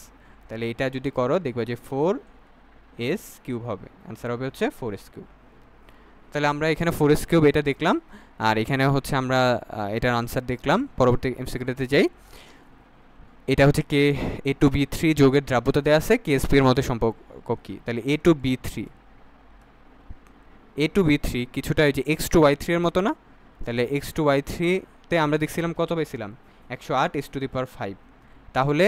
[SPEAKER 1] তাহলে এটা যদি করো দেখবে যে 4s কিউব হবে, অ্যান্সার হবে হচ্ছে 4s কিউব। তাহলে আমরা এখানে 4s কিউব এটা দেখলাম, আর এখানে হচ্ছে আমরা এটার আনসার দেখলাম। পরবর্তী এমসিকিউতে যাই। এটা হচ্ছে কে এ টু বি থ্রি যোগের দ্রাব্যতা দেওয়া আছে, কেএসপি এর মধ্যে সম্পর্ক কি। তাহলে এ টু বি থ্রি কিছুটা এই যে এক্স টু ওয়াই থ্রি এর মতো না। তাহলে এক্স টু ওয়াই থ্রিতে আমরা দেখছিলাম কত পাইছিলাম 108 এস টু দি পাওয়ার 5, তাহলে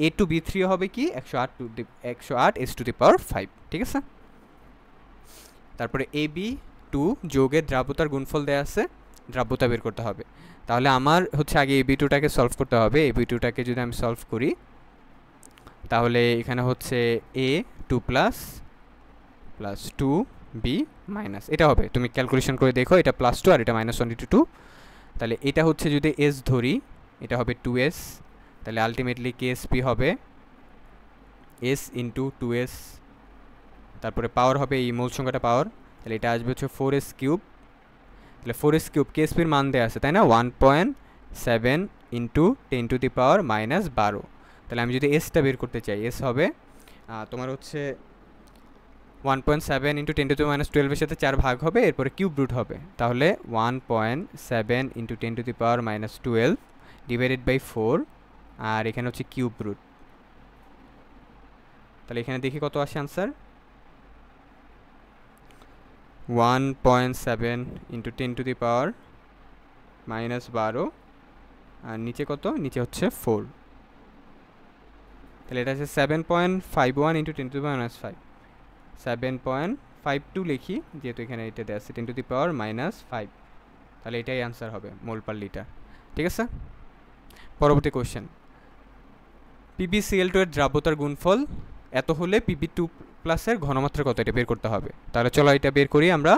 [SPEAKER 1] এ টু বি থ্রি হবে কি 108 এস টু দি পাওয়ার 5, ঠিক আছে। তারপরে এ বি টু যোগের দ্রাব্যতার গুণফল দেওয়া আছে, দ্রাব্যতা বের করতে হবে। তাহলে আমার হচ্ছে আগে এ বি টুটাকে সলভ করতে হবে। এ বি টুটাকে যদি আমি সলভ করি, তাহলে এখানে হচ্ছে A two plus plus 2b minus, এটা হবে, তুমি ক্যালকুলেশন করে দেখো, এটা +2 আর এটা -1/2। তাহলে এটা হচ্ছে যদি s ধরি, এটা হবে 2s, তাহলে আলটিমেটলি কেএসপি হবে s ইন্টু 2s, তারপরে পাওয়ার হবে এই মূল সংখ্যাটা পাওয়ার, তাহলে এটা আসবে হচ্ছে 4s কিউব। তাহলে 4s কিউব কেএসপির মান দেওয়া আছে তাই না, 1.7 ইন্টু 10 টু দি পাওয়ার -12। তাহলে আমি যদি এসটা বের করতে চাই, এস হবে তোমার হচ্ছে 1.7 ইন্টু 10 টু দি -12 এর সাথে 4 ভাগ হবে, এরপরে কিউব রুট হবে। তাহলে 1.7 into 10 to the power -12 divided by 4, আর এখানে হচ্ছে কিউব রুট। তাহলে এখানে দেখি কত আসে answer, 1.7 into 10 to the power -12, আর নিচে কত, নিচে হচ্ছে 4। তাহলে এটা হচ্ছে 7.51 ইন্টু 10 টু দি পাওয়ার -5, 7.52 লিখি, যেহেতু এখানে এটা দেওয়া আছে 10 টু দি পাওয়ার -5। তাহলে এটাই আনসার হবে মোল পার লিটার, ঠিক আছে। পরবর্তী কোশ্চেন, PbCl2 এর দ্রাব্যতার গুণফল এত হলে Pb2 প্লাসের ঘনমাত্রা কত, এটা বের করতে হবে। তাহলে চলো এটা বের করি আমরা।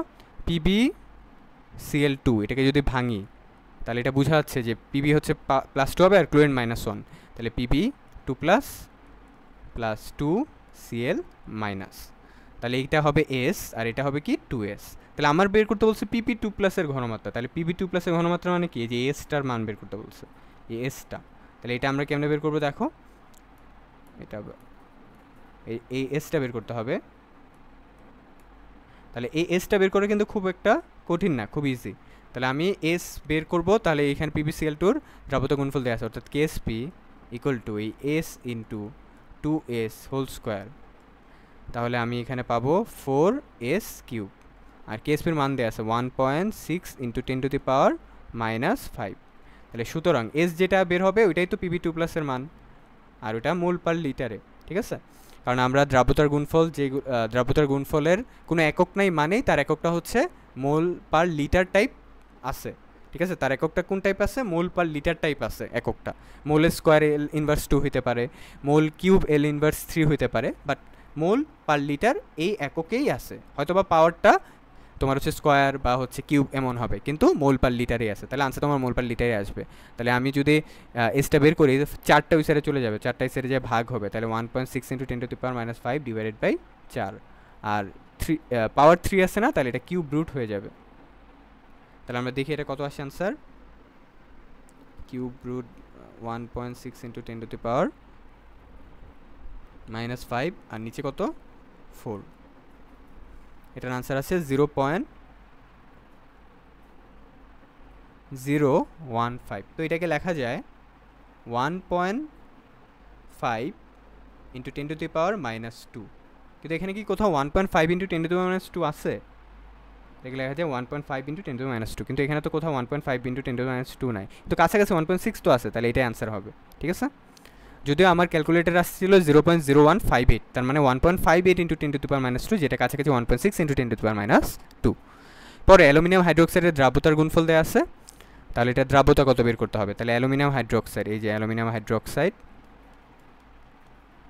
[SPEAKER 1] PbCl2 এটাকে যদি ভাঙি, তাহলে এটা বোঝা যাচ্ছে যে Pb হচ্ছে +2 হবে আর ক্লোরিন -1, তাহলে Pb2 plus plus 2Cl minus, তাহলে এইটা হবে S আর এটা হবে কি 2S। তাহলে আমার বের করতে বলছে Pb2 প্লাসের ঘনমাত্রা, তাহলে Pb2 প্লাসের ঘনমাত্রা মানে কি, এই যে এসটার মান বের করতে বলছে, এই এসটা। তাহলে এটা আমরা কেমনে বের করবো দেখো, এটা এই এসটা বের করতে হবে। তাহলে এই এসটা বের করে কিন্তু খুব একটা কঠিন না, খুব ইজি। তাহলে আমি এস বের করব, তাহলে এখানে PbCl2 দ্রাব্যতা গুণফল দেওয়া আছে, অর্থাৎ KSP ইকুয়াল টু এই S into 2S whole square. তাহলে আমি এখানে পাবো 4s কিউব, আর কেএসপির মান দেওয়া আছে 1.6 ইন্টু 10 টু দি পাওয়ার -5। তাহলে সুতরাং এস যেটা বের হবে ওইটাই তো Pb2 প্লাসের মান, আর ওটা মোল পার লিটারে, ঠিক আছে। কারণ আমরা দ্রাব্যতার গুণফল, যে দ্রাব্যতার গুণফলের কোনো একক নাই মানেই তার এককটা হচ্ছে মোল পার লিটার টাইপ আছে, ঠিক আছে, তার এককটা কোন টাইপ আছে, মোল পার লিটার টাইপ আছে এককটা। মোল স্কোয়ার এল ইনভার্স 2 হইতে পারে, মোল কিউব এল ইনভার্স 3 হইতে পারে, বাট মোল পার লিটার এই এককেই আছে। হয়তো বা পাওয়ারটা তোমার হচ্ছে স্কোয়ার বা হচ্ছে কিউব এমন হবে, কিন্তু মোল পার লিটারেই আছে, তাহলে আনসার তোমার মোল পার লিটারে আসবে। তাহলে আমি যদি এসটা বের করি, 4টা ওই সাইডে চলে যাবে, 4টা সাইডে যে ভাগ হবে, তাহলে 1.6 × 10⁻⁵ ডিভাইডেড বাই 4, আর 3 পাওয়ার 3 আছে না, তাহলে এটা কিউব রুট হয়ে যাবে। তাহলে আমরা দেখি এটা কত আসে আনসার, কিউব রুট 1.6 × 10⁻⁵, আর নিচে কত 4, এটার আনসার আছে 0.015। তো এটাকে লেখা যায় 1.5 × 10⁻², কিন্তু এখানে কি কোথাও 1.5 × 10⁻² আছে? এটাকে লেখা যায় 1.5 × 10⁻², কিন্তু এখানে তো কোথাও 1.5 × 10⁻² নাই, কিন্তু কাছাকাছি 1.6 তো আছে, তাহলে এটাই আনসার হবে। ঠিক আছে, যদিও আমার ক্যালকুলেটার আসছিল 0.0158, তার মানে 1.58 × 10⁻², যেটা কাছাকাছি 1.6 × 10⁻²। পরে অ্যালুমিনিয়াম হাইড্রোক্সাইডের দ্রাব্যতার গুণফল দেওয়া আছে, তাহলে এটা দ্রাব্যতা কত বের করতে হবে। তাহলে অ্যালুমিনিয়াম হাইড্রোক্সাইড, এই যে অ্যালুমিনিয়াম হাইড্রোক্সাইড,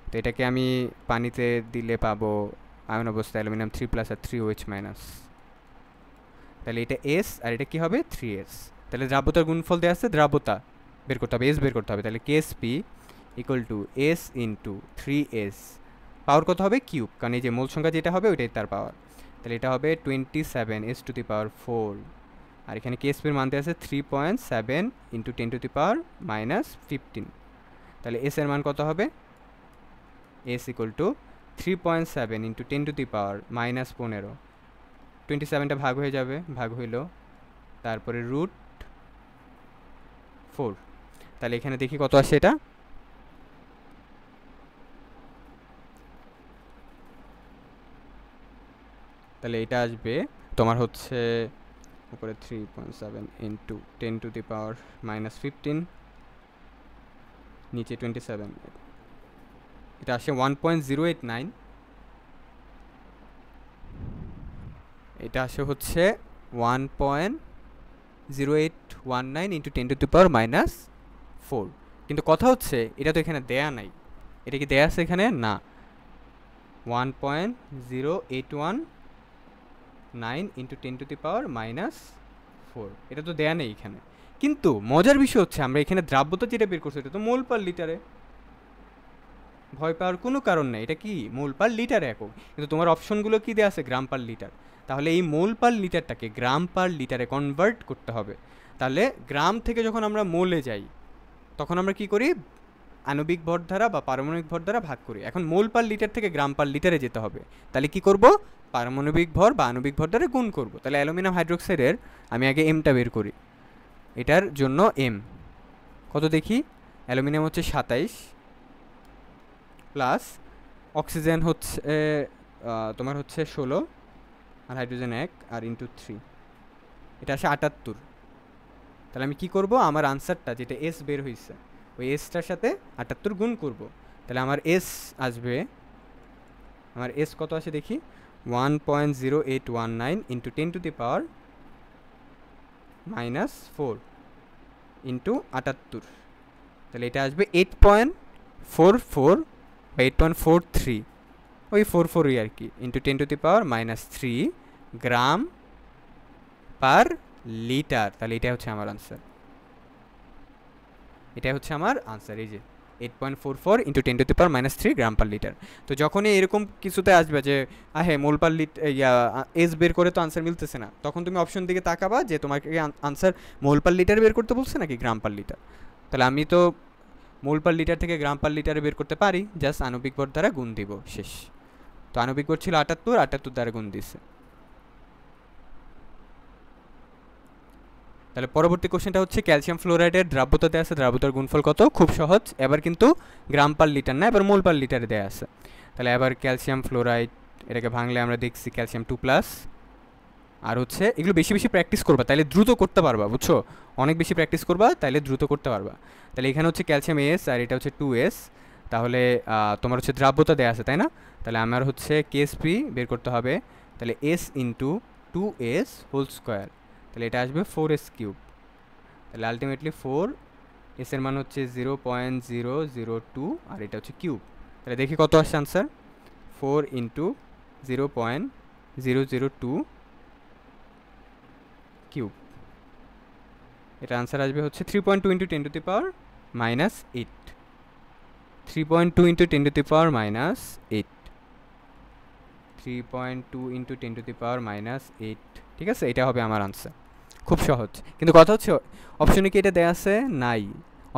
[SPEAKER 1] তো এটাকে আমি পানিতে দিলে পাবো আয়ন অবস্থা অ্যালুমিনিয়াম 3+ আর 3OH-, তাহলে এটা এস আর এটা কি হবে 3s। তাহলে দ্রাব্যতার গুণফল দেওয়া আছে, দ্রাব্যতা বের করতে হবে, এস বের করতে হবে, তাহলে KSP = S × 3s, পাওয়ার কত হবে কিউব, কারণ এই যে মোল সংখ্যা যেটা হবে ওইটাই তার পাওয়ার, তাহলে এটা হবে 27s⁴, আর এখানে KSP এর মান দেওয়া আছে 3.7 × 10⁻⁻15, তাহলে এস এর মান কত হবে, S = 3.7 × 10⁻⁻15, 27টা ভাগ হয়ে যাবে, ভাগ হইল, তারপরে √4, তাহলে এখানে দেখি কত আসে এটা, তাহলে এটা আসবে তোমার হচ্ছে উপরে 3.7 × 10⁻⁻15, নিচে 27, এটা আসে 1.089, এটা আসে হচ্ছে 1.0819 × 10⁻⁻4, কিন্তু কথা হচ্ছে এটা তো এখানে দেয়া নাই, এটা কি দেয়া আছে এখানে, না, 1.0819 × 10⁻⁻4, এটা তো দেয়া নেই এখানে। কিন্তু মজার বিষয় হচ্ছে আমরা এখানে দ্রাব্যতা যেটা বের করছি এটা তো মোল পার লিটারে, ভয় পাওয়ার কোনো কারণ নেই, এটা কি মোল পার লিটারে একক, কিন্তু তোমার অপশনগুলো কি দেওয়া আছে গ্রাম পার লিটার, তাহলে এই মোল পার লিটারটাকে গ্রাম পার লিটারে কনভার্ট করতে হবে। তাহলে গ্রাম থেকে যখন আমরা মোলে যাই তখন আমরা কি করি, আণবিক ভর দ্বারা বা পারমাণবিক ভর দ্বারা ভাগ করি। এখন মোল পার লিটার থেকে গ্রাম পার লিটারে যেতে হবে, তাহলে কি করব, পারমাণবিক ভর বা আণবিক ভর দ্বারা গুণ করব। তাহলে অ্যালুমিনিয়াম হাইড্রোক্সাইডের আমি আগে এমটা বের করি, এটার জন্য এম কত দেখি, অ্যালুমিনিয়াম হচ্ছে 27 প্লাস অক্সিজেন হচ্ছে তোমার হচ্ছে 16, আর হাইড্রোজেন 1, আর × 3, এটা আসে 78। তাহলে আমি কি করব, আমার আনসারটা যেটা এস বের হয়েছে ওই এসটার সাথে 78 গুণ করব, তাহলে আমার এস আসবে, আমার এস কত আসে দেখি, 1.0819 × 10⁻⁻⁴ × 78, তাহলে এটা আসবে 8.44 বা 8.43, ওই 44ই আর কি, × 10⁻⁻³ গ্রাম পার লিটার। তাহলে এটা হচ্ছে আমার আনসার, এটা হচ্ছে আমার আনসার, এই যে 8.44 × 10⁻³ গ্রাম পার লিটার। তো যখনই এরকম কিছুতে আসবে যে হ্যাঁ মোল পার লিটার এস বের করে তো আনসার মিলতেছে না, তখন তুমি অপশন দিকে তাকাবা যে তোমাকে আনসার মোল পার লিটার বের করতে বলছে নাকি গ্রাম পার লিটার। তাহলে আমি তো মোল পার লিটার থেকে গ্রাম পার লিটারে বের করতে পারি, জাস্ট আণবিক ভর দ্বারা গুণ দিব, শেষ। তো আণবিক ভর ছিল 78 দ্বারা গুণ দিছে। তাহলে পরবর্তী কোশ্চেনটা হচ্ছে ক্যালসিয়াম ফ্লোরাইডের দ্রাব্যতা দেওয়া আছে, দ্রাব্যতার গুণফল কত, খুব সহজ, এবার কিন্তু গ্রাম পার লিটার না, এবার মোল পার লিটারে দেওয়া আছে। তাহলে এবার ক্যালসিয়াম ফ্লোরাইড, এটাকে ভাঙলে আমরা দেখছি ক্যালসিয়াম 2+, আর হচ্ছে এগুলো বেশি বেশি প্র্যাকটিস করবা, তাহলে দ্রুত করতে পারবা, বুঝছো, অনেক বেশি প্র্যাকটিস করবা তাহলে দ্রুত করতে পারবা। তাহলে এখানে হচ্ছে ক্যালসিয়াম এস আর এটা হচ্ছে 2s, তাহলে তোমার হচ্ছে দ্রাব্যতা দেওয়া আছে তাই না, তাহলে আমার হচ্ছে KSP বের করতে হবে, তাহলে s × 2s², তাহলে এটা আসবে 4s³, তাহলে আলটিমেটলি 4, এস এর মান হচ্ছে 0.002 আর এটা হচ্ছে কিউব। তাহলে দেখি কত আসছে আনসার। 4 ইন্টু 0.002 কিউব, এটা আনসার আসবে হচ্ছে 3.2 into 10 to the power minus 8। 3.2 into 10 to the power minus 8, 3.2 into 10 to the power minus 8। ঠিক আছে, এটা হবে আমার আনসার। খুব সহজ, কিন্তু কথা হচ্ছে অপশনে কি এটা দেয়া আছে? নাই,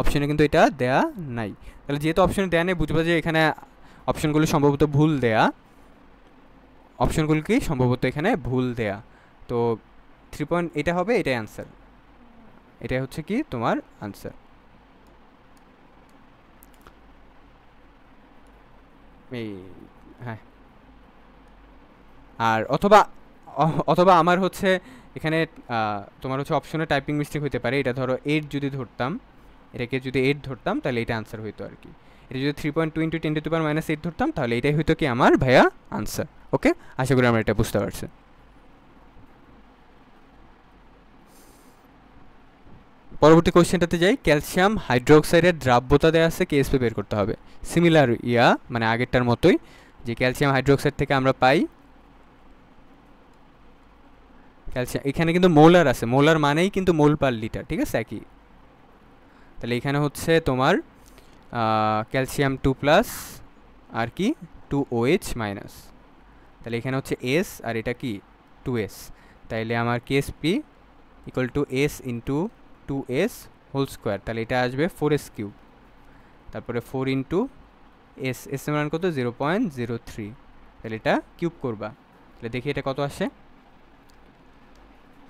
[SPEAKER 1] অপশনে কিন্তু এটা দেয়া নাই। তাহলে যেহেতু অপশনে দেয়া নেই, বুঝবো যে এখানে অপশনগুলো সম্ভবত ভুল দেয়া, অপশনগুলো কি সম্ভবত এখানে ভুল দেয়া। তো 3 এটা হবে, এটাই আনসার, এটাই হচ্ছে কি তোমার আনসার। এই হ্যাঁ, আর অথবা অথবা আমার হচ্ছে এখানে তোমার হচ্ছে অপশনে টাইপিং মিস্টেক হতে পারে। এটা ধরো 8 যদি ধরতাম, এটাকে যদি 8 ধরতাম তাহলে এটা আনসার হইতো আর কি। এটা যদি 3.2 into 10 to the power minus 8 ধরতাম তাহলে এটাই হইতো কি আমার ভাইয়া আনসার। ওকে, আশা করি আমরা এটা বুঝতে পারছি। পরবর্তী কোশ্চেনটাতে যাই। ক্যালসিয়াম হাইড্রোক্সাইডের দ্রাব্যতা দেওয়া আছে, কেএসপি বের করতে হবে। সিমিলার মানে আগেরটার মতোই, যে ক্যালসিয়াম হাইড্রোক্সাইড থেকে আমরা পাই ক্যালসিয়াম, এখানে কিন্তু মোলার আছে, মোলার মানেই কিন্তু মোল পার লিটার, ঠিক আছে একই। তাহলে এখানে হচ্ছে তোমার ক্যালসিয়াম 2+ আর কি 2OH মাইনাস, তাহলে এখানে হচ্ছে এস আর এটা কি 2S। তাইলে আমার KSP equal to S into 2S whole square, তাহলে এটা আসবে 4S কিউব। তারপরে 4 ইন্টু এস, এস এর মান কত 0.03, তাহলে এটা কিউব করবা। তাহলে দেখি এটা কত আসে।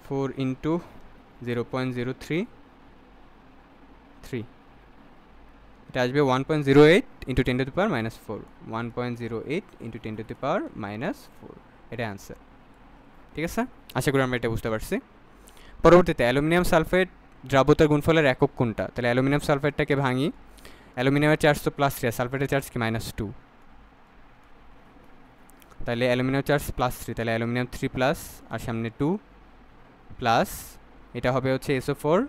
[SPEAKER 1] 4 ইন্টু 0.033, এটা আসবে 1.08 into 10 to the power minus 4, 1.08 into 10 to the power minus 4, এটা অ্যান্সার। ঠিক আছে, আশা করি আমরা এটা বুঝতে পারছি। পরবর্তীতে অ্যালুমিনিয়াম সালফেট দ্রাব্যতার গুণফলের একক কোনটা? তাহলে অ্যালুমিনিয়াম সালফেটটাকে ভাঙি। অ্যালুমিনিয়ামের চার্জ তো +3, সালফেটের চার্জ কি -2, তাহলে অ্যালুমিনিয়াম চার্জ +3, তাহলে অ্যালুমিনিয়াম 3+ আর সামনে 2 প্লাস, এটা হবে হচ্ছে SO4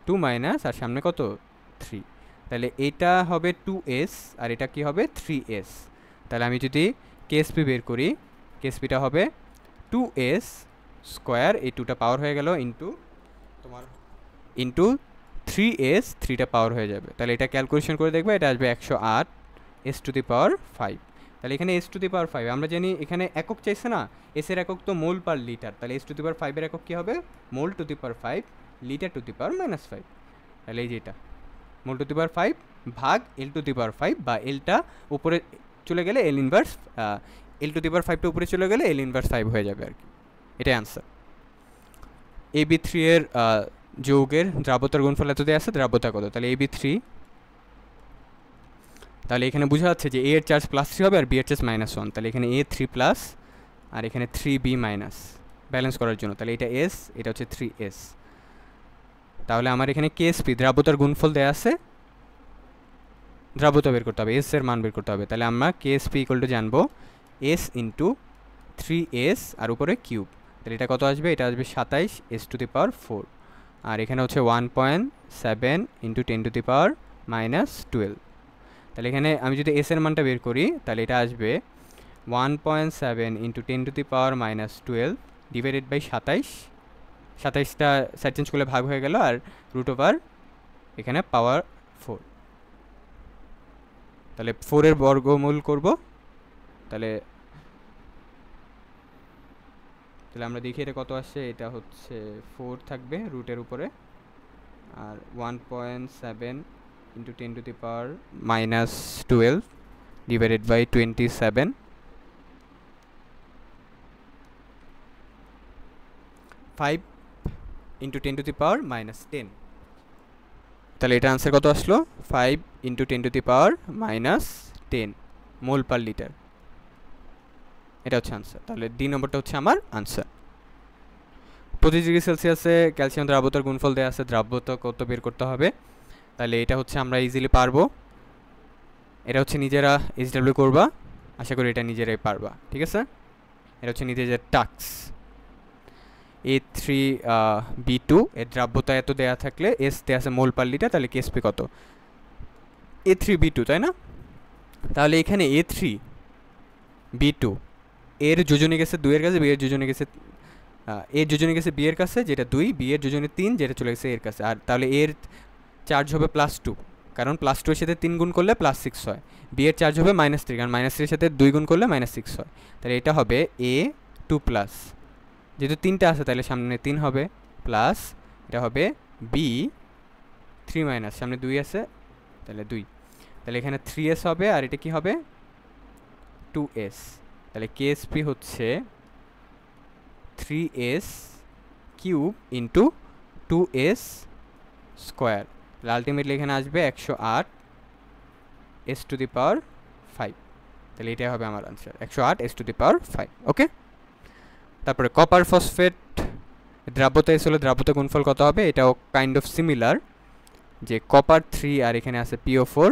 [SPEAKER 1] 2 মাইনাস আর সামনে কত 3, তাহলে এটা হবে 2S আর এটা কি হবে 3S। তাহলে আমি যদি কেএসপি বের করি, কেএসপিটা হবে 2S স্কোয়ার, এই 2টা পাওয়ার হয়ে গেল ইন্টু তোমার ইন্টু 3S, 3টা পাওয়ার হয়ে যাবে। তাহলে এটা ক্যালকুলেশন করে দেখবে, এটা আসবে 108 S টু দি পাওয়ার 5। তাহলে এখানে S টু দি পাওয়ার 5, আমরা জানি এখানে একক চাইছে না, এস এর একক তো মোল পার লিটার, তাহলে S টু দি পাওয়ার 5 এর একক কী হবে mole to the power 5 litre to the power -5। তাহলে এই যে এটা মোল টু দি পাওয়ার 5 ভাগ L টু দি পাওয়ার 5, বা এলটা উপরে চলে গেলে L inverse, L to the power 5টা উপরে চলে গেলে L ইনভার্স 5 হয়ে যাবে আর কি, এটাই আনসার। AB3 এর যৌগের দ্রাব্যতার গুণফল এত দেওয়া আছে, দ্রাব্যতা কত? তাহলে AB3, তাহলে এখানে বোঝা যাচ্ছে যে A এর চার্জ +3 হবে আর B এর চার্জ -1, তাহলে এখানে A 3+ আর এখানে 3B মাইনাস, ব্যালেন্স করার জন্য। তাহলে এটা S, এটা হচ্ছে 3S। তাহলে আমার এখানে কেএসপি দ্রাব্যতার গুণফল দেওয়া আছে, দ্রাব্যতা বের করতে হবে, এস এর মান বের করতে হবে। তাহলে আমরা কেএসপি ইকুয়াল টু জানবো S ইন্টু 3S আর উপরে কিউব, তাহলে এটা কত আসবে? এটা আসবে 27 S টু দি পাওয়ার 4, আর এখানে হচ্ছে 1.7 ইন্টু 10 টু দি পাওয়ার -12। তাহলে এখানে আমি যদি এস এর মানটা বের করি, তাহলে এটা আসবে 1.7 into 10 to the power -12 divided by 27, 27টা সাইড চেঞ্জ করলে ভাগ হয়ে গেল, আর √ এখানে পাওয়ার 4, তাহলে 4 এর বর্গমূল করব। তাহলে আমরা দেখি এটা কত আসছে, এটা হচ্ছে 4 থাকবে রুটের উপরে, আর 1.7 into 10 to the power -12 divided by 27, 5 into 10 to the power -10। তাহলে এটা আনসার কত আসলো? 5 into 10 to the power -10 mole per litre, এটা হচ্ছে আনসার। তাহলে ডি নম্বরটা হচ্ছে আমার আনসার। 25 ডিগ্রি সেলসিয়াসে ক্যালসিয়াম দ্রাব্যতার গুণফল দেওয়া আছে, দ্রাব্যতা কত বের করতে হবে? তাহলে এটা হচ্ছে আমরা ইজিলি পারবো, এটা হচ্ছে নিজেরা SW করবা, আশা করি এটা নিজেরাই পারবা। ঠিক আছে, এটা হচ্ছে নিজেদের টাস্ক। A3B2 এর দ্রাব্যতা এত দেয়া থাকলে এস দেয়া আছে মোল পার লিটার, তাহলে কেএসপি কত? A3B2, তাই না? তাহলে এখানে A3B2 এর যোজনে গেছে 2 এর কাছে, বি এর যোজনে গেছে এর যোজনে গেছে বি এর কাছে যেটা 2, বি এর যোজনে 3 যেটা চলে গেছে এর কাছে। আর তাহলে এর চার্জ হবে +2, কারণ +2 এর সাথে 3 গুণ করলে +6 হয়। বি এর চার্জ হবে -3, কারণ -3 এর সাথে 2 গুণ করলে -6 হয়। তাহলে এটা হবে A2+, যেহেতু 3টা আছে তাহলে সামনে 3 হবে, প্লাস এটা হবে B3-, সামনে 2 আছে তাহলে 2, তাহলে এখানে 3s হবে আর এটা কি হবে 2s। তাহলে কেএসপি হচ্ছে 3s cube into 2s square. তাহলে আলটিমেটলি এখানে আসবে 108 s⁵। তাহলে এটাই হবে আমার আনসার, 108 s⁵। ওকে, তারপরে কপার ফসফেট দ্রাব্যতা এস হলে দ্রাব্যতা গুণফল কত হবে? এটাও কাইন্ড অফ সিমিলার, যে কপার 3 আর এখানে আছে PO4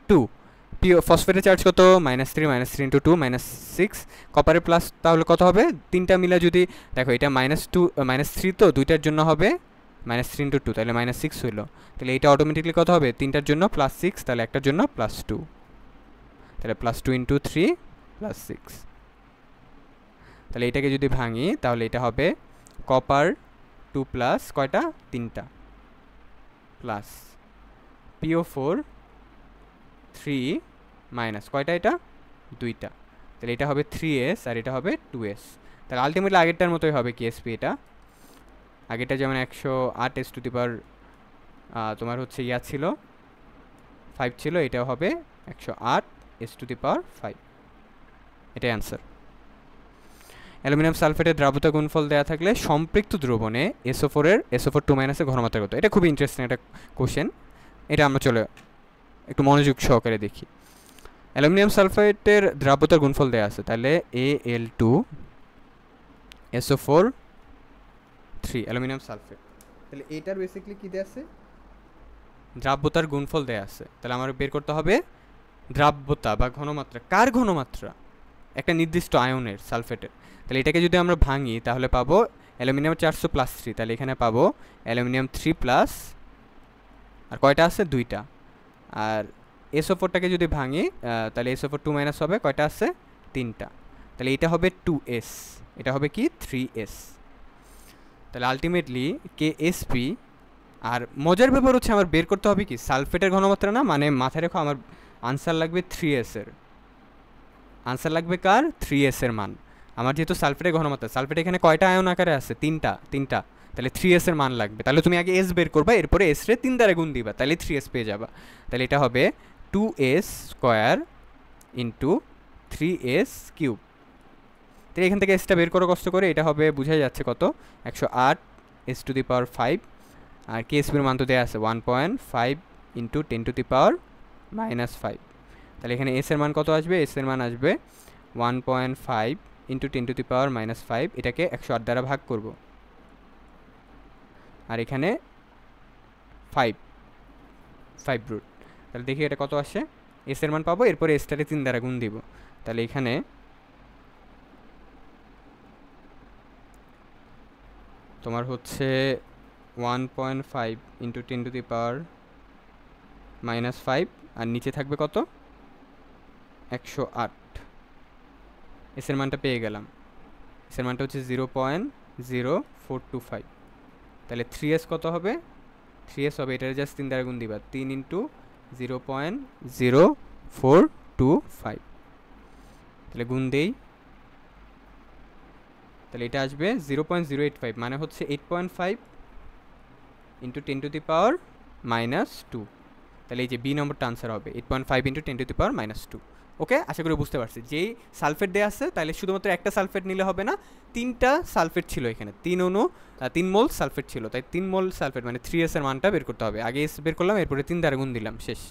[SPEAKER 1] 2। ফসফেটের চার্জ কত? -3, -3 × 2 -6। কপারের প্লাস তাহলে কত হবে? তিনটা মিলে যদি দেখো, এটা -2 -3, তো দুইটার জন্য হবে -3 × 2, তাহলে -6 হইল। তাহলে এটা অটোমেটিকলি কত হবে? তিনটার জন্য +6, তাহলে একটার জন্য +2, তাহলে +2 × 3 +6। তাহলে এটাকে যদি ভাঙি তাহলে এটা হবে কপার 2+ কয়টা? 3টা, প্লাস PO4 3- কয়টা? এটা 2টা, তাহলে এটা হবে 3s আর এটা হবে 2s। তাহলে আলটিমেটলি আগেরটার মতোই হবে কেএসপি। এটা আগেরটা যেমন 108 s⁵ তোমার হচ্ছে ছিল 5 ছিল, এটাও হবে 108 s⁵। এটাই অ্যান্সার। অ্যালুমিনিয়াম সালফেটের দ্রাব্যতা গুণফল দেওয়া থাকলে সম্পৃক্ত দ্রবণে SO4 এর SO4 2- এর ঘনমাত্রা কত? এটা খুবই ইন্টারেস্টিং একটা কোশ্চেন, এটা আমরা চলে একটু মনোযোগ সহকারে দেখি। অ্যালুমিনিয়াম সালফেটের দ্রাব্যতার গুণফল দেওয়া আছে, তাহলে Al2 SO4 3 অ্যালুমিনিয়াম সালফেট। তাহলে এটার বেসিক্যালি কী দেওয়া আছে? দ্রাব্যতার গুণফল দেওয়া আছে। তাহলে আমার বের করতে হবে দ্রাব্যতা বা ঘনমাত্রা। কার ঘনমাত্রা? একটা নির্দিষ্ট আয়নের, সালফেটের। তাহলে এটাকে যদি আমরা ভাঙি তাহলে পাবো অ্যালুমিনিয়াম 400 + 3, তাহলে এখানে পাবো অ্যালুমিনিয়াম 3+, আর কয়টা আছে? 2টা। আর SO4টাকে যদি ভাঙি তাহলে SO4 2- হবে, কয়টা আছে? 3টা। তাহলে এটা হবে 2s, এটা হবে কি 3s। তাহলে আলটিমেটলি কেএসপি। আর মজার ব্যাপার হচ্ছে আমার বের করতে হবে কি সালফেটের ঘনমাত্রা না, মানে মাথায় রেখো আমার আনসার লাগবে 3s এর। আনসার লাগবে কার? 3s এর মান। আমার যেহেতু সালফেটের ঘনমাত্রা, সালফেট এখানে কয়টা আয়ন আকারে আছে? 3টা, তাহলে 3s এর মান লাগবে। তাহলে তুমি আগে s বের করবা, এরপরে s রে 3 দ্বারা গুণ দিবা, তাহলে 3s পেয়ে যাবা। তাহলে এটা হবে 2s square into 3s cube. তাহলে এখান থেকে এসটা বের করো কষ্ট করে, এটা হবে বোঝাই যাচ্ছে কত? 108 s⁵। আর কেএসপির মান তো দেওয়া আছে 1.5 × 10⁻⁻5। তাহলে এখানে এস এর মান কত আসবে? এস এর মান আসবে 1.5 × 10⁻⁻5। এটাকে 108 দ্বারা ভাগ করব, আর এখানে 5 রুট। তাহলে দেখি এটা কত আসে। এস এর মান পাবো, এরপরে এসটাকে 3 দ্বারা গুণ দিব। তাহলে এখানে তোমার হচ্ছে 1.5 × 10⁻⁻5, আর নিচে থাকবে কত? 108। এস এর মানটা পেয়ে গেলাম। এস এর মানটা হচ্ছে 0.0425। তাহলে 3s কত হবে? 3s হবে, এটার জাস্ট 3 দ্বারা গুণ দিবা, 3 × 0.0425। তাহলে গুণ দেই, তাহলে এটা আসবে 0.085, মানে হচ্ছে 8.5 × 10⁻⁻2। তাহলে এই যে বি নম্বরটা আনসার হবে 8.5 × 10⁻²। ওকে, আশা করি বুঝতে পারছি। যেই সালফেট দেওয়া আছে তাহলে শুধুমাত্র একটা সালফেট নিলে হবে না, 3টা সালফেট ছিল এখানে, 3 মোল সালফেট ছিল, তাই 3 মোল সালফেট মানে 3s এর মানটা বের করতে হবে। আগে এস বের করলাম, এরপরে 3 দ্বারা গুণ দিলাম, শেষ।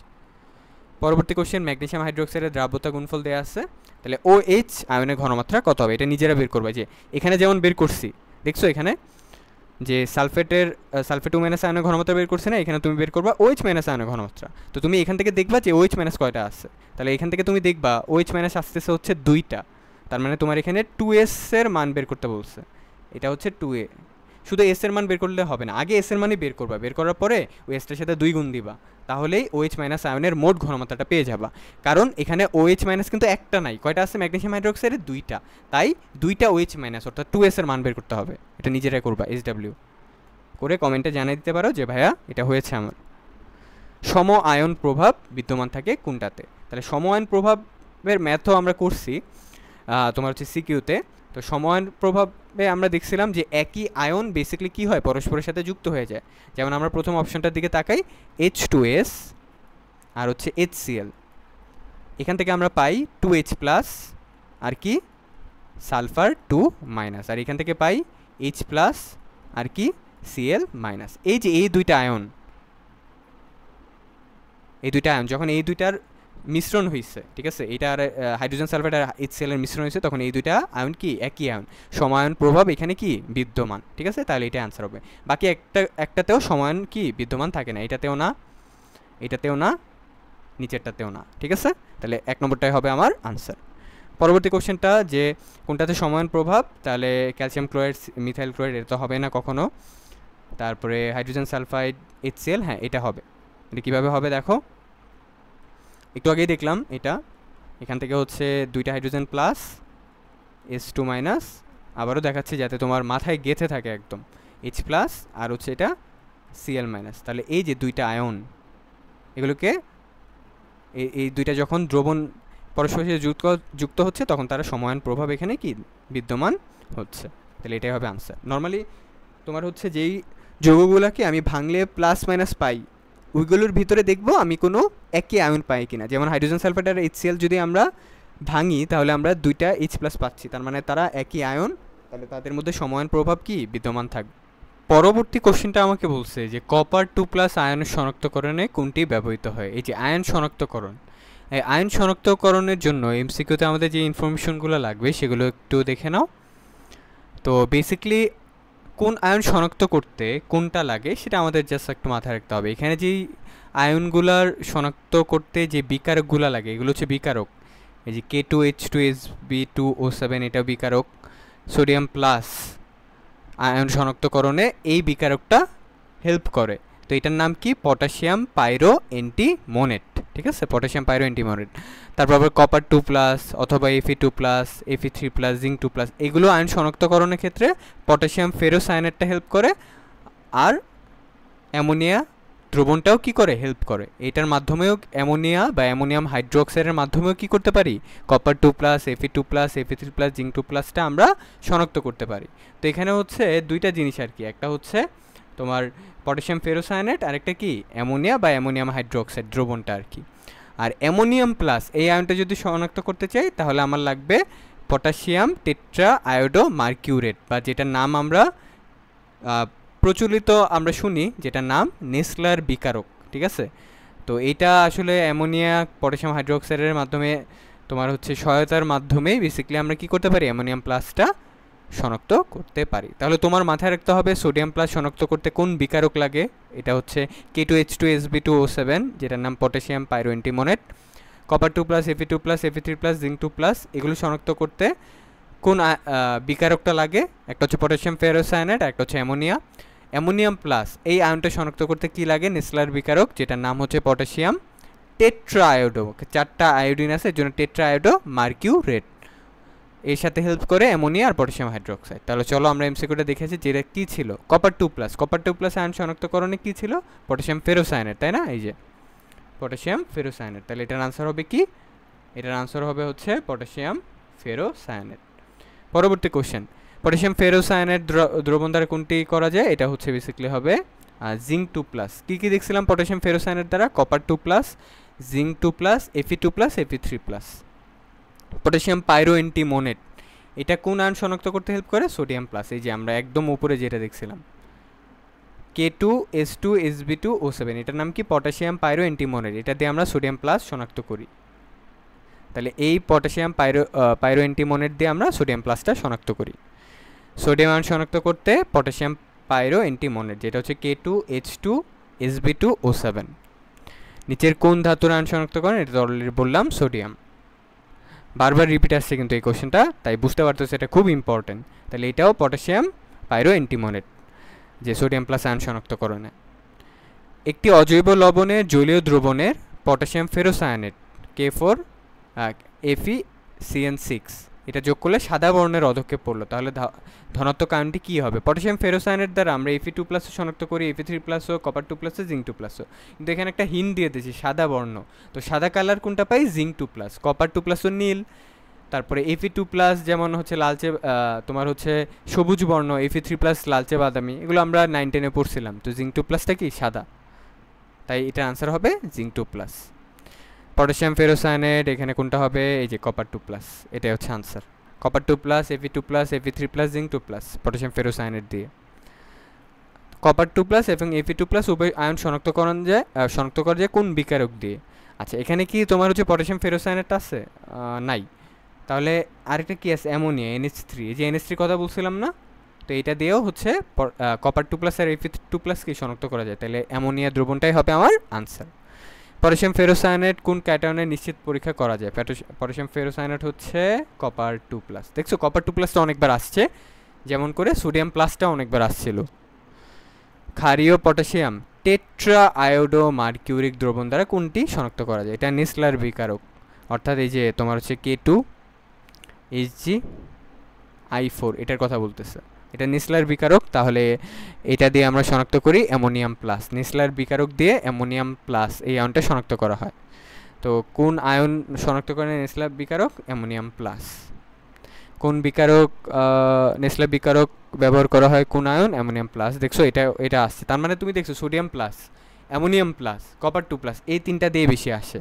[SPEAKER 1] পরবর্তী কোশ্চেন, ম্যাগনেসিয়াম হাইড্রোক্সাইডের দ্রাব্যতা গুণফল দেওয়া আছে, তাহলে OH আয়নের ঘনমাত্রা কত হবে? এটা নিজেরা বের করবে। যে এখানে যেমন বের করছি, দেখছো এখানে যে সালফেট 2- আয়নের ঘনমাত্রা বের করছে না, এখানে তুমি বের করবা OH- আয়নের ঘনমাত্রা। তো তুমি এখান থেকে দেখবা যে OH- কয়টা আছে, তাহলে এখান থেকে তুমি দেখবা OH- আসতেছে হচ্ছে 2টা। তার মানে তোমার এখানে 2s এর মান বের করতে বলছে, এটা হচ্ছে 2a। শুধু এস এর মান বের করলে হবে না, আগে এস এর মানই বের করবা, বের করার পরে ওই এসটার সাথে 2 গুণ দিবা, তাহলেই OH মাইনাস আয়নের মোট ঘনমাত্রাটা পেয়ে যাবা। কারণ এখানে OH মাইনাস কিন্তু একটা নাই, কয়টা আছে ম্যাগনেসিয়াম হাইড্রোক্সাইডে? 2টা, তাই 2টা OH মাইনাস অর্থাৎ 2s এর মান বের করতে হবে। এটা নিজেরাই করবা, SW করে কমেন্টে জানিয়ে দিতে পারো যে ভাইয়া এটা হয়েছে আমার। সম আয়ন প্রভাব বিদ্যমান থাকে কোনটাতে? তাহলে সম আয়ন প্রভাবের ম্যাথও আমরা করছি তোমার হচ্ছে সিকিউতে। তো সম আয়ন প্রভাবে আমরা দেখছিলাম যে একই আয়ন বেসিক্যালি কী হয়, পরস্পরের সাথে যুক্ত হয়ে যায়। যেমন আমরা প্রথম অপশনটার দিকে তাকাই, H2S আর হচ্ছে HCl, এখান থেকে আমরা পাই 2H প্লাস আর কি সালফার 2 মাইনাস, আর এখান থেকে পাই H প্লাস আর কি Cl মাইনাস। এই যে এই দুইটা আয়ন, যখন এই দুইটার মিশ্রণ হয়েছে, ঠিক আছে, এটা আর হাইড্রোজেন সালফাইড আর HCl এর মিশ্রণ হয়েছে, তখন এই দুইটা আয়ন কি একই আয়ন, সমায়ন প্রভাব এখানে কি বিদ্যমান, ঠিক আছে, তাহলে এটা অ্যান্সার হবে। বাকি একটাতেও সমায়ন কি বিদ্যমান থাকে না, এটাতেও না, এটাতেও না, নিচেরটাতেও না, ঠিক আছে, তাহলে 1 নম্বরটাই হবে আমার আনসার। পরবর্তী কোশ্চেনটা যে কোনটাতে সমায়ন প্রভাব, তাহলে ক্যালসিয়াম ক্লোরাইড মিথাইল ক্লোরাইড এটা তো হবে না কখনো। তারপরে হাইড্রোজেন সালফাইড HCl, হ্যাঁ এটা হবে। এটা কীভাবে হবে দেখো, একটু আগেই দেখলাম এটা, এখান থেকে হচ্ছে 2টা হাইড্রোজেন প্লাস H2 মাইনাস, আবারও দেখাচ্ছি যাতে তোমার মাথায় গেঁথে থাকে একদম, H প্লাস আর হচ্ছে এটা Cl মাইনাস। তাহলে এই যে 2টা আয়ন, এগুলোকে এই 2টা যখন দ্রবণ পরস্পরের সাথে যুক্ত হচ্ছে তখন তারা সমায়ন প্রভাব এখানে কি বিদ্যমান হচ্ছে, তাহলে এটাই হবে আনসার। নর্মালি তোমার হচ্ছে যেই যৌগগুলোকে আমি ভাঙলে প্লাস মাইনাস পাই, ওইগুলোর ভিতরে দেখবো আমি কোনো একই আয়ন পাই কিনা। যেমন হাইড্রোজেন সালফাইড আর HCl যদি আমরা ভাঙি তাহলে আমরা 2টা H প্লাস পাচ্ছি, তার মানে তারা একই আয়ন, তাহলে তাদের মধ্যে সমায়ন প্রভাব কি বিদ্যমান থাকবে। পরবর্তী কোশ্চেনটা আমাকে বলছে যে কপার 2+ আয়নের শনাক্তকরণে কোনটি ব্যবহৃত হয়। এই যে আয়ন শনাক্তকরণ, এই আয়ন শনাক্তকরণের জন্য এমসিকিউতে আমাদের যে ইনফরমেশনগুলো লাগবে সেগুলো একটু দেখে নাও। তো বেসিক্যালি কোন আয়ন শনাক্ত করতে কোনটা লাগে সেটা আমাদের জাস্ট একটু মাথায় রাখতে হবে। এখানে যেই আয়নগুলার শনাক্ত করতে যে বিকারকগুলো লাগে এগুলো হচ্ছে বিকারক। এই যে K2H2SB2O7 এটা বিকারক, সোডিয়াম প্লাস আয়ন শনাক্তকরণে এই বিকারকটা হেল্প করে। তো এটার নাম কি? পটাশিয়াম পাইরো অ্যান্টিমোনেট, ঠিক আছে, পটাশিয়াম পাইরো অ্যান্টিমোনেট। তারপর আবার কপার 2+ অথবা Fe2+, Fe3+, জিঙ্ক 2+, এগুলো আয়ন শনাক্তকরণের ক্ষেত্রে পটাশিয়াম ফেরোসায়ানেটটা হেল্প করে, আর অ্যামোনিয়া দ্রবণটাও কি করে হেল্প করে। এটার মাধ্যমেও অ্যামোনিয়া বা অ্যামোনিয়াম হাইড্রোক্সাইডের মাধ্যমেও কি করতে পারি, কপার 2+, Fe2+, Fe3+, জিঙ্ক 2+টা আমরা শনাক্ত করতে পারি। তো এখানে হচ্ছে দুইটা জিনিস আর কি, একটা হচ্ছে তোমার পটাশিয়াম ফেরোসায়ানেট আর একটা কি অ্যামোনিয়া বা অ্যামোনিয়াম হাইড্রোক্সাইড দ্রবণটা আর কি। আর অ্যামোনিয়াম প্লাস এই আয়নটা যদি শনাক্ত করতে চাই তাহলে আমার লাগবে পটাশিয়াম টেট্রা আয়োডো মার্কিউরেট, বা যেটার নাম আমরা প্রচলিত আমরা শুনি যেটার নাম নেসলার বিকারক, ঠিক আছে। তো এইটা আসলে অ্যামোনিয়া পটাশিয়াম হাইড্রোক্সাইডের মাধ্যমে তোমার হচ্ছে সহায়তার মাধ্যমেই বেসিক্যালি আমরা কি করতে পারি, অ্যামোনিয়াম প্লাসটা শনাক্ত করতে পারি। তাহলে তোমার মাথায় রাখতে হবে সোডিয়াম প্লাস শনাক্ত করতে কোন বিকারক লাগে, এটা হচ্ছে K2H2SB2O7 যেটার নাম potassium pyroantimonate. Copper 2+, Fe2+, Fe3+, zinc 2+, এগুলো শনাক্ত করতে কোন বিকারকটা লাগে, একটা হচ্ছে পটাশিয়াম ফেরোসায়ানেট, একটা হচ্ছে অ্যামোনিয়া। অ্যামোনিয়াম প্লাস এই আয়নটা শনাক্ত করতে কি লাগে, নেসলার বিকারক যেটার নাম হচ্ছে পটাশিয়াম টেট্রা আয়োডো, 4টা আয়োডিন আছে এর জন্য টেট্রা আয়োডো মার্কিউরেট, এর সাথে হেল্প করে অ্যামোনিয়া আর পটাশিয়াম হাইড্রোক্সাইড। তাহলে চলো আমরা এমসিকিউটা দেখেছি যেটা কী ছিল, কপার 2+, আয়ন শনাক্তকরণে কী ছিল, পটাশিয়াম ফেরোসায়ানেট, তাই না, এই যে পটাশিয়াম ফেরোসায়ানেট। তাহলে এটার আনসার হবে কি, এটার আনসার হবে হচ্ছে পটাশিয়াম ফেরোসায়ানেট। পরবর্তী কোশ্চেন, পটাশিয়াম ফেরোসায়ানেট দ্রবণ দ্বারা কোনটি করা যায়, এটা হচ্ছে বেসিক্যালি হবে জিঙ্ক 2+। কী কী দেখছিলাম পটাশিয়াম ফেরোসায়ানেট দ্বারা, copper 2+, zinc 2+, Fe2+, Fe3+। Potassium pyroantimonate এটা কোন আয়ন শনাক্ত করতে হেল্প করে, সোডিয়াম প্লাস, এই যে আমরা একদম উপরে যেটা দেখছিলাম K2H2SB2O7 এটার নাম কি, পটাশিয়াম পাইরো অ্যান্টিমোনেট, এটা দিয়ে আমরা সোডিয়াম প্লাস শনাক্ত করি। তাহলে এই পটাশিয়াম পাইরো অ্যান্টিমোনেট দিয়ে আমরা সোডিয়াম প্লাসটা শনাক্ত করি। সোডিয়াম আয়ন শনাক্ত করতে পটাশিয়াম পাইরো অ্যান্টিমোনেট যেটা হচ্ছে K2H2SB2O7। নিচের কোন ধাতুর আয়ন শনাক্ত করেন, এটা অলরেডি বললাম সোডিয়াম। বারবার রিপিট আসছে কিন্তু এই কোশ্চেনটা, তাই বুঝতে পারতেছে এটা খুব ইম্পর্টেন্ট। তাহলে এটাও পটাশিয়াম পাইরো অ্যান্টিমোনেট, যে সোডিয়াম প্লাস আয়ন শনাক্তকরণে। একটি অজৈব লবণের জলীয় দ্রবণের পটাশিয়াম ফেরোসায়ানেট K4 FeCN6 এটা যোগ করলে সাদা বর্ণের অধক্ষেপ পড়লো, তাহলে ধনাত্মক আয়নটি কী হবে? পটাশিয়াম ফেরোসায়ানেট দ্বারা আমরা Fe2+ শনাক্ত করি, Fe3+ কপার 2+, জিঙ্ক 2+। কিন্তু এখানে একটা হিন্ট দিয়ে দিয়েছি সাদা বর্ণ, তো সাদা কালার কোনটা পাই? জিঙ্ক 2+, কপার 2+ নীল, তারপরে Fe2+ যেমন হচ্ছে লালচে, তোমার হচ্ছে সবুজ বর্ণ, Fe3+ লালচে বাদামি, এগুলো আমরা 9-10-এ পড়ছিলাম। তো জিঙ্ক 2+টা কি? সাদা, তাই এটা আনসার হবে জিঙ্ক 2+। পটাশিয়াম ফেরোসায়ানেট এখানে কোনটা হবে? এই যে কপার 2+, এটাই হচ্ছে answer. Copper 2+, Fe2+, Fe3+, zinc 2+, potassium ferrocyanate দিয়ে। কপার 2+ এবং Fe2+ উভয় আয়ন শনাক্ত করা যায় কোন বিকারক দিয়ে? আচ্ছা, এখানে কি তোমার হচ্ছে পটাশিয়াম ফেরোসায়ানেট আছে? নাই। তাহলে আরেকটা কি আছে? অ্যামোনিয়া, NH3, এই যে NH3 কথা বলছিলাম না, তো এটা দিয়েও হচ্ছে কপার 2+ আর Fe2+ কি শনাক্ত করা যায়, তাহলে অ্যামোনিয়া দ্রবণটাই হবে আমার আনসার। পটাশিয়াম ফেরোসায়ানেট কোন ক্যাটায়নের নিশ্চিত পরীক্ষা করা যায়? পটাশিয়াম ফেরোসায়ানেট হচ্ছে কপার 2+। দেখছো কপার 2+টা অনেকবার আসছে, যেমন করে সোডিয়াম প্লাসটা অনেকবার আসছিল। ক্ষারীয় পটাশিয়াম টেট্রা আয়োডো মার্কিউরিক দ্রবণ দ্বারা কোনটি শনাক্ত করা যায়? এটা নেসলার বিকারক, অর্থাৎ এই যে তোমার হচ্ছে K2HgI4, এটার কথা বলতেছে। এটা নেসলার বিকারক, তাহলে এটা দিয়ে আমরা শনাক্ত করি অ্যামোনিয়াম প্লাস। নেসলার বিকারক দিয়ে অ্যামোনিয়াম প্লাস এই আয়নটা শনাক্ত করা হয়। তো কোন আয়ন শনাক্ত করে নেসলার বিকারক? Ammonium plus. কোন বিকারক, নেসলার বিকারক ব্যবহার করা হয় কোন আয়ন? Ammonium plus. দেখছো এটা আসছে, তার মানে তুমি দেখছো sodium plus, ammonium plus, copper 2+, এই তিনটা দিয়ে বেশি আসে।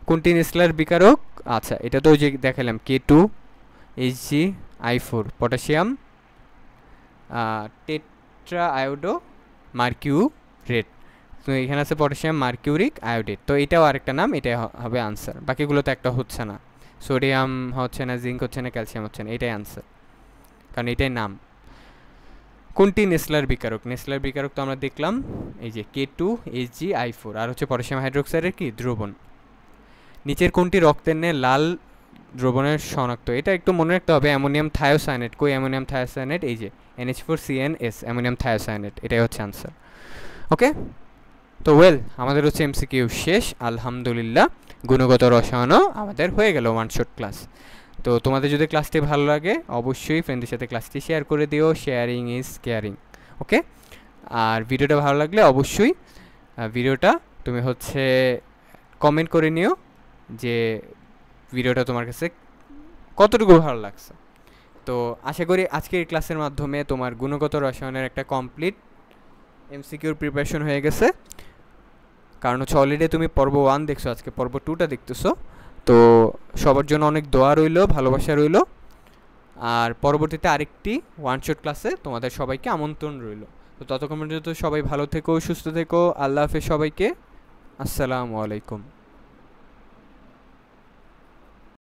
[SPEAKER 1] কোনটি নেসলার বিকারক? আচ্ছা, এটা তো যে দেখালাম K2HgI4 পটাশিয়াম টেট্রা আয়োডো মার্কিউরেট, তো এখানে আছে পটাশিয়াম মার্কিউরিক আয়োডেট, তো এটাও আরেকটা নাম, এটাই হবে আনসার। বাকিগুলো তো একটা হচ্ছে না, সোডিয়াম হচ্ছে না, জিঙ্ক হচ্ছে না, ক্যালসিয়াম হচ্ছে না, এটাই আনসার, কারণ এটাই নাম। কোনটি নেসলার বিকারক? নেসলার বিকারক তো আমরা দেখলাম এই যে K2HgI4, আর হচ্ছে পটাশিয়াম হাইড্রোক্সাইডের কি দ্রবণ। নিচের কোনটি রক্তের ন্যায় লাল দ্রবণের শনাক্ত? এটা একটু মনে রাখতে হবে। অ্যামোনিয়াম থায়োসায়ানেট, কই অ্যামোনিয়াম থায়োসায়ানেট? এই যে NH4CnS, অ্যামোনিয়াম থায়োসায়ানেট, এটাই হচ্ছে আনসার। ওকে, তো আমাদের হচ্ছে MCQ শেষ আলহামদুলিল্লাহ। গুণগত রসায়নও আমাদের হয়ে গেল ওয়ান শট ক্লাস। তো তোমাদের যদি ক্লাসটি ভালো লাগে অবশ্যই ফ্রেন্ডদের সাথে ক্লাসটি শেয়ার করে দিও, শেয়ারিং ইজ কেয়ারিং। ওকে, আর ভিডিওটা ভালো লাগলে অবশ্যই ভিডিওটা তুমি হচ্ছে কমেন্ট করে নিও যে ভিডিওটা তোমার কাছে কতটুকু ভালো লাগছে। তো আশা করি আজকের ক্লাসের মাধ্যমে তোমার গুণগত রসায়নের একটা কমপ্লিট MCQর প্রিপারেশন হয়ে গেছে, কারণ হচ্ছে অলরেডি তুমি পর্ব 1 দেখছো, আজকে পর্ব 2টা দেখতেছো। তো সবার জন্য অনেক দোয়া রইলো, ভালোবাসা রইলো, আর পরবর্তীতে আরেকটি ওয়ান শট ক্লাসে তোমাদের সবাইকে আমন্ত্রণ রইলো। তো ততক্ষণ পর্যন্ত সবাই ভালো থেকো, সুস্থ থেকো, আল্লাহ হাফেজ সবাইকে, আসসালামু আলাইকুম।